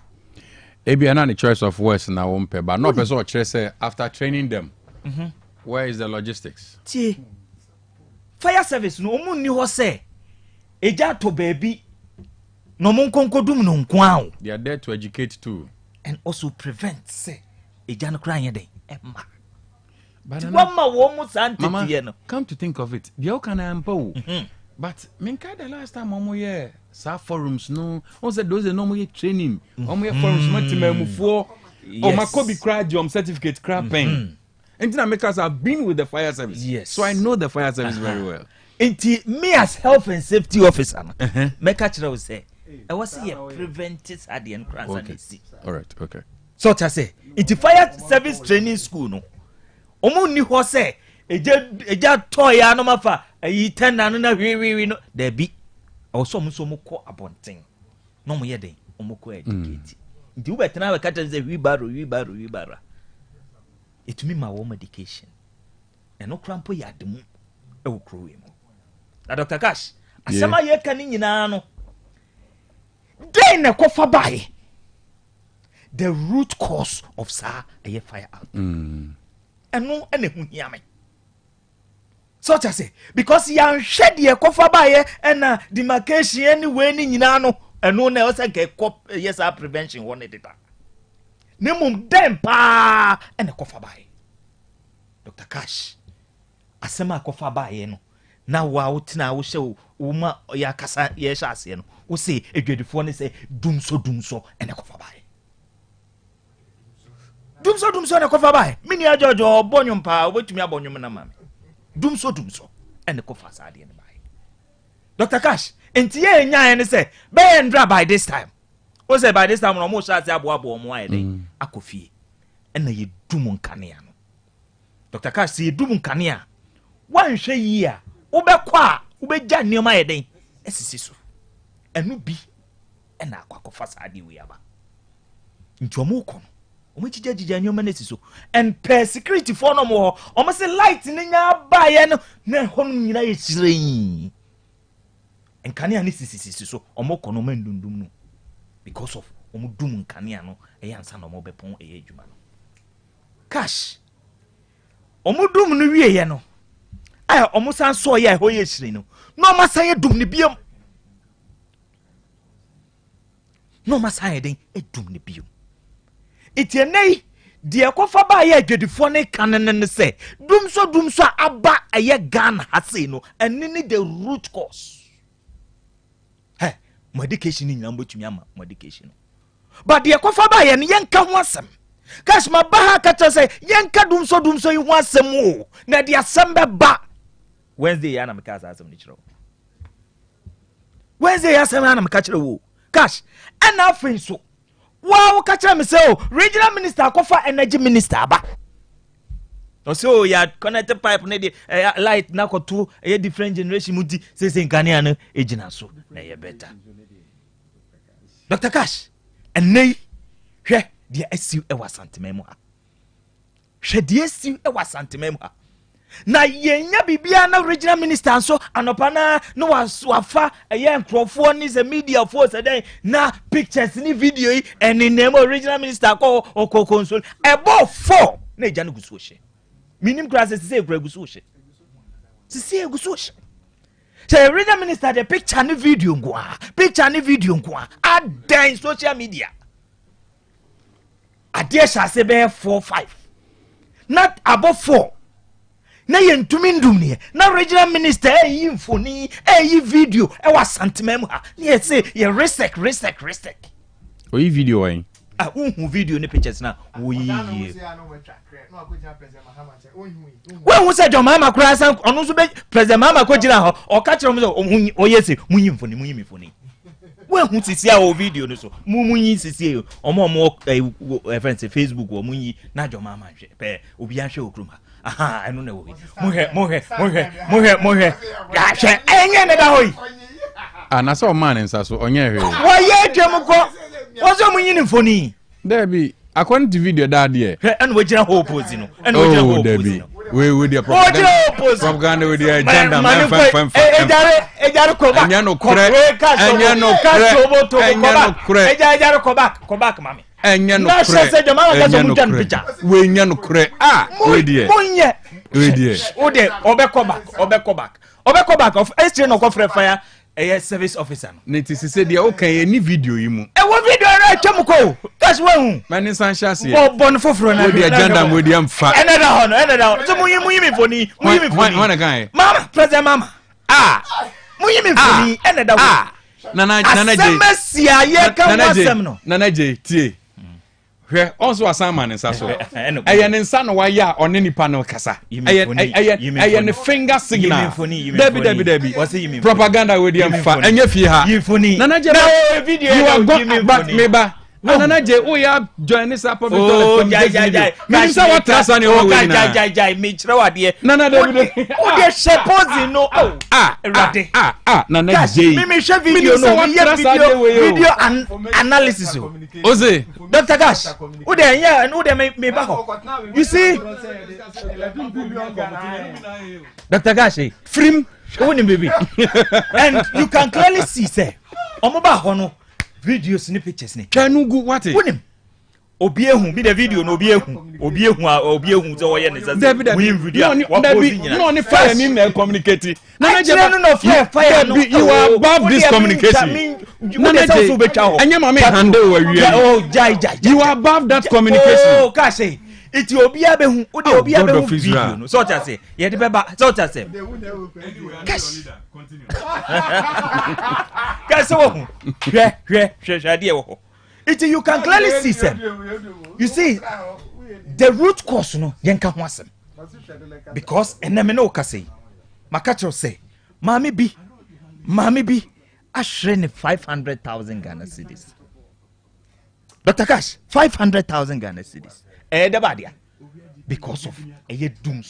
Ebi na the choice of words na wompe, but no person or say after training them. Where is the logistics? Tie. Fire service no mu ni ho say. Eja to baby. No mon konkodum no nko. They are there to educate too. And also prevent say eja no kra yen den. Emma. Mama, come to think of it, the can empower. But minka the last time omo ye sa forums no, on said those no more training. Omo ye forums matimemu for o makobi cra jom certificate cra pen. Enti make us have been with the fire service. Yes. So I know the fire service very well. Enti me as health and safety officer make kira say I was here preventive at the entrance and see. All right, okay. So I say, enti fire service training school no. Omo ni ho say eja toy ya no mafa ayi 10 na no hwi no da bi also mo so mo ko abonten no mo ye den omo ko educate nti we betena we kata say hwi etumi ma wo medication eno krampo ya demu e wo kro we mo na Dr. Cash asema ye ka ni nyina no den na kofa bae the root cause of sa a fire out eno ene hu hiame. So I say because yan hwede ye kofa bae na demarcation anyway ni nyina no eno na o say ke yes prevention one data ne mum dem pa ene kofa bae. Dr. Cash asema kofa bae no na wa utina wo hye wo ma ya kasa ye hye ase no wo say edwedifo ne say dumso ene kofa bae. Dumso ene kofa bae mini ajojo bonyum pa obetumi abonyum na mame. Dumso ene kofa sa de ne bae. Dr. Cash enti ye nya ne say be ndra by this time. O say by this time no mo sha se abo mo aye den akofie ena ye dum nkane no. Dr. Cash say dum nkane a wan hwe yi a wo be kwa wo be gya nioma aye den esisi so enu bi ena akwakofa sa de wi aba. Nti omo ko omo jija nioma na esiso and per security for no mo omo say light ni nya ba ye no na ho nyina ye chiren nkane a ni sisi so omo ko no mandundum no because of omo dum nkane a no e yansa no mo bepon e adwuma no. Cash omo dum no wie ye no ay omo san so ye ho ye chiren no no ma san ye dum ne biam no ma san ye den e dum ne biam itienei de kofa ba ye adwedifo ne kanene ne se dumso aba aye Ghana hase no enini the root cause medication ni nyambo tumi ama medication but the kofa ba ye yenka ho asem cash ma ba ha ka say yenka dumso yi ho asem o na de asem be ba Wednesday ya na me ka asem ni chiro Wednesday ya asem na me ka chiro wo cash and afin so wow ka chiro me say regional minister kofa energy minister ba so ya connected pipe na the light na ko to a different generation muti say Ghanaian no ejina so na ye better Dr. Cash and nay hwe the SU e wasante memo ha hwe the SU e wasante memo ha na yenya bibia na regional minister so anopa na no wafa eye nkrofo ni the media force den na pictures ni video yi and in name regional minister ko console ebo 4 na eja no gusu hye minim class say gusu hye say gusu hye say regional minister the picture ni video ngwa adan social media adie shase be 4-5 not above 4 na yentumi ndum ne na regional minister infoni video wa santimem ha ne say ye respect oyi video wen unhu video ne pictures na oyi wen say John Mahama kura san onu so be president Mahama ko gina ho o ka kire mo oyese munyi mfoni wen hu sisi a o video no so munyi sisi omo friends Facebook o munyi na John Mahama hwe pe obi ahwe okruma aha enu na wo mohe ya hwe enye ne da hoyi na so man nsa so onye hwe wo ye dwem ko wo so munyi ni mfoni Debbie according to video that there enu we gina ho pose no enu we gina ho pose no we the propaganda with the agenda ejare ko back enya no kure ko back mami enya no we nya no kure we die obeko back of extra no ko fire service officer no nti se dia o kan any video yi mu wo video na twem ko that's when mani san chance bon foforo na we agenda we dey amfa eneda ho so munyi mi foni wana kan mama president mama munyi mi foni eneda ho nana je asemesia ye kan wasem no nana je tie hwe onso asanman nsa so eye ne nsa no waya a one nipa no kasa eye ne finger signal debi propaganda we dey amfa enye fie ha nana je video you are go back meba nana je o ya join this public toilet mi say what trust ani o we na me kire wade nana debi o dey suppose no erade nana je me share video no video analysis oze Dr. Gash who dey me back you see Dr. Gash film woni baby and you can clearly see say omo ba ho no videos ni pictures ni twanugu wate wonim obi ehun bi the video no obi ehun so woye ne say we video what was in no ni fire ni na communicate na je no fire no you are above this communication nana je enye mama handle wa wie you are above that communication ka say iti obi abehun o de obi abehun video no so ta say ye de beba so ta say ka say wo hwe de wo iti you can clearly see them you see the root cause no yenka ho asem because eneme no ka say makacho say mami bi ashre ne 500,000 Ghana cedis Dr. Cash 500,000 Ghana cedis debadia because of doom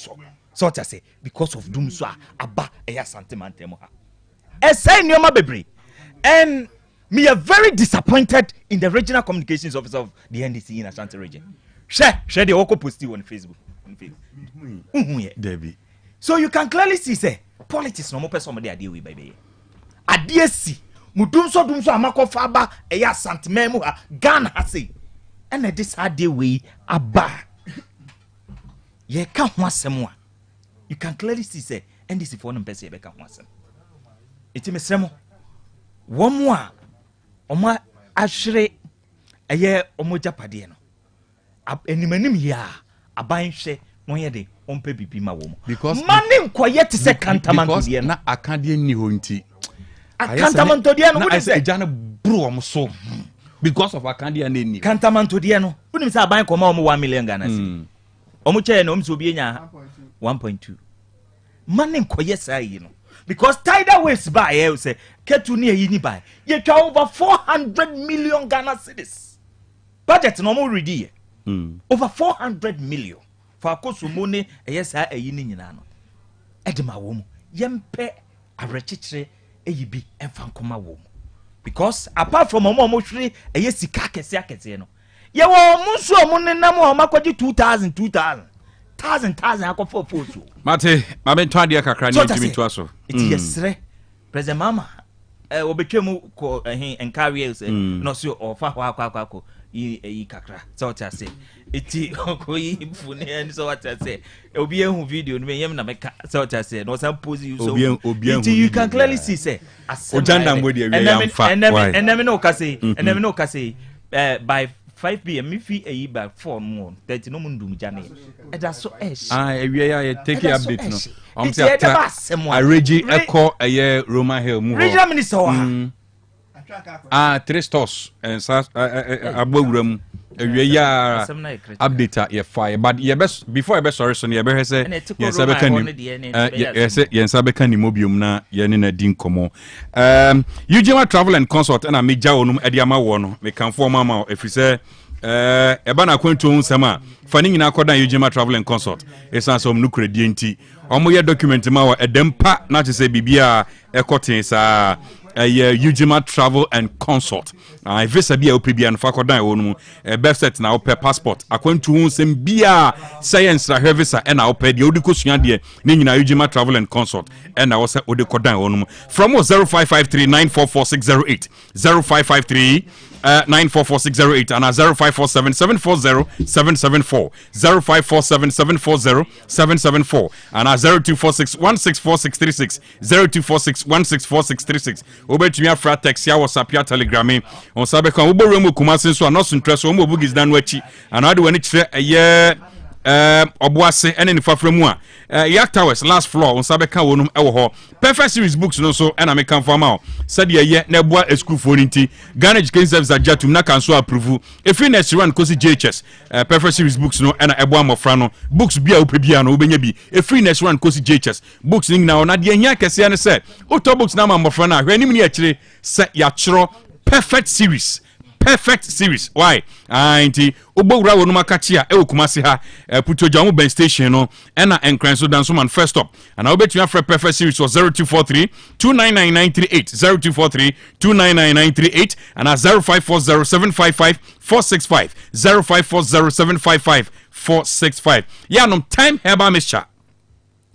so to say because of doom so aba sentiment mo ha say nyoma bebre and me are very disappointed in the regional communications officer of the NDC in Ashanti region share the woko post on Facebook Debbie so you can clearly see say politics no mo person dey ade we baby ade si mudum so amakofa aba sentiment mo ha Ghana ha say and this ade we aba ye ka ho asem a you can clearly see say NDC for no person ye be ka ho asem eti mesremo wo mo a omo ahwere omo japade no animanim ya aban hwe no ye de ompe bibi ma wo mo because mani nkoye te se kantamanto de na akade ni ho nti kantamanto de no wo de se eja na buru omo so because of Akandi and Nini. Cantamanto Diano. Wouldn't say buy come 1 million Ghana. Omuche no msubienya 1.2. Money koyesa you know. Because tidal waves buy you say ketu near yini buy. You try over 400 million Ghana cedis. Budget no more ready. Over 400 million. For course money yes a yini nyina no. Edema wom. Yempe arechichire eyibi enfankoma wom. Because apart from omo hwere sika kese no. Ye wo munsu omo nenam o makwaji 2000 akofo foto. Mate, mabe twade kakra ni ntimi to aso. Iti yesre. President mama obetwemu ko enkawe say no so ofa kwa yi kakra. So what I say. Iti ko yi fune and so what I say. Obi ehu video no yem na meka. So what I say. No some pose you so. Iti you can clearly see say Ojanda mbodi we am fa. And them no ka say by 5 p.m. if he by 4 more 30 no mundum jane that's so esh we are take update no say Aregi Echo Roma Hill mu regional minister 3 stores and abowram we ya update ya fire but ye best before ye best sorry so ye be say ye say beka ni mobium na ye ne na din komo Ujima Travel and Consult na meja onum ade ama wo no me kan for mama if say eba na kwantu nsema fani nyina akoda Ujima Travel and Consult esan so no credit nti omo ye document ma wa edempa na te say bibia ekoten sa Ujima Travel and Consult. Visa bia opebia and fakodan wonu website na op passport akwantu nsem bia science ra visa na op de odiko sua de ne nyina Ujima Travel and Consult na wo se odikodan wonu from 0553944608 0553 944608 and 0547740774 0547740774 and 0246164636 0246164636 obetumi afra text ya WhatsApp ya Telegram on sabe kan oboremu kumase so anoso ntreso o mobugis dan wachi and ade wani kire eye oboase ene ni fafra mu a Yak Towers last floor on sabe kan wonum ewo ho perfect series books no so ena me kan fama o said ye na boa school for nti Ghana Education Service ajatum na kan so approve efi next run kosi JHS perfect series books no ena ebo amofra no books bia opebia no obenya bi efi next run kosi JHS books ning na ona de anya kese ne se auto books na amofra na hwe nim ne akire se ya chiro perfect series why anti obowura wonu makachia ewokumase ha putoja mu ben station no ena enkranso danso man first stop and I bet you have perfect series was 0243 299938 0243 299938 and 0540755465 0540755465 ya no time heba mixture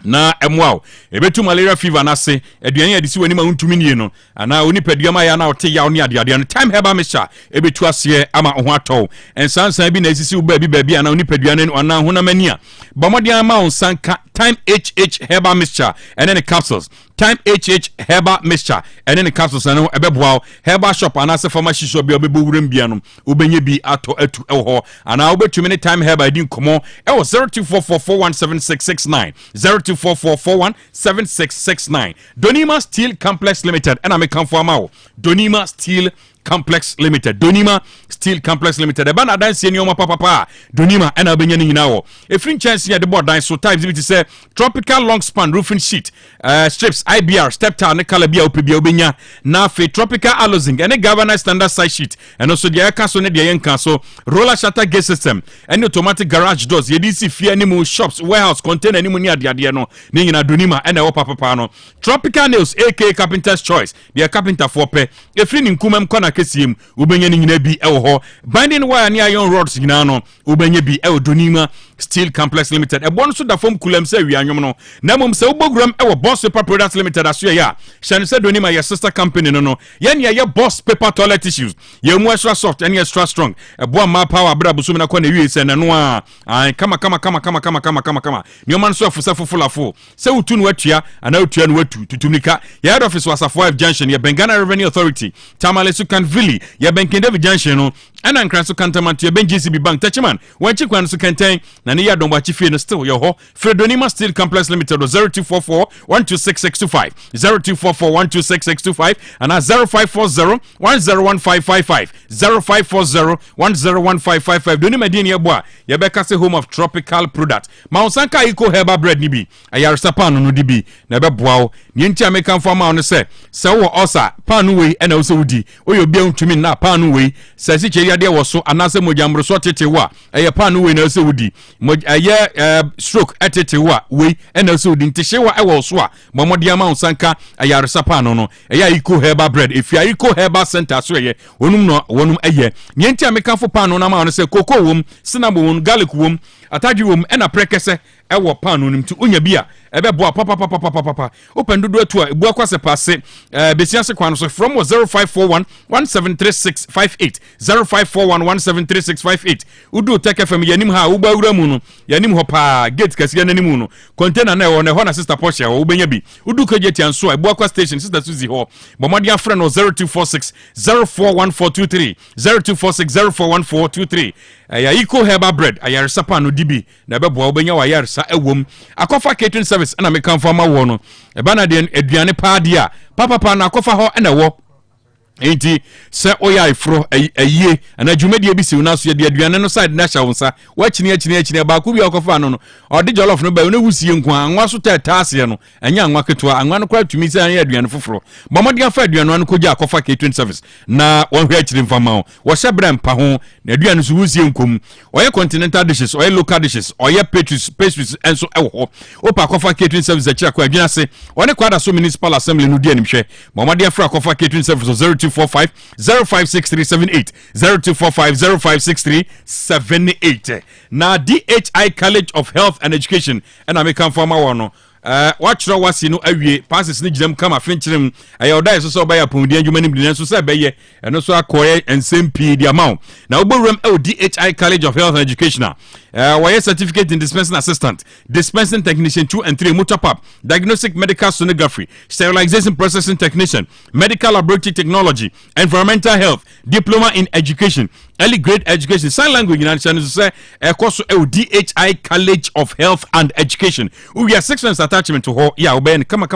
na emwao ebetu malaria fever na se aduan ya disi wani ma huntumi nie no ana oni paduama ya na ote ya oni ade no time heba mesha ebetu ase ama ho atɔ ensansan bi na esisi uba bi ana oni paduane no ana honamania bamodi ama onsanka time HH heba mixture and then the capsules time HH heba mixture and then the capsules and ebeboa heba shop and as pharmacy shop bi obebowuram bia no obenye bi ato atu eho ana obetumi time heba din komo e was 0244417669 0244417669 Donima Steel Complex Limited and I come for amao Donima Steel Complex Limited Donima Steel Complex Limited eba na dance ni oma papa Donima and abenya ni nyina wo efrin chance ya de board dance so types it say tropical long span roofing sheet strips IBR step tile ne color bia opebia obenya na fe tropical alozing and governor standard size sheet and also the air so ne de yenka so roller shutter gate system and automatic garage doors ye DC fie animal shops warehouse container animal ni ade no ne nyina Donima and e papa no tropical nails AK carpenter's choice the carpenter for pe efrin nkumam kona kesiem ubenya ni nyina bi ewo ho binding wire ni iron rods nyina no ubenya bi ewo Donima Steel Complex Limited e bon so da fom kulam se wi anwom no na mom se ubogram ewo Boss Paper Products Limited aso ya shane se Donima your sister company no ye ne ye Boss Paper toilet tissues ye mu extra soft and extra strong e bo ma power abra busum na kona wi se na no a kama ni man so afusa fufulafo se utu no atua ana utua no watu tutumika ye head office was 5 junction ye Bengana Revenue Authority Tamale Sukanvili ye Benkin David Junction no ana nkran so kantamanto ye Ben GCB Bank Tachiman wanchi kwan so kenten na ne ya domba chifie no still yo ho Fredonima Steel Complex Limited 0244 126625 0244 126625 and 0540 101555 0540 101555 Donima dini ya boa ya beka se home of tropical product Maunsanka iko heba bread ni bi ayaresa panu no di bi na be boa ni ntia meka mfama ono se wo osa panu we ena wo udi oyo bia ntumi na panu we se si cheri ade wo so anase mojamro so tete wa eye panu we na so udi aye stroke atete wa we ena so udi ntihye wa ewo so a momode Maunsanka ayaresa panu no eye iko heba bread if ya iko heba center so eye wonum eye ni ntia meka fo panu na ma ono se koko wom cinnamon garlic wom ataji wom ena prekese ewo panu nim tu onya bia ebe boa papa open dodo atu a ebu akwase passe besiase kwano so from 0541 173658 0541 173658 udu Otec FM yanim ha uba wura mu no yanim ho pa gate kasiya nanim no container na ho na sister Porsche ho ubenya bi udu kageti anso ebu akwa station sister Suzy ho bomodi afre no 0246 041423 0246 041423 ya iko heba bread ayaresa pa no dibi na be boa ubenya wa yaresa ewom akofa catering service ana meka mfa ma wo no e bana de aduane pa de a papa na akofa ho na wo enti se oya ifro ayie ana dwumadi ebisi una so de aduane no side na hyawonsa wa chini ba ku bi akofa no no odi jollof no ba una wusie nkwa anwa so taase no anya anwa ketoa anwa no kwa tumi se anya aduane foforo bomodi afa aduane no koja akofa catering service na won hwe achiri mfa ma wo hye brem pa ho na aduane so wusie nkom oye continental dishes oye local dishes oye pastries enso ewo opa akofa catering service achira kwa adwene ase one kwada so municipal assembly no di animhwe bomodi afa akofa catering service 0245 056378 0245 056378 na DHI College of Health and Education and American Farmer wono watch no wasi no awie passes ni gidam kama finchirem ayoda so ba ya pumudi adwumanim de so se beye eno so akoye ensem pi di amount na Dwabrem DHI College of Health and Education why certificate in dispensing assistant dispensing technician 2 and 3 motor pap diagnostic medical sonography sterilization processing technician medical laboratory technology environmental health diploma in education early grade education sign language in China say course DHI College of Health and Education we are 6 months attachment to ho ya oben kama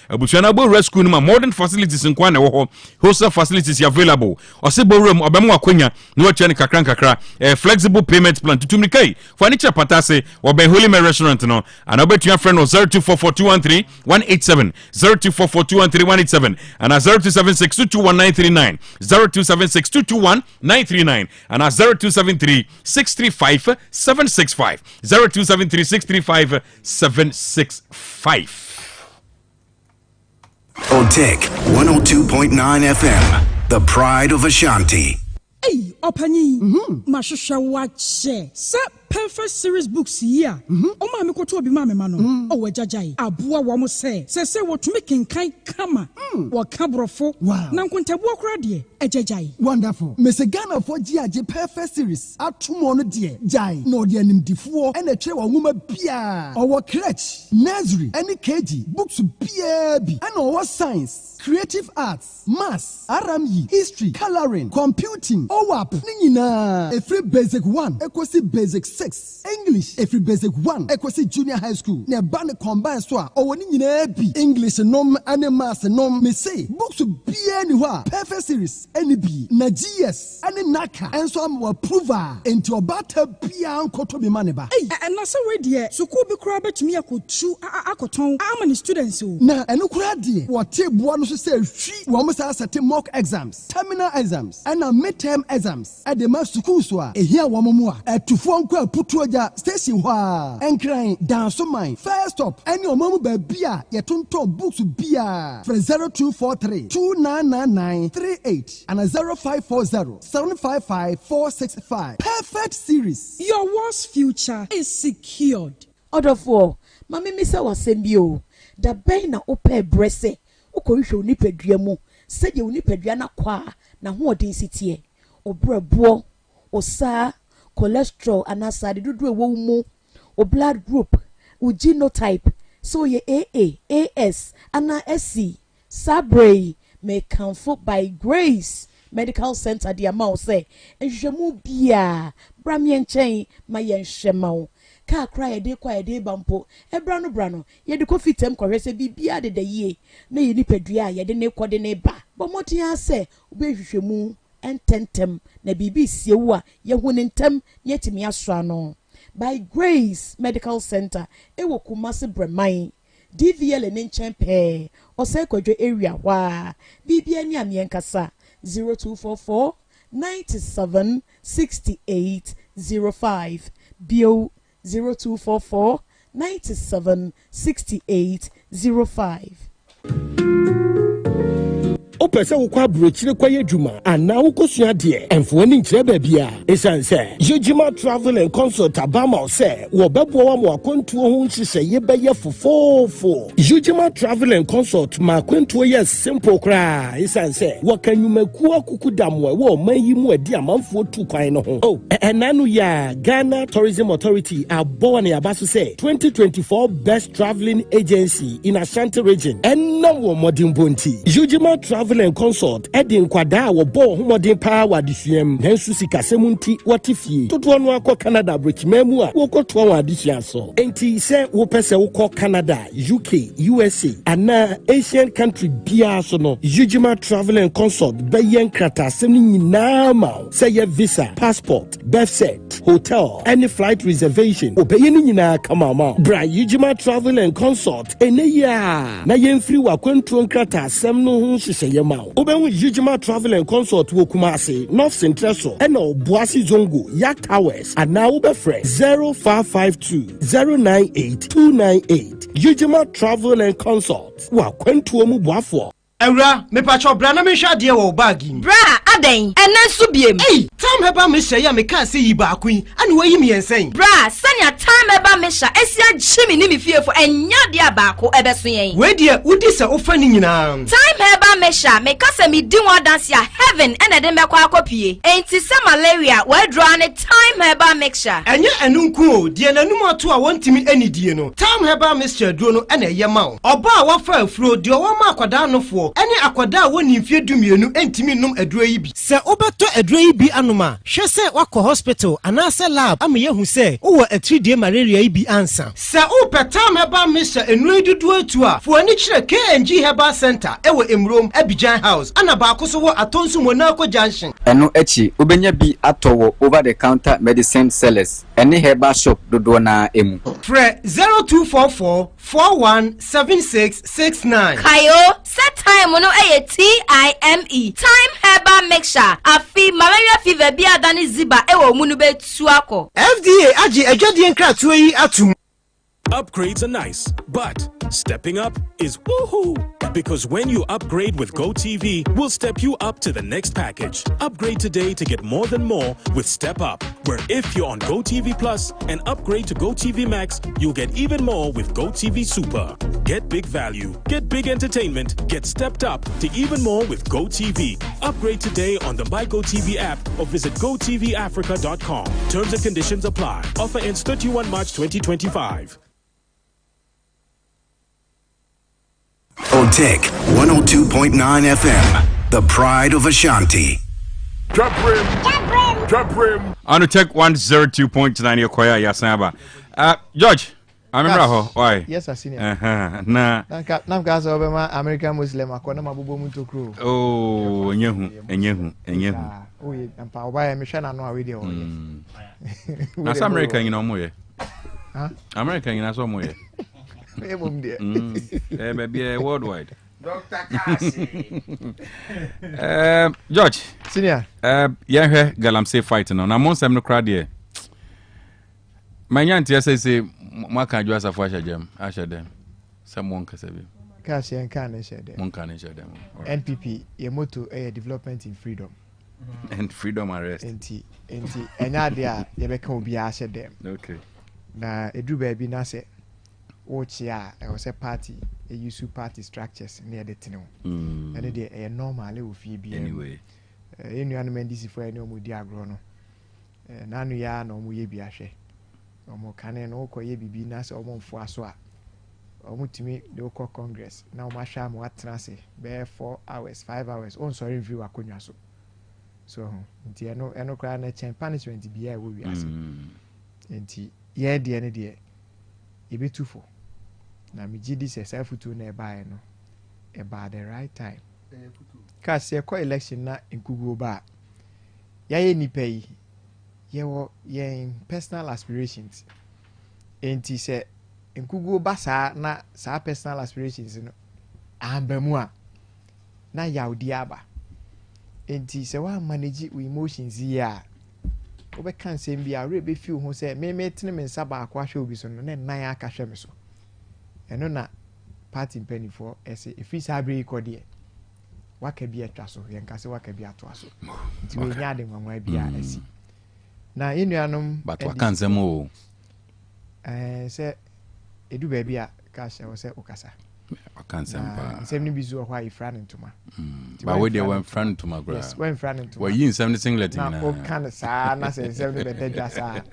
abusuana bo rescue no modern facilities in kwana ho hostel facilities available osebo room obemu akonya no chene kakra flexible payment plan tutumri kai furniture patase oben Holy Mary restaurant no and obetua friend 0244213187 0244213187 and 0276221939 0276221939 and 0273-635-765 0273-635-765 Otec 102.9 FM, the pride of Ashanti. Hey, Opani, Mashusha Wache, Perfect Series books here. Oh, mammy, go to be mammy, mano. Oh, Jajai, Abua Wamo say what making kind kama. What cabrofo. Wow. Nankunta walk ready. A Jajai. Wonderful. Miss Ghana for GIJ Perfect Series. At 2 months, dear. Jai, no, dear, nim D4 and a chair woman Pia. Our crutch, nursery, any KG, books BEBA, and our science, creative arts, maths, RME, history, coloring, computing, OWAP, Nina. A free basic 1, equals basic 6. English every basic 1 equals junior high school ne ban combine so a o woni nyina bi English nom and maths nom me say books be anywhere Perfect Series any bi na GS any naka enso am approval into obata bia nkoto be maneba na so we de school bi kura betumi akotu akoton am the students o na eno kura de wo table no so say hwi wo mo say set mock exams terminal exams and midterm exams at the mass school so a ehia wo mo a atufo nko putuoja station hwa enkran danso mine first stop any omamu ba bia yetonto books bia for 0243 299938 and 0540 755 465 Perfect Series. Your world's future is secured. Order for mama misa wasembio da ben na ope brese ukohwe onipadua mu sede onipadua na kwa na hoodin sitie obrabo osa cholesterol anasade dudu ewo mu o blood group o genotype so ye AA AS ana SC sabre may comfort by grace medical center de ama wo se nhwehwemu bia bra me nchen ma ye nhwema wo ka kra ye de kwa ye de bampo ebra no ye de kofi tem kwohwe se bibia de yie na ye nipadua ye de ne kode ne ba bo motia se obehwehwemu ententem na bibi siewu a ye hu ne ntem ye timi aso ano by Grace Medical Center ewo Kumasi Bremai DVL ne nchen pe ose kwadwo area wa bibia ni amienkasa 0244 97 68 05 bio 0244 97 68 05. Opese wo kwa abrochire kwa yedwuma ana wo kosua de emfo ni nkyere ba bia esanse Yejima Travel and Consult abama o se wo bebo wa mo akwantuo ho nhihye ye beye fofofo Yejima Travel and Consult ma akwantuo ye simple kra esanse wo kanwumaku akukudamwe wo mayi mu adi amanfo tu kwan no ho enanu ya Ghana Tourism Authority abo na yabaso se 2024 best traveling agency in Ashanti region enna wo modern bonti Yejima Travel and Consult Edin Kwada wo bo homodin pa wadisuam nansu sikasemunti watifie toto no akọ Canada brechimemu a wo koto wa adisia so enti se wo pese wo kọ Canada UK USA ana Asian country bia so no Yejima Travel and Consult bayen krata asem ni nyina ma say ye visa passport birth cert hotel any flight reservation obaye ni nyina kama ma bra Yejima Travel and Consult eneya na yemfiri wa kwantuo krata asem no ho hyehyɛ yema obenwu Yejima Travel and Consult wo Kumasi North Central so ena Obuasi Zongo Yak Towers ana wo befre 0552 098 298 Yejima Travel and Consult wa kwantuo mu boafo Ewra me pacho bra na me hwa de wo bagi bra aden ena so biem tam heba me hya ya me ka se yi ba kun ani wayi me yensen bra sanya tam heba me hya esia gyimi ni me fiefo enya de abaako ebeso yen we de udi se ofa ni nyina time heba me hya me ka se me di won dance ya heaven ena de mekwa akopie enti se malaria we draw ne time heba mixture enye enunku o de nanum ato a wontimi anidie no time heba mixture duro no ena ye ma oba a wafa afuro de o ma akwada nofo ene akwada woni mfie dumienu entimi num aduro yi bi se obeto aduro yi bi anoma hwe se wakọ hospital anase lab ama yehu se wo atridie malaria yi bi ansa se upetam heba mixture enu dudu atu a fo ani kire KNG Herbal Center ewo Emrom Abidjan House ana ba ko so wo atonsu Monaco Junction eno echi obenya bi atowo over the counter medicine sellers ene herbal shop dodo na emu fre 0244 417669 kayo set time no TIME time herbal mixture afi malaria fever bi adani ziba ewo munu betu akọ FDA agi adwadie nkratoa yi atum. Upgrades are nice, but stepping up is woohoo! Because when you upgrade with GoTV, we'll step you up to the next package. Upgrade today to get more than more with Step Up, where if you're on GoTV Plus and upgrade to GoTV Max, you'll get even more with GoTV Super. Get big value, get big entertainment, get stepped up to even more with GoTV. Upgrade today on the My GoTV app or visit GoTVAfrica.com. Terms and conditions apply. Offer ends 31 March 2025. Otec 102.9 FM, the pride of Ashanti. Dwabrem. On Otec 102.9 Yokoya Yasaba. George, I remember why? Yes, I seen it. Nah. Nam gaza obema American Muslim akona mabubo muntu kro. Oh, enyehu. Oh, ye ampa oba me hwe na no awede o ye. Na South America you know mo ye. Huh? America you know so mo ye. Baby, worldwide. Dr. Kasi. George. Senior. Yeah, Galamsey fighting on. I'm on some crowd here. My young tia say, Maka Joasa Fasha Jam, Asha them. Someone can say. Kasi and can share them. One can share them. NPP, your motto, development in freedom. And freedom arrest. Enti, and idea, you become be Asha them. Okay. Na, a do baby nase. Watch ya, I was a party, a use party structures near the tunnel. And a normal with Phoebe anyway. In your animal, this is for any more diagrono. Nanu ya no mu ye biashe. Omo kane no ko ye bibi na se omo mfo aso a. Omo timi de ko Congress. Na omo ahwa mo atrase be 4 hours, 5 hours. On sorry review akonwa so. so nti eno kra na chen punishment bi ya wo wi ase nti ye de ne de e be too for na me gidi se safutu na e ba no e ba the right time ka se ko election na nkugu ba ya ye nipa yi ye personal aspirations enti se nkugu ba sa na sa personal aspirations no ambamu a na yaudi aba enti se wa manage we emotions ya obe kan se mbia re be feel ho se me tene me nsa ba akwa hwe obi so no na nan aka hwe me so eno na party penny for ese efi sabre ikode waka bi atwa so yenka se waka bi atwa so nti we nya de nwanwa bia asi na yenuanom but waka nsemo se edu ba bia ka hye wo se okasa waka nsempa nsem ni bizu ho ayi fra ntoma ba we dey when friend to my gra yes when friend ntoma we yin nsem ni singlet na o kan sa na se nsem ni bededwa sa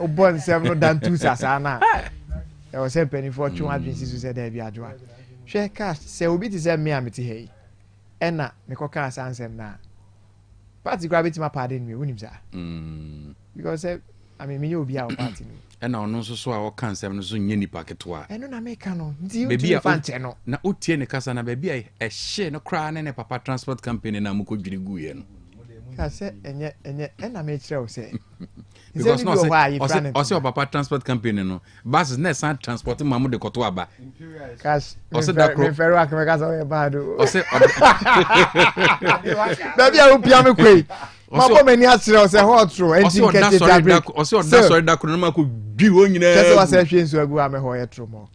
o bon nsem no dan tu sa na e wo se penny for twa adwin sisu se da bia adwa hwe ka se obi ti se me ameti hei ena me ko kan sa nsem na party gravity ma pardon me wonim sa because I mean me obi a party no ena ono so a o kan nsem no so nye nipa ketwa eno na me ka no nti you fan che no na otie ne kasa na baby a hye no kra ne papa transport company na muko dwiri guye no ka se enye ena me kire o se because no say papa transport company no buses na san transport mamu de koto aba cash ose da me feru akeme ka so e bado ose baby a upia me kwei ma bo mani asire o se hot ro enti nkete dabre ose o da sorry da kro na ma ko bi wo nyina kese wa se hwe nsu agu ame ho ye tro mo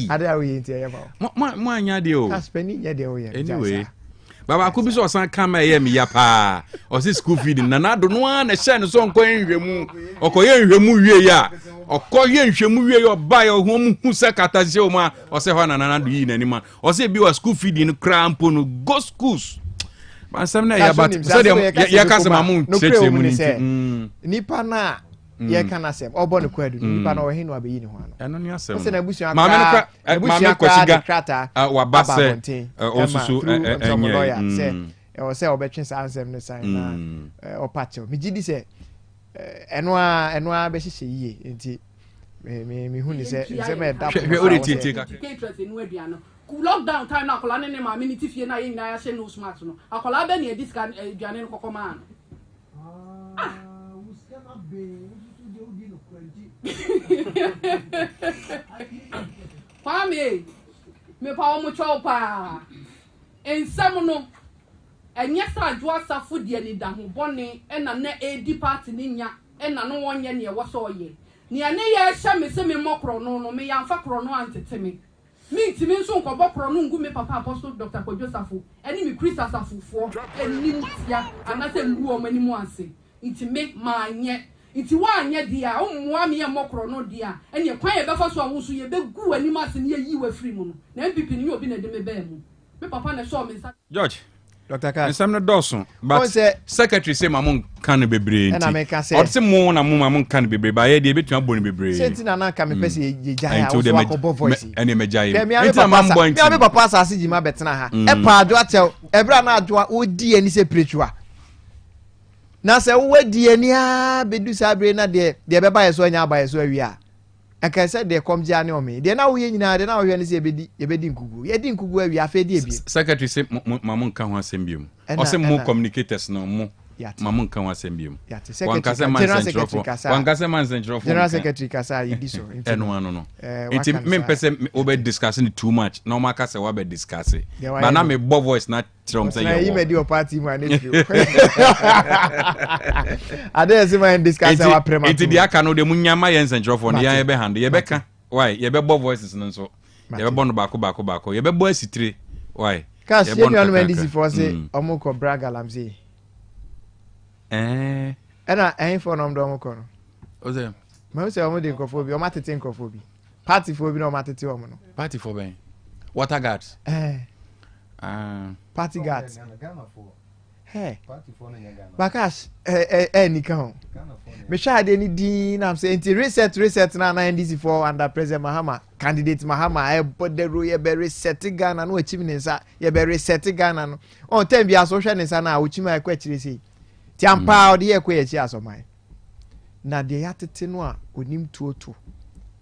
ade a we enti e ma anya de o cash penny ye de o ye anyway baba ko bi so san kama ye me ya pa o si school feed na na do no na hye no so nko enhwemu okoye enhwemu wie ya okoye enhwemu wie ya oba ya ho mu hu se katase o ma o se ho na do yi na ni ma o se bi wa school feed no crampo no go schools ma sam na ya but so de ya kasa ma mu cheche mu ni nipa na ye kana sem obo ne kwadu nipa na o he no abeyi ni ho ano eno ni asem se na busuan ma me kwasiga wa base osusu enye se o se obetwe sa ansem ne san na o pacho mi gidi se eno a be hihye yie enti me hu ni se me da hwe ori tie ka interest enu aduano lockdown time na akola ne ma minute fie na ye nyina ya hye no smart no akola be na ediska aduane no kokoma no Kwame me pa o mu chopa ensam no enye sa adwo asafo de ni da ho bone na na edi party ni nya na no wonye ne wo so ye ne ane ye hye me se me mokro no me yamfa kro no antete me ntimi nso nkobo kro no ngu me papa apostle Dr. Kojosafo eni me Chris asafofo eni tia anase ngu o mani mu ase ntimi ma nye iti wa anya dia umwa me mokro no dia ene kwan ye befa so awusu ye begu ani mase ne yi wa free mu no na MPP ni obi na de me ba mu me papa na show me nsa George Dr. Ka nsam no doso but secretary say mamun kan bebre nti o se mo na mamun kan bebre ba ye de betua boni bebre senti na na ka me pese ye jaya o so akobo voice ene me jaye enti na mambo nti me papa asase jima betena ha e pa adwo atel ebra na adwo odi ani se preachua na se wo di ani a bedu sabre na de beba yeso anya aba yeso awia aka se de kom jia ne o me de na wo ye nyina de na wo hwe ne se ye bedi nkugu ye di nkugu awia afa di ebi secretary se mamun kan ho asembiem o se mo communicators no mo mamun kan ho asembiem wankase man central general secretary kasa yidi so eno no enti me pese we be discussing too much no ma kase we be discuss but na me bo voice na trom say you me di party man if ade se man discuss our prema enti dia ka no de munyama yen central for ya ye be hand ye be ka why ye be bo voices no so ye be bo no bako ye be bo asitire why cause you know when this for say omoko braga lamse ena for no ndo omoko no oze ma say omo de nkofo o matete nkofo bi party for bi no matete omo no party for ben water guards party guards hey party for no Ghana bakash nikan me sha de ni din am say anti reset na NDC for under President Mahama candidate Mahama e bodero ye be reset Ghana no achimi nsa ye be reset Ghana no on time bia so hwe nsa na ochimi akwa chire sei tiampa odi ye kwe chi asomai na de yatete no a onim tuoto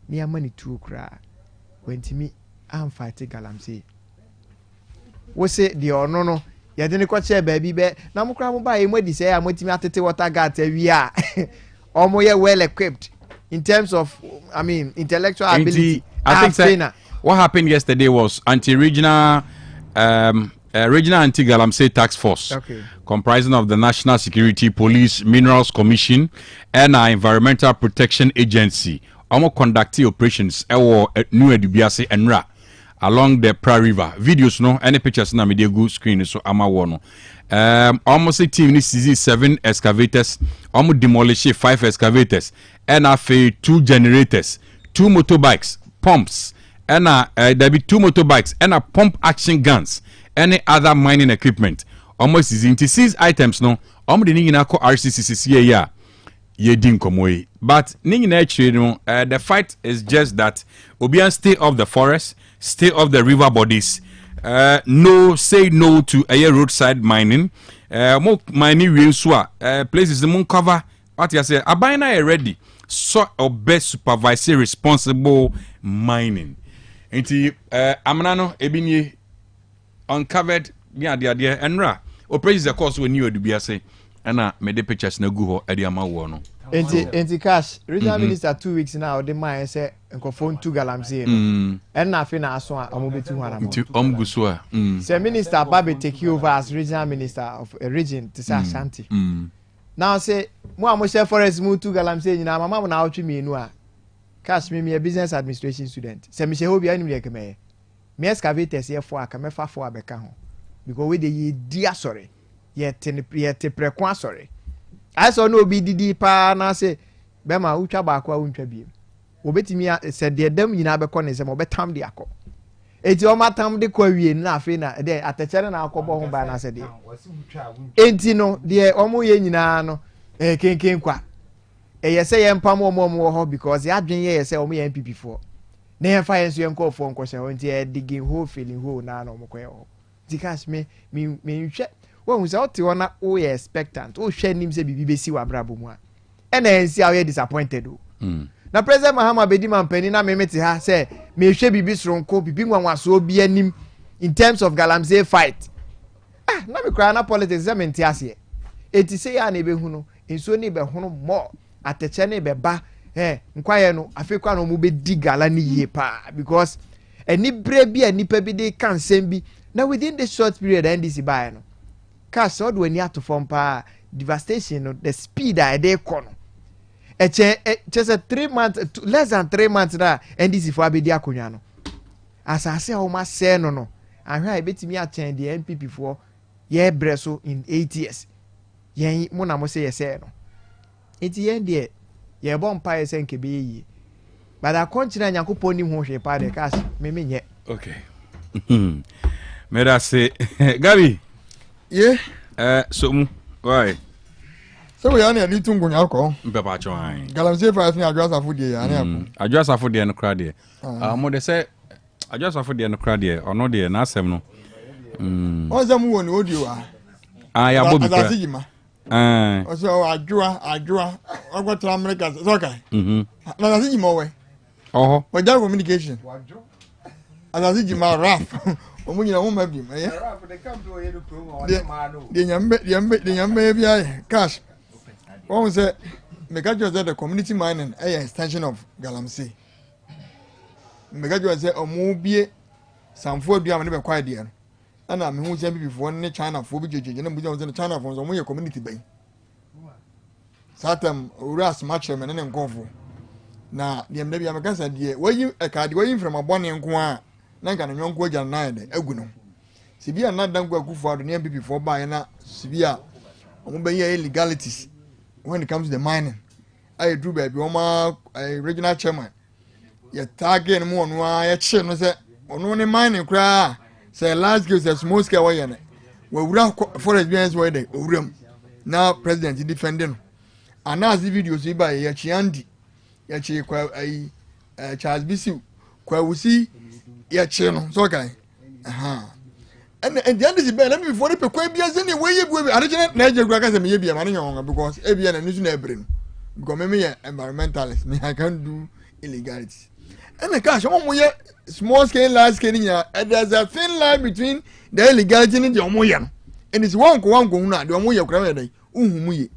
ni amani tuo kra wentimi am fight galamsey wo se de ono no ye de ne kwache baabi be na mokra mo ba e mo di say amotimi atete water gate wi a omo ye well equipped in terms of intellectual ability. I think what happened yesterday was regional anti-galamsey task force, comprising of the National Security Police, Minerals Commission, and our Environmental Protection Agency. Almost conducting operations New Edubiase and Ra along the Pra River. Videos no, any pictures na media go screen so ama wono. Almost a team is 7 excavators, almost demolish 5 excavators, and a 2 generators, 2 motorbikes, pumps, and there be 2 motorbikes and a pump action guns, any other mining equipment. Almost is into 6 items no. Almost the ningina ko RCCC yeah. Ye din komoi. But ningina actually no. The fight is just that Obian stay off the forest, stay off the river bodies. Say no to roadside mining. More mining will swa places the moon cover. What you say? Abina ready. So obey supervisory responsible mining. Inti amnano ebinye uncovered yeah the enra. Operation the course when you do be say and made the pictures na go ho e ama wo no. Enti cash regional minister 2 weeks now the man say phone 2 galamsey no and na fe na aso a omobetu ho anamo guso a say minister Babe take over as regional minister of a region to say Ashanti now say mo amoshe forest mu 2 galamsey nyina mama mo na awtwe mienu a cash me a business administration student say me she ho bia nim le keme me excavators here for aka me fa for abeka ho because we dey di asore ye te prekwa asore I saw no be didi pa na say bema utwa ba akwa untwa biem obetimi se de dem nyina be ko ne se mo betam de akọ enti o matam de kwa wie na afi na de atechere na akọbọ ho ba na se de enti no de omo ye nyina no kenken kwa ye se ye mpam omo ho because ya dwen ye se omo ye MPP for na ye fa ye so ye nko for nko hye enti e digging hole filling hole na no mo kọ dikash me hwe when we say oti ona o ye expectant o hwe nim se bibi besi wa brabo mu a ena ensi a o ye disappointed o na president Mahama bedi mampani na memete ha say me hwe bibi soronko bibi nwanwaso obi anim in terms of galamsey fight na me kra na politics ze menti ase eti say ya na ebe hu no enso ni be hu more ateche ne be ba nkwaye no afekwa no mu be di gala ni ye pa because eni bre bi anipa bi de kan sem bi na within the short period NDC buy no cash all when you to form pa devastation no the speed I dey kono just a 3 months less than 3 months na NDC for abedi akonwa no as I say o ma say no ahwa ebetimi a chen the MPP for ye breso in 8 years yen mo na mo say say no enti yen de ye bon pa ye sen kebe yi but I continue nyankopon ni ho hwe pa de cash me nye okay mera say Gabi so why so we are near tungu nyako mbeba chwan galamsey price ni adwasa fudie ya na adwasa fudie no kra de mo de say adwasa fudie no kra de ono de na asem no oza mu woni odi wa ya bobi kra azigima oso adwa ogwatra America so kai na azigima we oho waja communication azigima raf omunyina wo mabi eh de nyambe bia cash won say mega just the community mining extension of galamsey mega just say omubie samfo adua me be kwa de no ana me hu say before ne China fo bi jejeje na buja say China fo so mo ye community ban satam uras match me ne nkonfo na de mbe bia mega say de wayi ka de wayi from abone nko a nanka na nyonko agya na de agu no sibia na danko akufo ado ne MPP for buy na sibia omo be ye illegalities when it comes to the mining I do baby oma regional chairman ye target mo onu a ye che no say onu ne mining kra say large scale say small scale wa ye ne we wura forest business we dey owuram now president defending ana zi videos yi ba ye chiandi ye chi kwa Charles Bisi kwa wusi ye che no so kai and the end is better before the Pequabians anyway. I didn't know Gracas maybe a man because Abian and Nation Ebrin. Because maybe environmentalist, me I can't do illegality. And the cash on small scale, large scale, and there's a thin line between the illegality and the Omoyan. And it's one going on, the Omoya Crowday, Umuyi.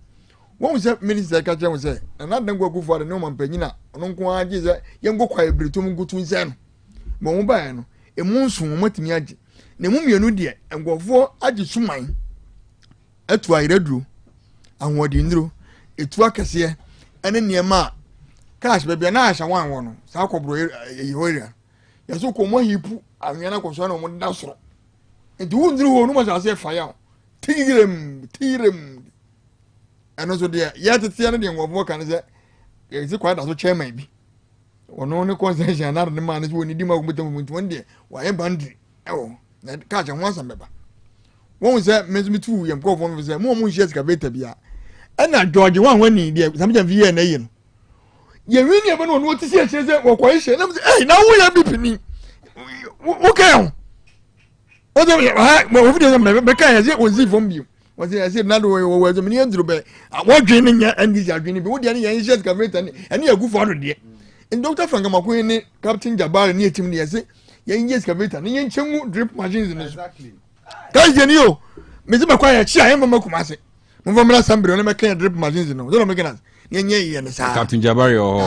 One was that Minister Catcher was say, and not then go for the Norman Penina, on Uncle is a young go quiet Britum go to his son. Mombayano, a monsoon, Motimiaji. The mummy no dear, and go for Ajisumine. That's why I drew. And what you drew, it's work as here, and then near ma. Cash baby, and I shall one, Sako Area. Yaso come he put, and Yana Cosano on Dasro. And who drew no much as a fire. Tirem. And also there, yet it's the other thing of work and say, it's quite as a chair maybe. Or no concession, another man is when you demo with them with 1 day. Why a bandit? Oh, that catch and once a member. One was that Miss Me too, and go on with them, more mushes cavator beer. And not George one when he did something via a name. You really never know what to say, says that, or question. Hey, now we are beeping. Okay. What are you? Was it from you? Was it? I said, not was a million to be. I was dreaming and these are dreaming, but any answers come and you are good for it. And Dr. Frank McQueen, Captain Jabbar, near to me, I say, yes, Cavita, and yen chemu drip machines in exactly. Guys, you, Mr. McQueen, I am a Mokumasi. Mumma Sambro, and I can't drip machines in the don't make us. Captain Jabari or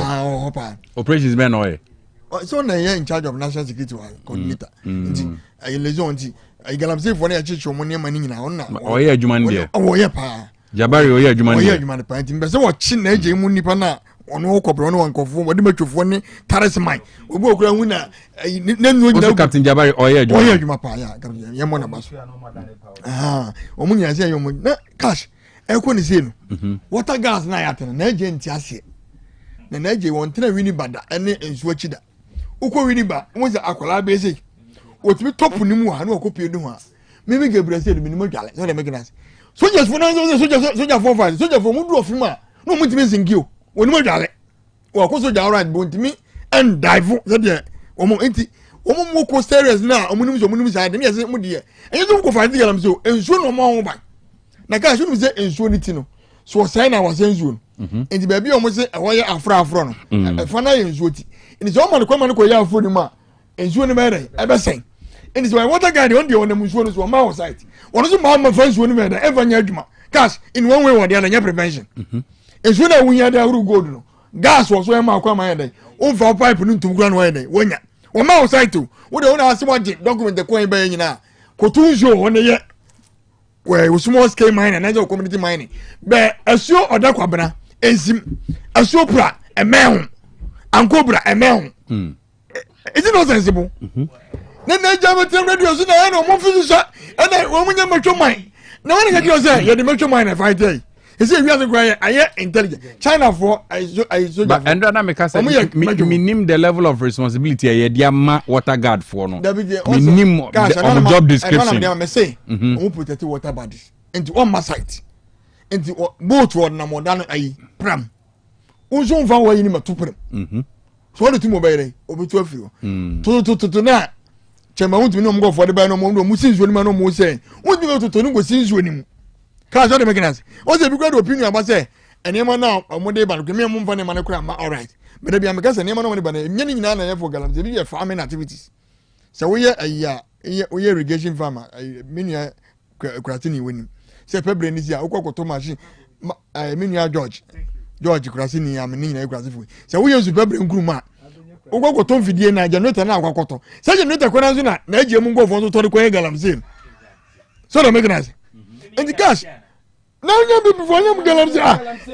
operations man away. So now you're in charge of national security coordinator. I liaison. I got say for a church or money now. Oh, yeah, Jumandia. Oh, yeah, pa. Jabari, oh, yeah, Jumandia. Oh, yeah, Jumandia. But so what chin edge Munipana on all corporate one conform what the much of one Taras mine. We walk around winner. Captain Jabari, oh, yeah, Jumapa, Yamona Bass. Ah, Omunia say, you cash. I couldn't see what a gas night and an agent Tiasi. The Naji won't tell Winnie Bada and switch it. Uko Winnie Bad was the Aquala basic. What we top on him, I know copy of Duma. Maybe Gabriel said minimum gallant, so they make us. Soldiers for soldier for five, soldier for Mudu of Fima, no much missing you. When more gallant. Or also the right bone to me and dive for the Omo empty. Omo more serious now, Omunus had me as a mudia. And you don't go find the Galam so, and soon no more by. Naka shouldn't say in Swinitino. So sign our sensual. And the baby almost say a wire afra from a fana in Swati. And it's almost a common coya for the ma. And Swinimere, ever saying. And it's why what a guy on the one the Muswonis were my site. One of the mamma friends Swinimere, ever Yajma. Cash in one way or the other prevention. And sooner we had a go. Gas was where my come day. Over pipe into grand way. When ya. Or my site too. What the owner has what document the coin by now. Cotujo on the year. Where small scale mining and other community mining. But a show or that quabana, a sopra, a man, and cobra, a man. Is it not sensible? Then I jam at radio, so I know more for and I won't get much of mine. No one can just say, you're the much of mine if I tell you. He said, we are the guy, I am intelligent. China for I but and then I make us minimum the level of responsibility a dear water guard for no. Minimum of job description. I say, who put it water bodies into one site. Into boat road na more than a pram. Unso van way in my two pram. So what the two mobile over 12 you. To na. Chema won't know go for the by no more no musin so no more say. Won't go to no go sin so ni. Cause what making us. What's the big opinion about say? And you now a more day but give me a move for the man all right. But if I'm because and you know but any na for galam the be farming activities. So we we irrigation farmer mini Kratini winning. Say February this year okoko machine mini George Krasini am ni na Krasifu. So we use February nkruma. Okoko to fidie na generator na akwakoto. Say generator kwana nso na eje mu go for so to ko galam same. So the making us. And the cash. Now you be before you galam say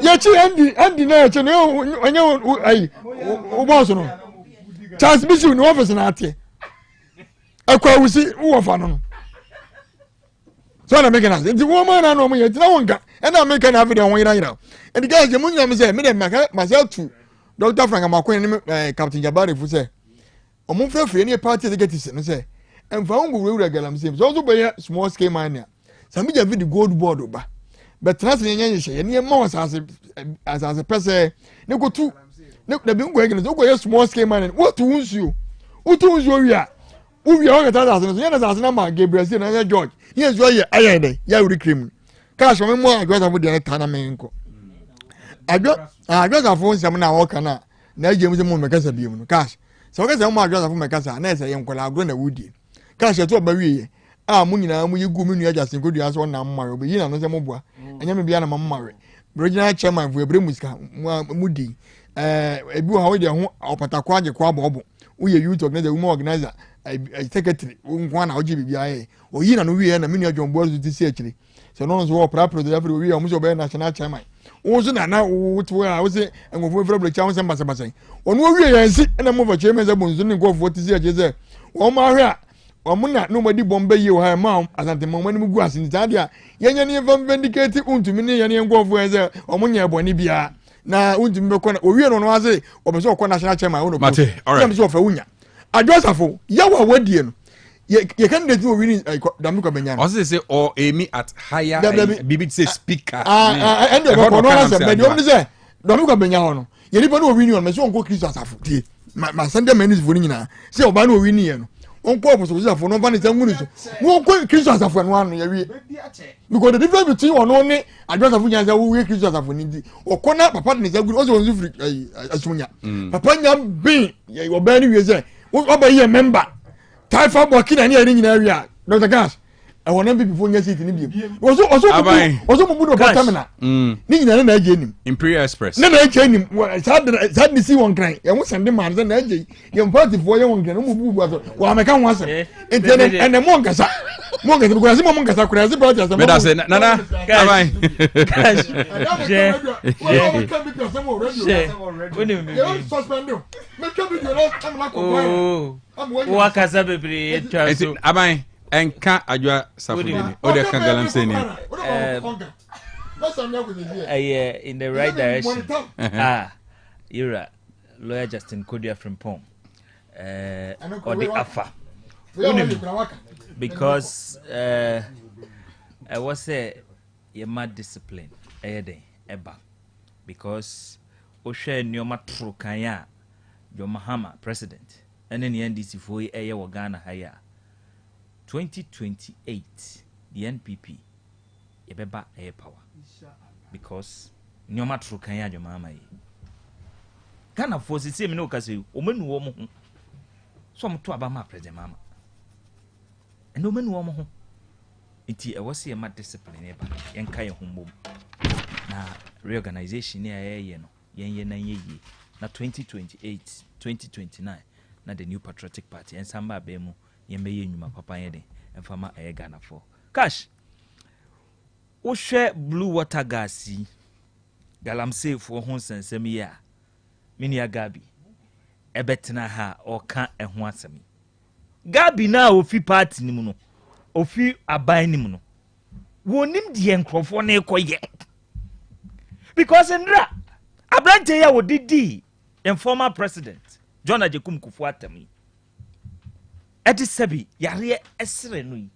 ya chi Andy na che no onye ai oboso no. Charles Bishop no office na atie. Akwa wusi wo fa no. So na making us. The woman na no mo yet na wonga. And na make na video won ira. And the guys the munya me say me dem myself to Dr. Frank Amakwen Captain Jabari fu say omo frefre ni party executives no say emfa won go we galam say so also be small scale miner. Some just the gold board over. But trust me, any more as a person. No go to the big wagon, no go small scale man. What to use you? What to use you? we are going to Yana Gabriel and George. Here's why you're Yari cream. Cash for me more, I got a good Tanamenko. I got a phone some now, Okana. Now James Mumacasa Bium. Cash. So I guess I'm my brother from Macassa, and as I am going to Woody. Cash at all Marie. Ah, Munina, when you go in, just in good as one now, Mario, but you know, no more. And you may be a mamma. Regional chairman for Brimuska, Moody. A boo how they are Pataquaja Quabobo. We are you to organize a woman organizer. A secretary, one or GBI, or you know, we and a miniature on board with this actually. So no one's war proper to every we almost obey national chairman. Also, now, what I was saying, and we're probably challenging Massabasay. On one way, I sit and I move a chairman's abundance and go for what is here. Oh, Maria, or Muna, nobody Bombay, you have mom, as at the moment we go as in Zadia. Yan even vindicated unto me and go for or Munia Bonibia. Now, unto me, we don't know, I say, or so national chairman. Mate, all right. So for Unia. I just have Yawa Wadian. You can't do winning Damuka Benyan. Also, say, or Amy at higher BB say speaker. And the Damuka Benyan. You never know winning on my son, go Christmas after my Sunday man is winning now. Say, Obano winning. On purpose was for no one is a winner. Won't go Christmas after one. Because the difference between one only, I just have winning as a week Christmas of winning. Or Kona, Papa is a good also as Sunya. Papa being your bandy is there. What about your member? Typhoid working any area. Dr. Gas. I want to be before you see it in India. Also, Imperial Express. No, I chain him. Sadly, see one crying. I was sending man and edgy. You're party for your own can move. Well, I can't answer. And the monks are monks because the monks are crazy. But I said, Nana, Enka adwa safodini ode kan galam seni in the right direction. Ira lawyer Justin Kodia from Pom or the Afa because I was say you mad discipline eba because Oshe Nyoma Trukanya your Mahama president and then the NDC for a Ghana higher 2028 the NPP yebeba air power because nyoma tru kan ya mama yi Ghana for se me no kase o manu wo mo ho so mo to aba ma president mama and o manu wo mo ho enti e wose ma discipline eba yen kan ye hombom na reorganization ne aye no yen na ye na 2028 2029 na the new patriotic party en samba be mu yemeye nyuma papa yede enfama Ghana for cash wo hwe blue water gas galamsey for ho sensem ya mini agabi ebetena ha oka eho asem gabi na ofi party nimu no ofi aban nimu no wonim de enkrofo na ekoye because ndra abrante ya wodidi former president John Ajekum Kufuatami eti sebi yare esre no yi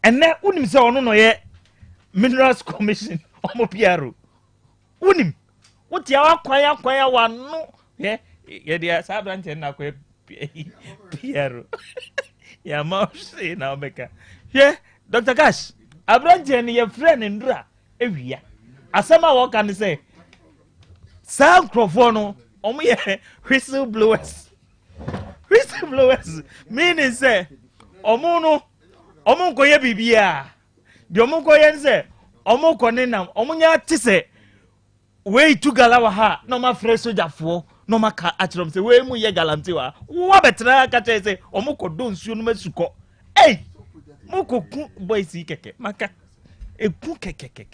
enne unim se ono no ye Minerals Commission omo piaro unim wotia wakwan wanu ye dia sabrante na kwa piaro ya mausi na omeka ye Dr. Cash abrante ne ye friend ndura ewia asema wo kan say microphone omo ye whistleblowers meaning say omo nkoye bibia de omo nkoye nse omo konenam omo nya tise we tu galawa ha no ma frɛ sojafo no ma ka atrom se we mu ye galamti wa wo betra ka che se omo kodo nsuo no masuko mo koku boys keke maka eku keke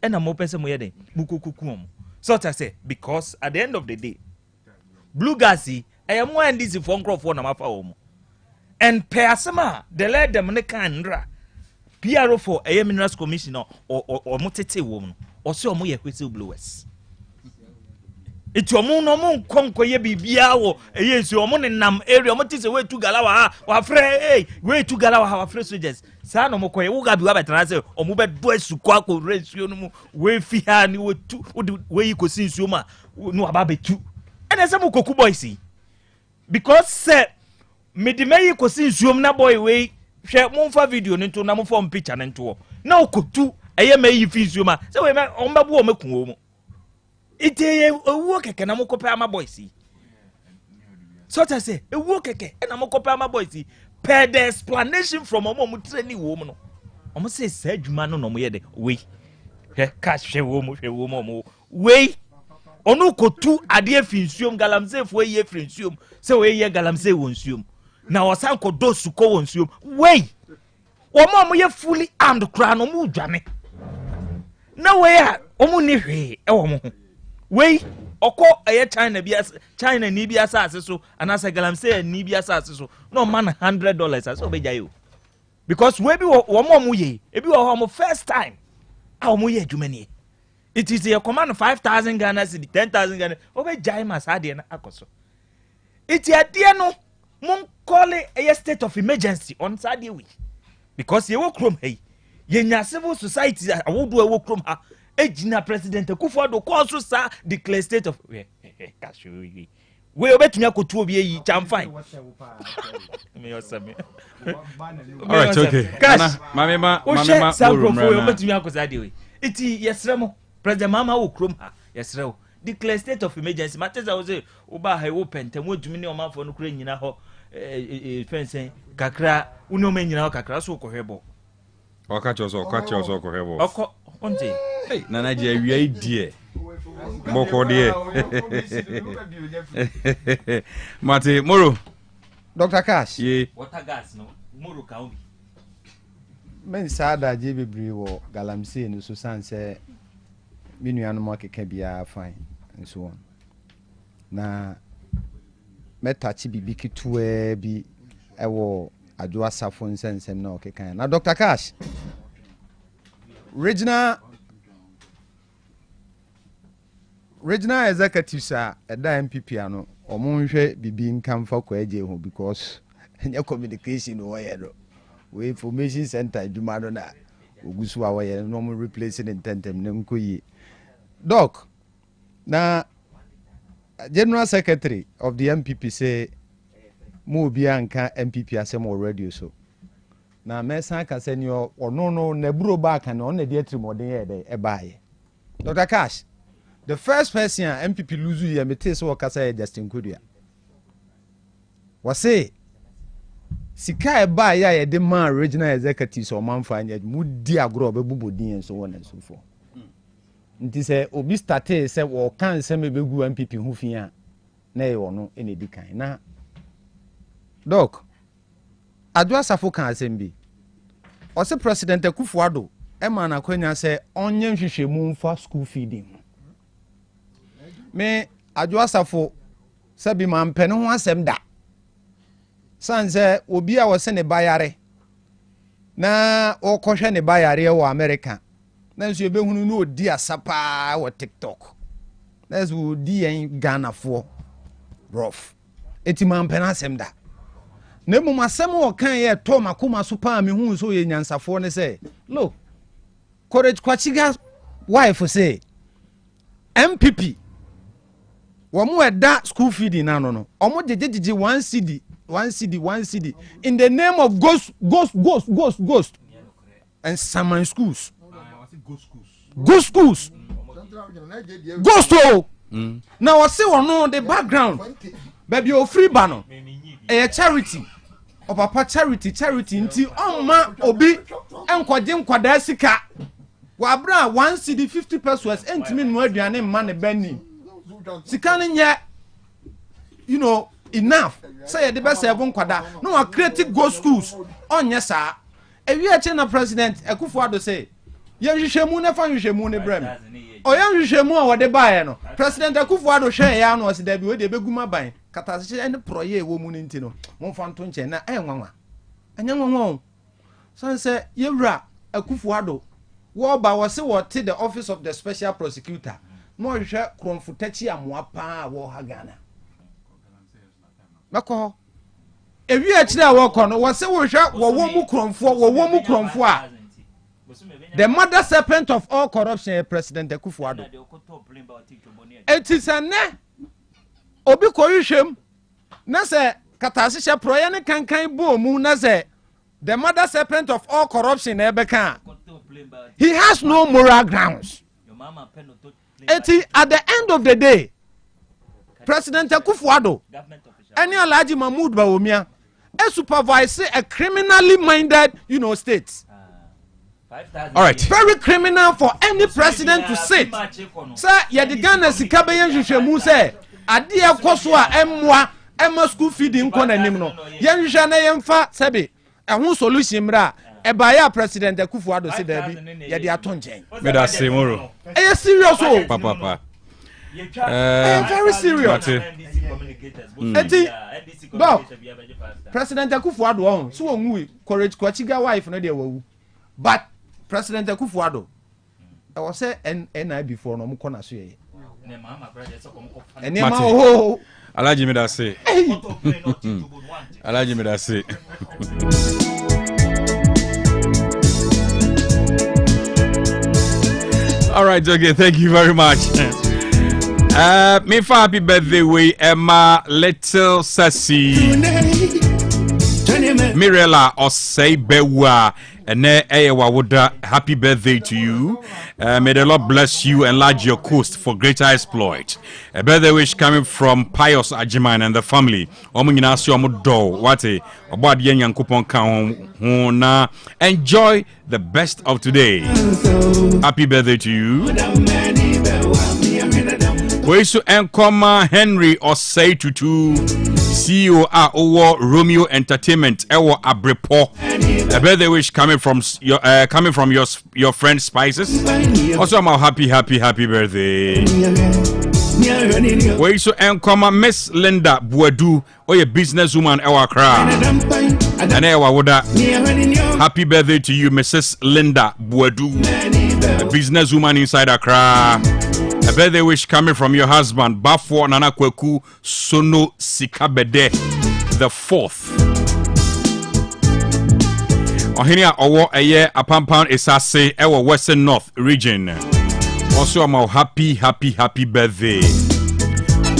ena mo pese mo ye den mo kokuku omo so ta say because at the end of the day blue gasy mo and this for nkrofo na mafa omo and per asema the let them ne kan nra PRO for Minerals Commission or motete wo no o se omo ye whistleblowers iti omo no mo nkonko ye bibia wo nsi omo ne nam area omo tise we tu galawa ha wa frɛ we tu galawa ha wa frɛ soldiers sa no mo koye wo ga bi wa betana se omo be do asuko akɔ rensuo no mu we fi ha ni we tu we yi kosi nsuo ma no aba betu ene se mo koku boys because mede meyi kosi nsuom na boy we hwe momfa video ne to na momfa picture ne to na okotu eye meyi fi nsuom a se we ombabu o meku o mu ite ewuo keke na mokopa ama boys so ta say ewuo keke na mokopa ama boys per the explanation from omo training wo mu no omo say sa adwuma no no mo ye de we hwe cash hwe wo mu omo we onu kotu ade fi nsuom galamsey fo ye fi nsuom se we ye galamsey wo nsuom na wasan ko do suko wo nsuom we omo ye fully armed kra no mu dwane na we a omo ni hwe e wo mo we oko eye China ni bi asase so anasa galamsey ni bi asase so no man $100 as obeja yo because we bi wo mo ye e bi wo mo first time a mo ye adwumani it is a command 5,000 Ghana cedi 10,000 Ghana obeja ma sa de na akoso it ya de no mon call a state of emergency on Saturday week because ye wo krom hey ye nya civil society awodo wo krom ha ejina president Akufo-Addo cause sa declare state of we obetumi akotu obi yi chamfine me yosame all right okay mama obetumi akosa de we iti yesremo president mama wo krom ha yesrewo declare state of emergency mateza wo say oba ha wo pentem wo dwumi ne o manfo no kura nyina ho fensen kakra uno me nyina ho kakra so kohwebo okacho kohwebo oko onje hey nana je awia idie moko de mate moro Dr. Cash water gas no moro ka obi men sada je bebri wo galamsey no so sanse minuanu mo keka bia fine and so on na metachi bibi kitue bi ewo adwo asafo nsensem na okeka na Dr. Cash regional executives a eda MPP ano omunhwe bibi nkamfa kwa eje ho because nya communication no ye no we information center adwuma no na ogusu a we no mo replacing intentem ne nkoyi doc na general secretary of the MPP say mo bi anka MPP asem already so na mesa ka se ni ono no na buro ba ka na on na die trimodin ye de e baaye Dr. Cash the first person MPP lose you mete so ka say Justin Kodua wase sika e baaye ya de man regional executives o man fa anya mu di agro obebubodin so won and so for nti se obi starte se wo kan se mebegu MPP hu fia na e wono ene di kan na doc adwa safo kan asembi o se president Akufo-Addo e ma na kwanya se onye nhwehwemu mfa school feeding me adwa safo se bi ma mpene ho asem da sanse obi a wo se ne bayare na o kohwe ne bayare wo America nanso ebehunu no odi asapa wo TikTok nanso odi en Ghana fo rough etima mpena asem da na mu masem wo kan ye to makoma so pa me hu so ye nyansafo ne say look courage kwachiga wife say MPP wo mu eda school feeding na no omo jejejeje 1 cedi in the name of ghost and Saman schools go schools now I say no the background baby o free bano a charity o papa charity nti ma obi enkwaje nkwada sika wa bra 1 cedi 50 pesos entimi no aduane ma ne bani sika ne nya you know enough say the best seven nkwada no wa create go schools onye sa ewi ache na president Akufo-Addo say yehwehwemu na fa hwehwemu ne brem o yehwehwemu a wode baaye no president Akufo-Addo hwe ya no se da bi we de beguma ban katase ene proye wo mu ne nti no momfa nto nche na enwanwa anya nwanwa sanse yewura Akufo-Addo wo ba wo se wo te the office of the special prosecutor no hwe kromfutachi amoa pa wo ha Ghana mako ewi akire a wo kono wo se wo hwe wo mu kromfo a the mother serpent of all corruption President Akufo-Addo it is ane obi ko hwehwem na se katase hye proye ne kankan bo mu na say the mother serpent of all corruption ebeka he has no moral grounds. At the end of the day, President Akufo-Addo any Alhaji Mahmood Bawumia supervise a criminally minded, state. All right. Very criminal for any president to sit. Sir, Yadigana Sikabeyan Jushemu say, Adia Koswa Emma school feeding Kona Nimno. Yanjana Yemfa Sebi, and who solution bra. Ebaya President Akufo-Addo said there be Yadi Atonje. Meda Semoro. Serious oh. Papa. Very serious. Bob, President Akufo-Addo on so ngui courage kwachiga wife no dey wawu. But President Akufo-Addo I was say NI before no mko na so ye. Enema oh. Alhaji Meda say. Alhaji Meda say. All right, okay, thank you very much. Me for happy birthday way Emma Little Sassy Mirella Osei Bewa and happy birthday to you. May the Lord bless you, enlarge your coast for greater exploit. A birthday wish coming from Pius Ajiman and the family. Enjoy the best of today. Happy birthday to you. We should Enkoma Henry Osei Tutu, CEO of Romeo Entertainment, Ewo Abrepo. A birthday wish coming from your friend Spices. Also, I'm happy birthday. We should Enkoma Miss Linda Buadu, or your businesswoman Ewa Kra. And Ewa Woda. Happy birthday to you, Mrs. Linda Buadu, a businesswoman inside Accra. A birthday wish coming from your husband, Bafo Nana Kweku Sono Sikabede the 4th. Ohinia Owo Eye Apampan Esase Ewa Western North region. Also, I'm happy birthday.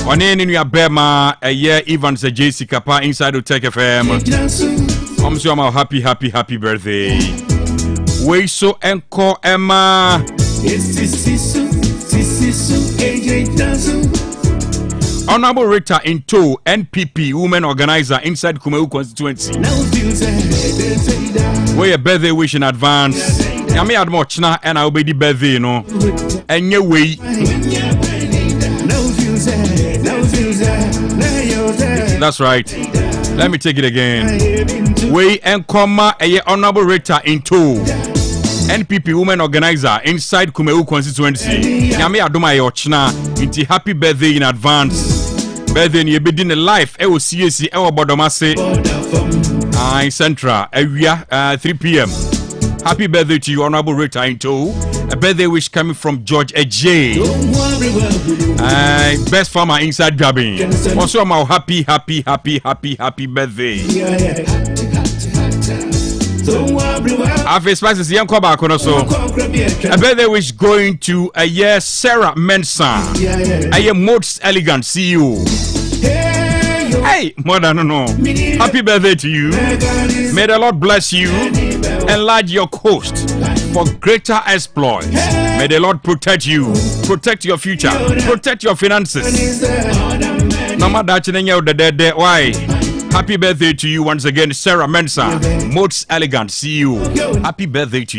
Oneni Nuya Bema Eye Evans JC Kapa inside Otec FM. I'm happy birthday. We so enko Emma. Honorable Rita Into NPP women organizer inside Kumeu constituency. We a birthday wish in advance. Yami admochna and I'll be the birthday, And your way. That's right. Let me take it again. We enko a honorable Rita Into NPP women organizer inside Kumeu constituency. Yami adoma yochna inti happy birthday in advance. Birthday ni be din life e wo CAC e wo Bodomase. Central area 3 p.m. Happy birthday to you, Honorable Rita Into. A birthday wish coming from George Ej. Best farmer inside Dwabrem. Also, I'm happy birthday. After Spices, young Koba Konoso. A birthday wish going to a year Sarah Mensah. A year most elegant CEO. Hey, more than no. Happy birthday to you. May the Lord bless you. Enlarge your coast for greater exploits. May the Lord protect you, protect your future, protect your finances. No matter why. Happy birthday to you once again, Sarah Mensah, most elegant CEO. Happy birthday to you.